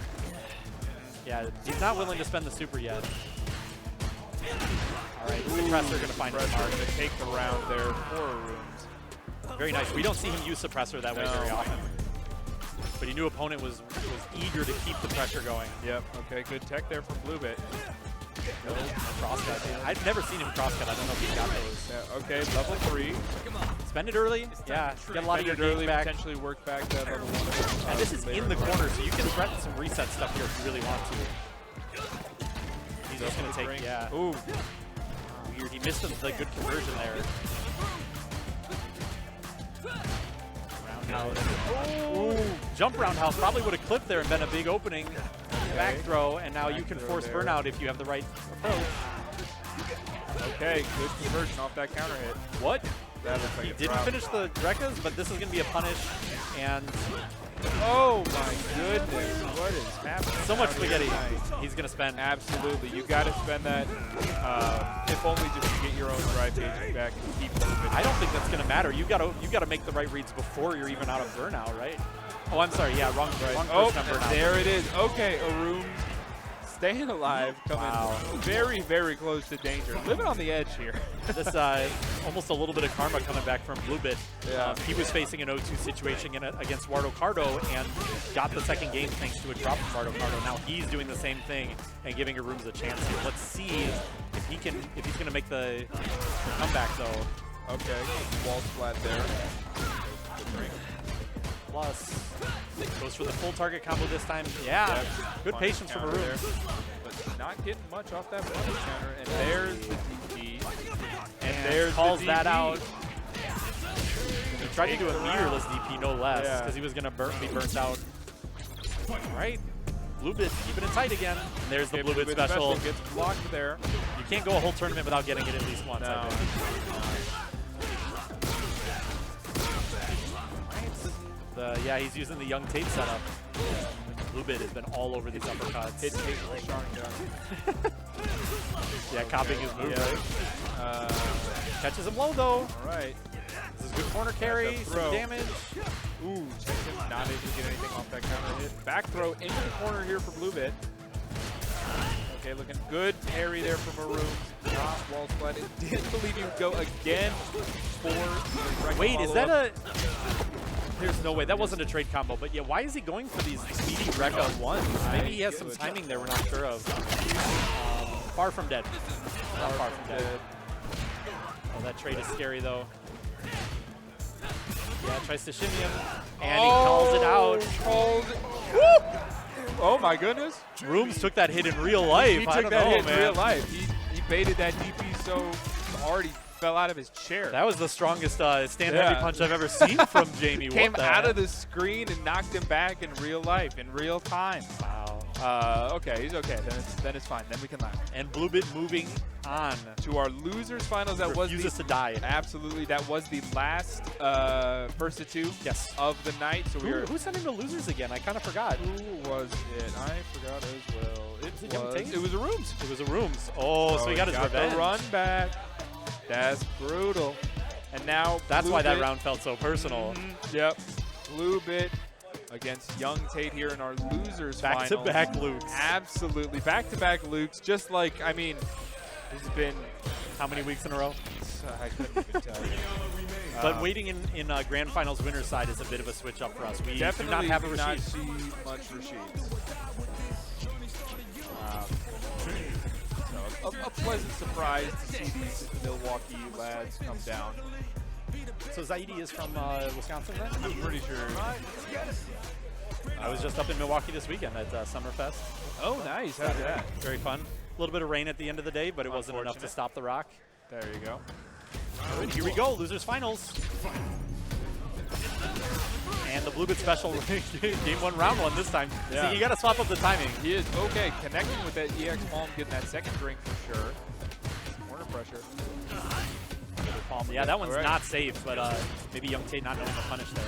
Yeah, he's not willing to spend the super yet. All right, Suppressor going to find his mark. Going to take the round there for ARUUMS. Very nice. We don't see him use Suppressor that way very often. But he knew opponent was eager to keep the pressure going. Yep. Okay. Good tech there from BlueBit. Crosscut. I've never seen him crosscut. I don't know if he's got those. Yeah, okay. Level 3. Spend it early. Yeah, get a lot of your early, game back. potentially work back that level 1. And this is in the corner, so you can threaten some reset stuff here if you really want to. He's just going to take, yeah. Ooh. Weird, he missed the good conversion there. Roundhouse. Ooh. Jump roundhouse probably would have clipped there and been a big opening. Back throw, and now you can force burnout if you have the right approach. Okay, good conversion off that counter hit. What? That looks like He a didn't drop. finish the Drekkas, but this is going to be a punish, and Oh my goodness, what is happening? so much out here spaghetti tonight? he's going to spend. Absolutely, you got to spend that, if only just to get your own drive page back and keep moving. I don't think that's going to matter. You got to make the right reads before you're even out of burnout, right? Oh, I'm sorry. Yeah, wrong person on burnout. There it is. Okay, ARUUMS staying alive, coming very, very close to danger. Living on the edge here. This almost a little bit of karma coming back from BlueBit. Yeah. He was facing an 0-2 situation against Wardo Cardo and got the second game thanks to a drop from Wardo Cardo. Now he's doing the same thing and giving ARUUMS a chance here. Let's see if he's going to make the comeback though. Okay, wall splat there. Plus, goes for the full target combo this time. Yeah, good Punish patience from counter there, ARUUMS. but not getting much off that punish counter. And there's the DP. And there's calls the that DP. out. He tried to do a meterless DP, no less, Yeah. because he was going to be burnt out. All right, BlueBit keeping it tight again. And there's the Okay, BlueBit special. Gets blocked there. You can't go a whole tournament without getting it at least once, I No. think. Yeah, he's using the YungTate setup. BlueBit has been all over these uppercuts. Hit Tate strong gun. Yeah, copying his move, right? Catches him low, though. All right. This is good corner carry, some damage. Ooh, check him, not able to get anything off that counter hit. Back throw into the corner here for BlueBit. Okay, looking good parry there from ARUUMS. Not wall splat. Didn't believe he would go again for the Wait, is that a... There's no way. That wasn't a trade combo. But yeah, why is he going for these speedy Rekka ones? Maybe he has some timing there we're not sure of. Far from dead. Not far from dead. Oh, that trade is scary, though. Yeah, tries to shimmy him. And he calls it out. Oh, my goodness. ARUUMS took that hit in real life. He I took don't that know, hit man. in real life. He baited that DP so hard he fell out of his chair. That was the strongest stand-heavy punch I've ever seen from Jamie. Came what the out heck? of the screen and knocked him back in real life, in real time. Wow. Okay, he's okay. Then it's fine. Then we can laugh. And BlueBit moving on To our losers finals, that was refuses to die. absolutely. That was the last first of two of the night. So Who sent him to losers again? I kind of forgot. Who was it? I forgot as well. It was ARUUMS. It was ARUUMS. Oh, so he got his revenge. The run back. That's brutal. And now That's why that BlueBit- round felt so personal. Yep. BlueBit against YungTate here in our losers finals. Back-to-back Lukes. Absolutely. Back-to-back Lukes. Just like, I mean, this has been How many weeks in a row? I couldn't even tell you. But waiting in Grand Finals winner's side is a bit of a switch up for us. We Definitely do not have a do not Rashid. see much Rashids. So a pleasant surprise to see these Milwaukee lads come down. So Zaidi is from Wisconsin then? I'm pretty sure. I was just up in Milwaukee this weekend at Summerfest. Oh, nice. How's that? Very fun. A little bit of rain at the end of the day, but it wasn't enough to stop the rock. There you go. All right, here we go, losers finals. And the BlueBit special, game one, round one this time. Yeah. See, you got to swap up the timing. He is okay, connecting with that EX palm, getting that second drink for sure. Corner pressure. Palm. Yeah, that one's not safe, but maybe YungTate not knowing the punish there.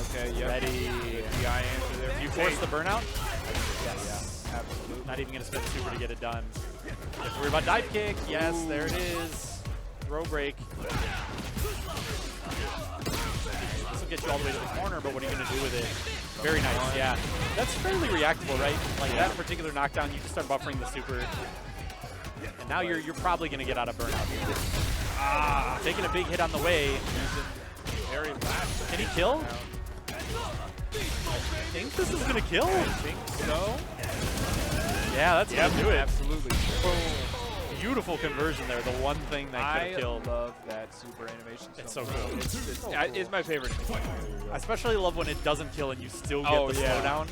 Okay, yep. Ready. The eye answer there. You force the burnout? Yes. Yeah, absolutely. Not even going to spend super to get it done. You have to worry about dive kick. Yes, there it is. Throw break. This will get you all the way to the corner, but what are you going to do with it? Very nice, yeah. That's fairly reactable, right? Like that particular knockdown, you just start buffering the super. And now you're probably going to get out of burnout here. Ah, taking a big hit on the way. Very fast. Can he kill? I think this is going to kill. I think so. Yeah, that's going to do it. Absolutely. Boom. Beautiful conversion there. The one thing that could have killed. I love that super animation. It's so cool. It's my favorite. I especially love when it doesn't kill and you still get the slowdown.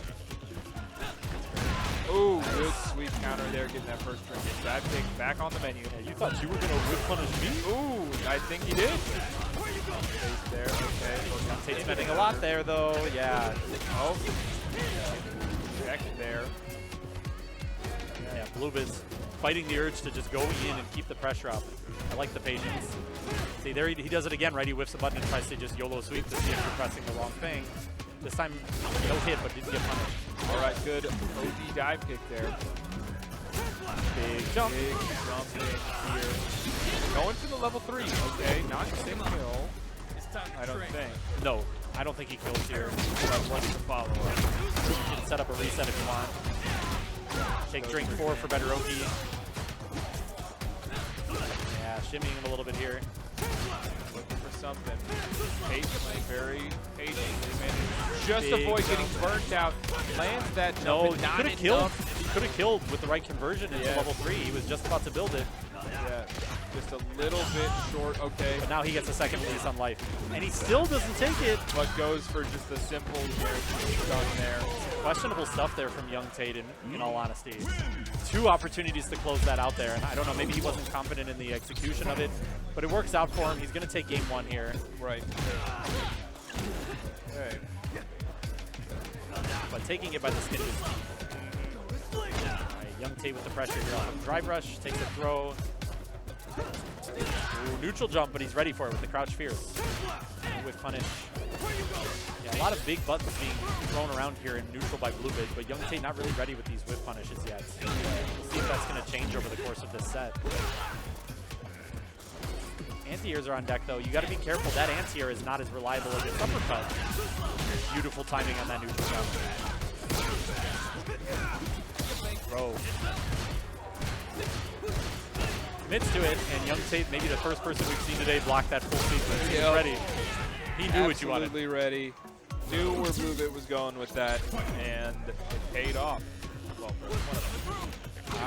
Ooh, good sweet counter there, getting that first drink. That pick back on the menu. Yeah, you thought you were going to whip punish me? Ooh, I think he did. Face there, okay. Tate's spending a lot there, though. Yeah. Oh. Check there. Yeah, BlueBit's fighting the urge to just go in and keep the pressure up. I like the patience. See, there he does it again, right? He whiffs the button and tries to just YOLO sweep to see if you're pressing the wrong thing. This time, no hit, but didn't get punished. All right, good OD dive kick there. Big jump in here. Going for the level 3, okay? Not single kill, I don't think. No, I don't think he kills here. But what's the follow-up? You can set up a reset if you want. Take drink 4 for better OP. Yeah, shimmying him a little bit here. Looking for something. Patiently, very patiently managed. Just avoid getting burnt out. Lands that no, he could have killed. He could have killed with the right conversion into level 3. He was just about to build it. Yeah, just a little bit short. Okay. But now he gets a second release on life. And he still doesn't take it. But goes for just a simple stun there. Questionable stuff there from YungTate, in all honesty. 2 opportunities to close that out there. And I don't know, maybe he wasn't confident in the execution of it. But it works out for him. He's going to take game 1 here. Right. Okay. But taking it by the skin is key. Right, YungTate with the pressure here on him. Drive rush, takes a throw. Ooh, neutral jump, but he's ready for it with the crouch fierce. With punish. Yeah, a lot of big buttons being thrown around here in neutral by BlueBit, but YungTate not really ready with these whip punishes yet. We'll see if that's going to change over the course of this set. Anti-airs are on deck, though. You got to be careful. That anti-air is not as reliable as its uppercut. Beautiful timing on that neutral jump. Throw. Commits to it, and YungTate, maybe the first person we've seen today, block that full sequence. He's ready. He knew what you wanted. Absolutely ready. Knew where BlueBit was going with that, and it paid off. Well, one of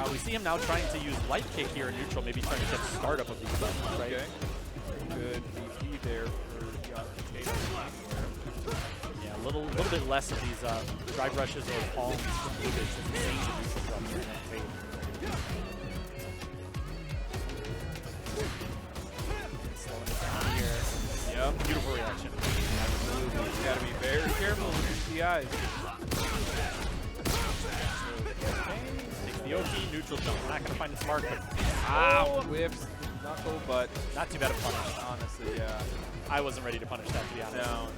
them. We see him now trying to use light kick here in neutral, maybe trying to get startup of these buttons, right? Okay. Good VP there for YungTate. Yeah, a little bit less of these drive rushes or palms from BlueBit. It's insane to neutral from here in that fade. Slowing it down here. Yep, beautiful reaction. Absolutely. You gotta be very careful with these TIs. Takes the OT, neutral jump. Not gonna find his mark, but Whips the knuckle, but not too bad a punish. honestly, yeah. I wasn't ready to punish that, to be honest. No.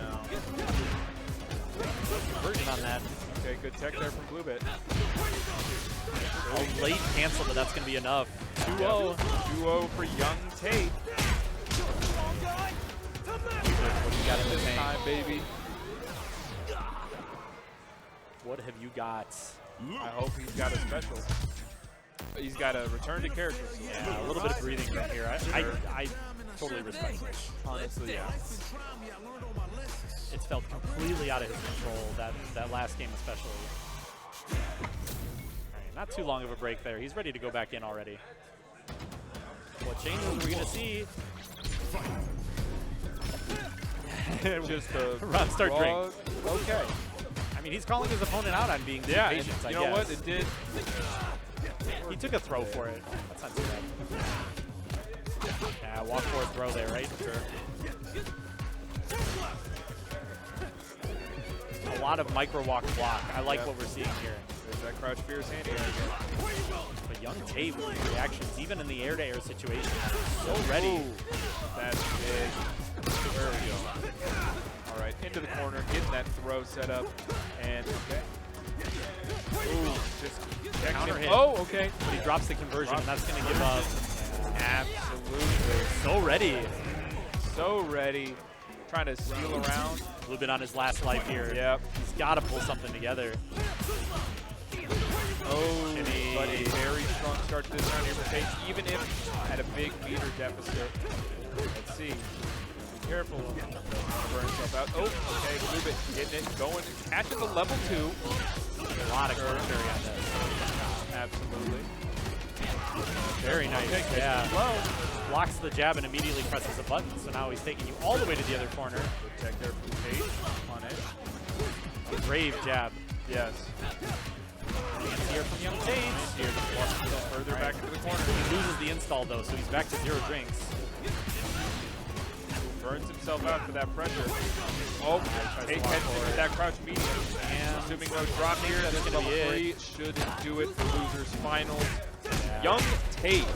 Conversion on that. Okay, good tech there from BlueBit. A late cancel, but that's gonna be enough. 2-0. 2-0 for YungTate. What do you got in This the tank? time, baby. What have you got? I hope he's got a special. He's got a return to character. Yeah, a little bit of breathing from here. I totally respect it. Honestly, yeah. It's felt completely out of his control, that last game especially. All right, not too long of a break there. He's ready to go back in already. What changes are we going to see? Just a Run, start drink. Okay. I mean, he's calling his opponent out on being too patient, I you know guess. what? It did. He took a throw for it. That's not too bad. Yeah, walk forward throw there, right? Sure. A lot of micro walk block. I like what we're seeing here. There's that crouch fierce handy again. But YungTate with these reactions, even in the air-to-air situation, so ready. Ooh, that's big. There we go. All right, into the corner, getting that throw set up, and okay. Ooh, just Counter hit. Oh, okay. But he drops the conversion, and that's going to give up. Absolutely. So ready. So ready. Trying to steal around. A little bit on his last life here. Yep. He's got to pull something together. Oh, but a very strong start to this round here for Tate, even if at a big meter deficit. Let's see. Be careful. Burn himself out. Oh, okay. BlueBit getting it, going, catching the level 2. A lot of commentary on this. Absolutely. Very nice. Yeah. Blocks the jab and immediately presses a button. So now he's taking you all the way to the other corner. Good tech there from Tate on it. A brave jab. Yes. Here from YungTate. Here to flush a little further back into the corner. He loses the install though, so he's back to 0 drinks. Burns himself out for that pressure. Oh, Tate catches him with that crouch medium. And assuming no drop here, that's gonna level be 3 should do it for losers finals. YungTate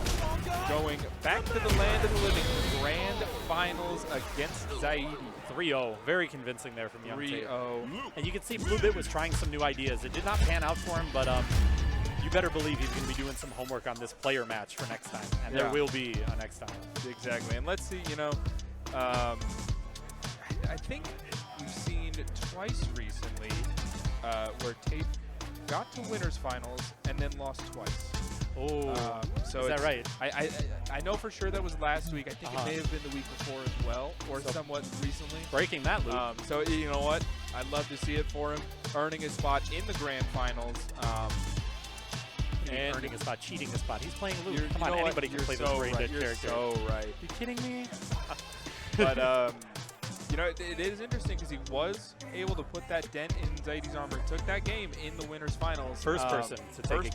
going back to the land of the living. Grand finals against Zaidi. 3-0. Very convincing there from YungTate. 3-0. And you can see BlueBit was trying some new ideas. It did not pan out for him, but you better believe he's going to be doing some homework on this player match for next time. And there will be a next time. Exactly. And let's see, you know, I think we've seen twice recently where Tate got to winners finals and then lost twice. Oh, so is that right? I know for sure that was last week. I think it may have been the week before as well, or somewhat recently. Breaking that loop. So you know what? I'd love to see it for him, earning his spot in the grand finals. And earning a spot, cheating a spot. He's playing loop. Come you on, know anybody can play this brain dead character. You're so right. You kidding me? But you know, it is interesting because he was able to put that dent in Zaidi's armor. Took that game in the winners finals. First person to take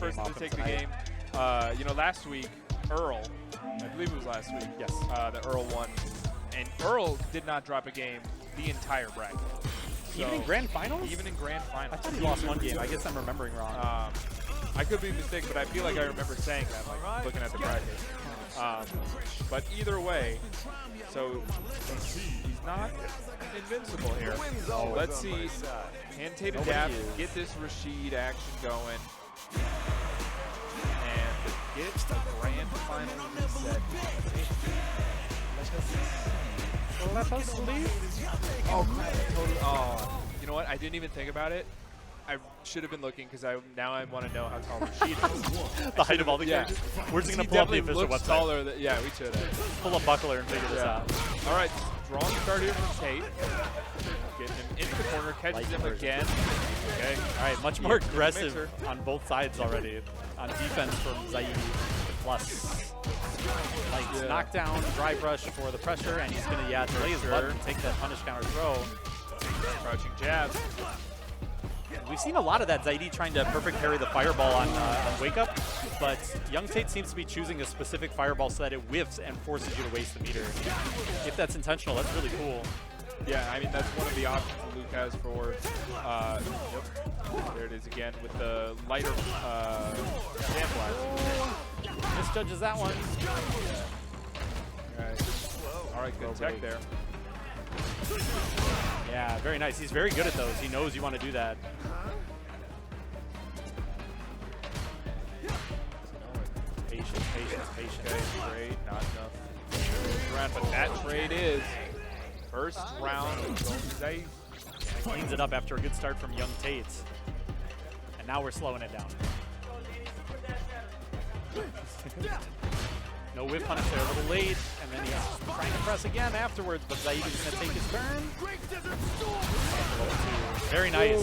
the game. You know, last week Earl, I believe it was last week. Yes. That Earl won, and Earl did not drop a game the entire bracket. Even in grand finals? Even in grand finals. I thought he lost one game. I guess I'm remembering wrong. I could be mistaken, but I feel like I remember saying that, like looking at the bracket. But either way, so he's not invincible here. Oh, let's see. Can Tate adapt, get this Rashid action going, and get the grand final reset. Let us leave. Totally. Oh, you know what? I didn't even think about it. I should have been looking because now I want to know how tall Rashid is. The height of all the characters? We're just going to pull up the official website. Taller than, yeah, we should have. Pull up Buckler and figure this out. All right, strong start here from Tate. Getting him into the corner, catches him again. Okay. All right, much more aggressive on both sides already. On defense from Zaidi. Plus, knockdown, dry brush for the pressure, and he's going to delay his button, take that punish counter throw. Crouching jab. We've seen a lot of that Zaidi trying to perfect parry the fireball on Wake Up, but YungTate seems to be choosing a specific fireball so that it whiffs and forces you to waste the meter. If that's intentional, that's really cool. Yeah, I mean, that's one of the options that Luke has for, there it is again with the lighter Sand Blast. Misjudges that one. All right, good tech there. Yeah, very nice. He's very good at those. He knows you want to do that. Patience. Okay, trade, not enough. Round, but that trade is first round. Zaidi cleans it up after a good start from YungTate. And now we're slowing it down. No whip punish there, a little late, and then he's trying to press again afterwards, but Zaidi's going to take his turn. Very nice.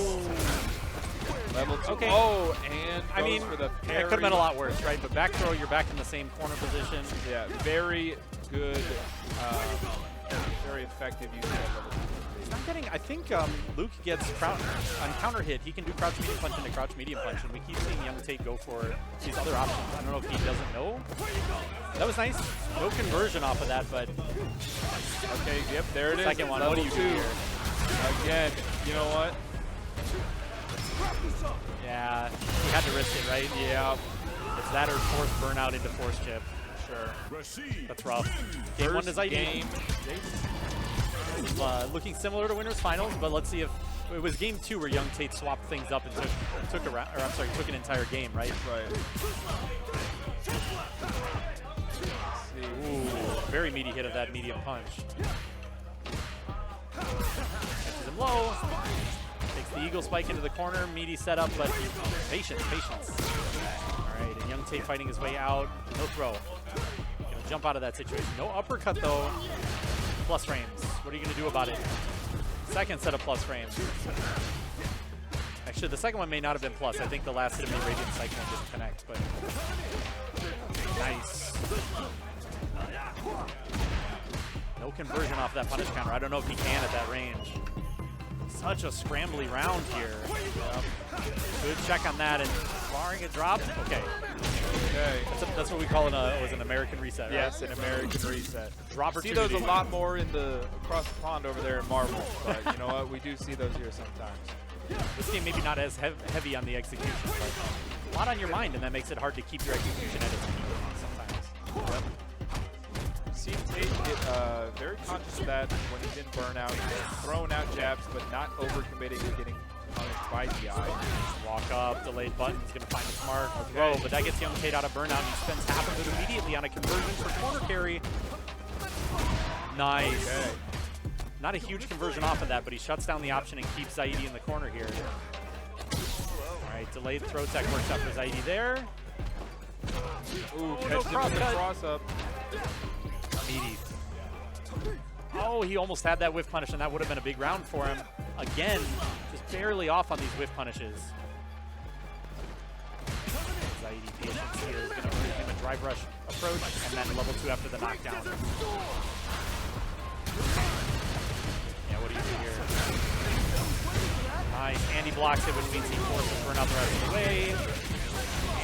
Level 2. Okay. Oh, and I mean, for the it parry. could have been a lot worse, right? But back throw, you're back in the same corner position. Yeah, very good, very effective use of that level 2. I think Luke gets on counter hit. He can do crouch medium punch into crouch medium punch, and we keep seeing YungTate go for these other options. I don't know if he doesn't know. That was nice. No conversion off of that, but okay. Yep, there it is. Second one. What do you do here? Again, you know what? Yeah, he had to risk it, right? Yeah. It's that or force burnout into force chip. Sure. That's rough. Game one is game. Looking similar to winners finals, but let's see if it was game 2 where YungTate swapped things up and took a round, or I'm sorry, took an entire game, right? Right. Ooh, very meaty hit of that medium punch. Catches him low. Takes the eagle spike into the corner. Meaty setup, but patience. All right, and YungTate fighting his way out. No throw. Gonna jump out of that situation. No uppercut though. Plus frames. What are you going to do about it? Second set of plus frames. Actually, the second one may not have been plus. I think the last hit of the Radiant Cyclone didn't connect, but Nice. No conversion off that punish counter. I don't know if he can at that range. Such a scrambly round here. Yep. Good check on that and barring a drop. Okay. Okay. That's what we call an American reset, right? Yes, an American reset. Drop See those a lot more in across the pond over there in Marvel, but you know what? We do see those here sometimes. This game maybe not as heavy on the execution, but a lot on your mind, and that makes it hard to keep your execution at its peak sometimes. Yep. Seen Tate get very conscious of that when he's in burnout. He's throwing out jabs, but not overcommitting and getting punished by DI. Walk up, delayed button's gonna find a smart throw, but that gets YungTate out of burnout, and he spends half of it immediately on a conversion for corner carry. Nice. Okay. Not a huge conversion off of that, but he shuts down the option and keeps Zaidi in the corner here. All right, delayed throw tech works out for Zaidi there. Ooh, no catches him with the cross up. Meaty. Oh, he almost had that whiff punish, and that would have been a big round for him. Again, just barely off on these whiff punishes. Zaidi patience here is going to bring him a drive rush approach, and then level 2 after the knockdown. Yeah, what do you do here? Nice, and he blocks it, which means he forces burnout the rest of the way.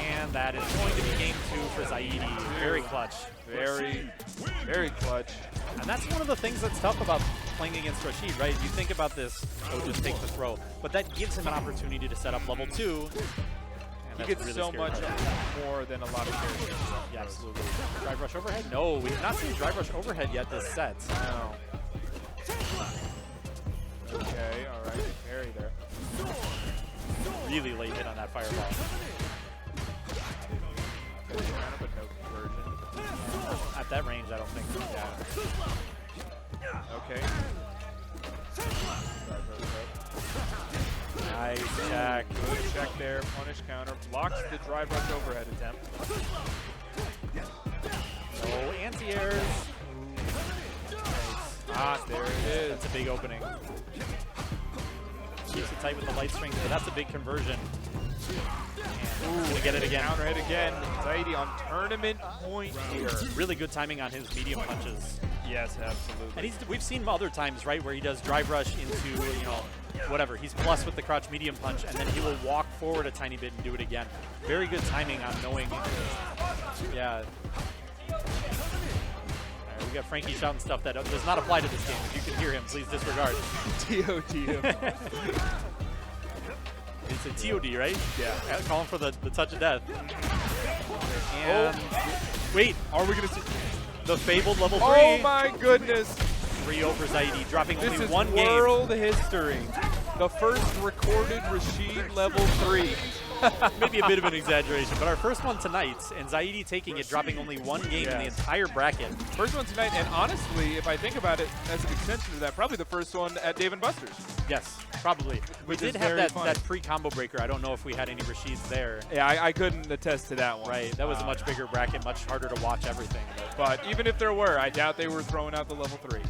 And that is going to be game 2 for Zaidi. Very clutch. Very, very clutch. And that's one of the things that's tough about playing against Rashid, right? You think about this, oh, just take the throw. But that gives him an opportunity to set up level 2. He gets really so much more than a lot of characters. Yeah, absolutely. Drive rush overhead? No, we have not seen drive rush overhead yet this set. No. Okay, all right. Parry there. Really late hit on that fireball. Okay, but no conversion. At that range, I don't think. Yeah. Okay. Nice check. Good check there. Punish counter. Blocks the drive rush overhead attempt. No anti-airs. Ah, there it is. That's a big opening. Keeps it tight with the light strength, but that's a big conversion. And gonna get it again. Counter hit again. Zaidi on tournament point here. Really good timing on his medium punches. Yes, absolutely. And we've seen him other times, right, where he does drive rush into, you know, whatever. He's plus with the crouch medium punch, and then he will walk forward a tiny bit and do it again. Very good timing on knowing. Yeah. All right, we got Frankie shouting stuff that does not apply to this game. If you can hear him, please disregard. TOD him. It's a TOD, right? Yeah. Calling for the touch of death. And wait, are we going to see the fabled level 3? Oh my goodness. 3 over Zaidi, dropping This only is one game. world history. The first recorded Rashid level 3. Maybe a bit of an exaggeration, but our first one tonight, and Zaidi taking it, dropping only one game in the entire bracket. First one tonight, and honestly, if I think about it, as an extension to that, probably the first one at Dave & Buster's. Yes, probably. We did have that pre-combo breaker. I don't know if we had any Rashids there. Yeah, I couldn't attest to that one. Right, that was a much bigger bracket, much harder to watch everything. But even if there were, I doubt they were throwing out the level 3.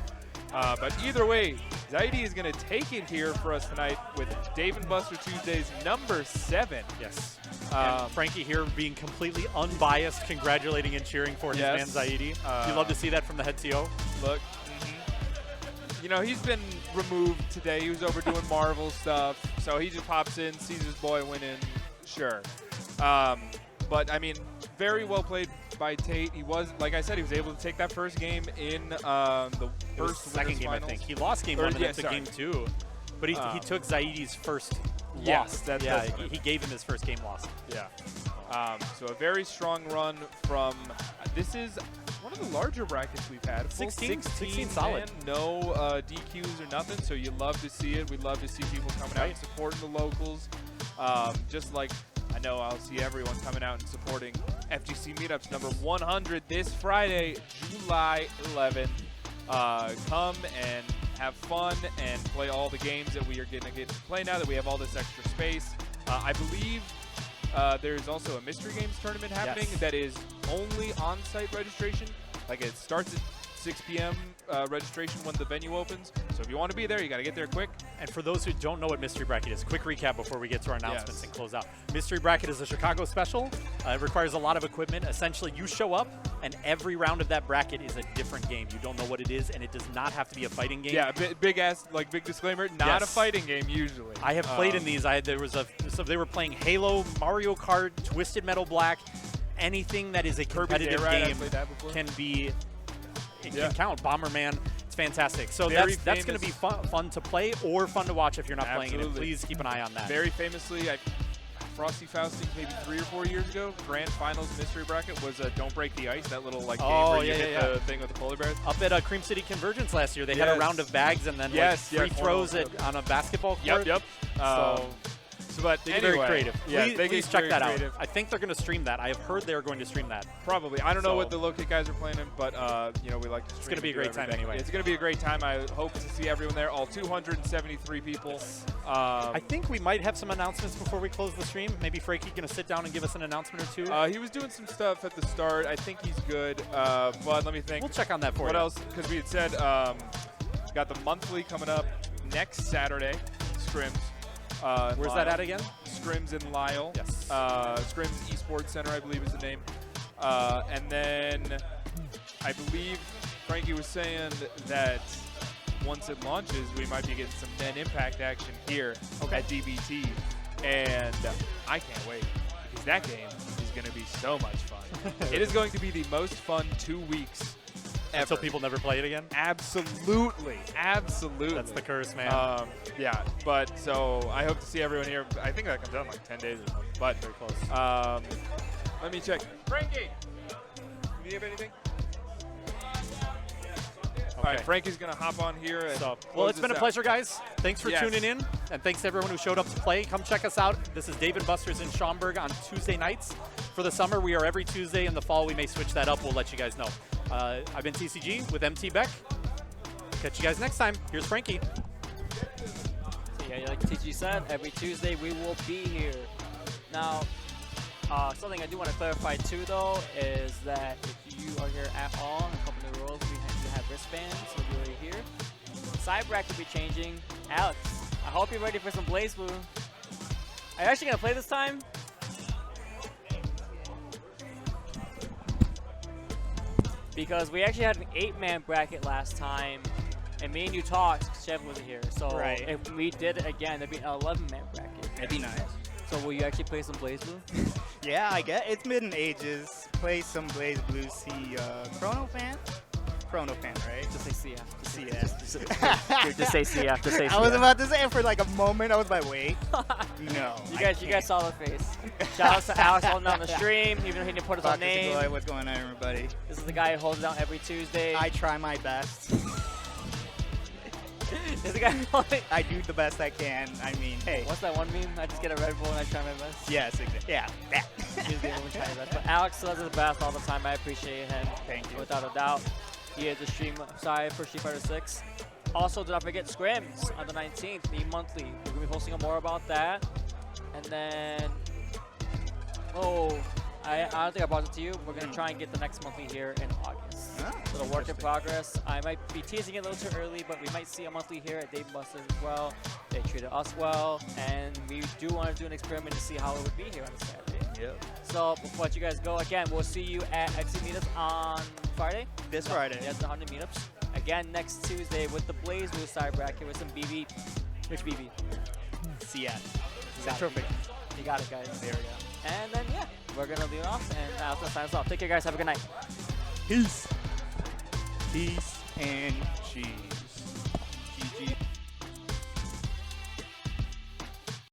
But either way, Zaidi is going to take it here for us tonight with Dave & Buster Tuesdays number 7. Yes. And Frankie here being completely unbiased, congratulating and cheering for his man Zaidi. You love to see that from the head TO. Look, you know, he's been removed today. He was over doing Marvel stuff, so he just pops in, sees his boy winning, sure. But, I mean, very well played by Tate. He was, like I said, he was able to take that first game in the second game, finals. I think. He lost game 1 and then took game 2. But he took Zaidi's first loss. He gave him his first game loss. Yeah. So a very strong run from, this is one of the larger brackets we've had. 16 solid. No DQs or nothing, so you love to see it. We love to see people coming out and supporting the locals. Just like I know I'll see everyone coming out and supporting FGC Meetups number 100 this Friday, July 11th. Come and have fun and play all the games that we are going to get to play now that we have all this extra space. I believe there's also a Mystery Games tournament happening that is only on-site registration. Like it starts at 6 p.m. Registration when the venue opens. So if you want to be there, you got to get there quick. And for those who don't know what Mystery Bracket is, quick recap before we get to our announcements Yes. and close out. Mystery Bracket is a Chicago special. It requires a lot of equipment. Essentially, you show up, and every round of that bracket is a different game. You don't know what it is, and it does not have to be a fighting game. Yeah, big disclaimer, not a Yes. fighting game usually. I have played in these. So they were playing Halo, Mario Kart, Twisted Metal Black. Anything that is a competitive Air Ride, I game played that before. can be. It Yeah. can count. Bomberman. It's fantastic. So Very that's going to be fun to play or fun to watch if you're not playing it. And Absolutely. please keep an eye on that. Very famously, Frosty Fausting maybe 3 or 4 years ago, Grand Finals Mystery Bracket was Don't Break the Ice, that little game where you hit the thing with the polar bears. Up at Cream City Convergence last year, they had a round of bags and then free throws on a basketball court. Yep. But They anyway, get very creative. Yeah, please check that out. I think they're going to stream that. I have heard they're going to stream that. Probably. I don't know what the LocalPatzer guys are playing in, but we like to stream. It's going to be a great time anyway. It's going to be a great time. I hope to see everyone there, all 273 people. I think we might have some announcements before we close the stream. Maybe Frankie going to sit down and give us an announcement or two. He was doing some stuff at the start. I think he's good, but let me think. We'll check on that for you. What else? Because we had said got the monthly coming up next Saturday, Scrims. Where's that at again? Scrims in Lyle. Yes. Scrims Esports Center, I believe is the name. And then I believe Frankie was saying that once it launches, we might be getting some Men Impact action here at DBT. And I can't wait because that game is going to be so much fun. It is going to be the most fun 2 weeks ever. Until people never play it again? Absolutely. That's the curse, man. Yeah, but so I hope to see everyone here. I think that comes out in like 10 days or something. But very close. Let me check. Frankie, do you have anything? All right, Frankie's going to hop on here. And well, it's been a pleasure, guys. Thanks for Yes. tuning in, and thanks to everyone who showed up to play. Come check us out. This is Dave & Buster's in Schaumburg on Tuesday nights. For the summer, we are every Tuesday. In the fall, we may switch that up. We'll let you guys know. I've been TCG with MT Beck. Catch you guys next time. Here's Frankie. So yeah, like TG said, every Tuesday we will be here. Now, something I do want to clarify too, though, is that if you are here at all in a couple of rules, you have wristbands, so you're already here. Side bracket will be changing. Alex, I hope you're ready for some Blaze Blue. Are you actually going to play this time? Because we actually had an 8-man bracket last time, and me and you talked, Chev wasn't here. So if we did it again, it'd be an 11-man bracket. That'd be nice. So will you actually play some Blaze Blue? Yeah, I guess. It's been ages. Play some Blaze Blue. See, Chrono fan? Chrono fan, right? Just say CF. Just CF. Just say CF. Just say CF. I was about to say it for like a moment. I was like, wait. No. You guys saw the face. Shout out to Alex holding down the stream, even though he didn't put his own name. What's going on, everybody? This is the guy who holds it down every Tuesday. I try my best. This is the guy holding. I do the best I can. I mean, hey. What's that one meme? I just get a Red Bull and I try my best. Yes, exactly. Yeah. Tuesday when we try our best. But Alex does his best all the time. I appreciate him. Thank you. Without a doubt. He is the stream side for Street Fighter 6. Also, do not forget Scrims on the 19th, the monthly. We're going to be posting more about that. And then, I don't think I brought it to you. We're going to try and get the next monthly here in August. So the work in progress. I might be teasing it a little too early, but we might see a monthly here at Dave & Buster's as well. They treated us well, and we do want to do an experiment to see how it would be here on a Saturday. Yep. So before you guys go, again, we'll see you at FC Meetups on Friday. This Friday. Yeah, the 100 Meetups. Again, next Tuesday with the Blaze Blue side bracket with some BB. Which BB? CF. Perfect. You got it, guys. There we go. And then, yeah, we're going to leave it off, and I'll sign us off. Take care, guys. Have a good night. Peace. Peace and cheese.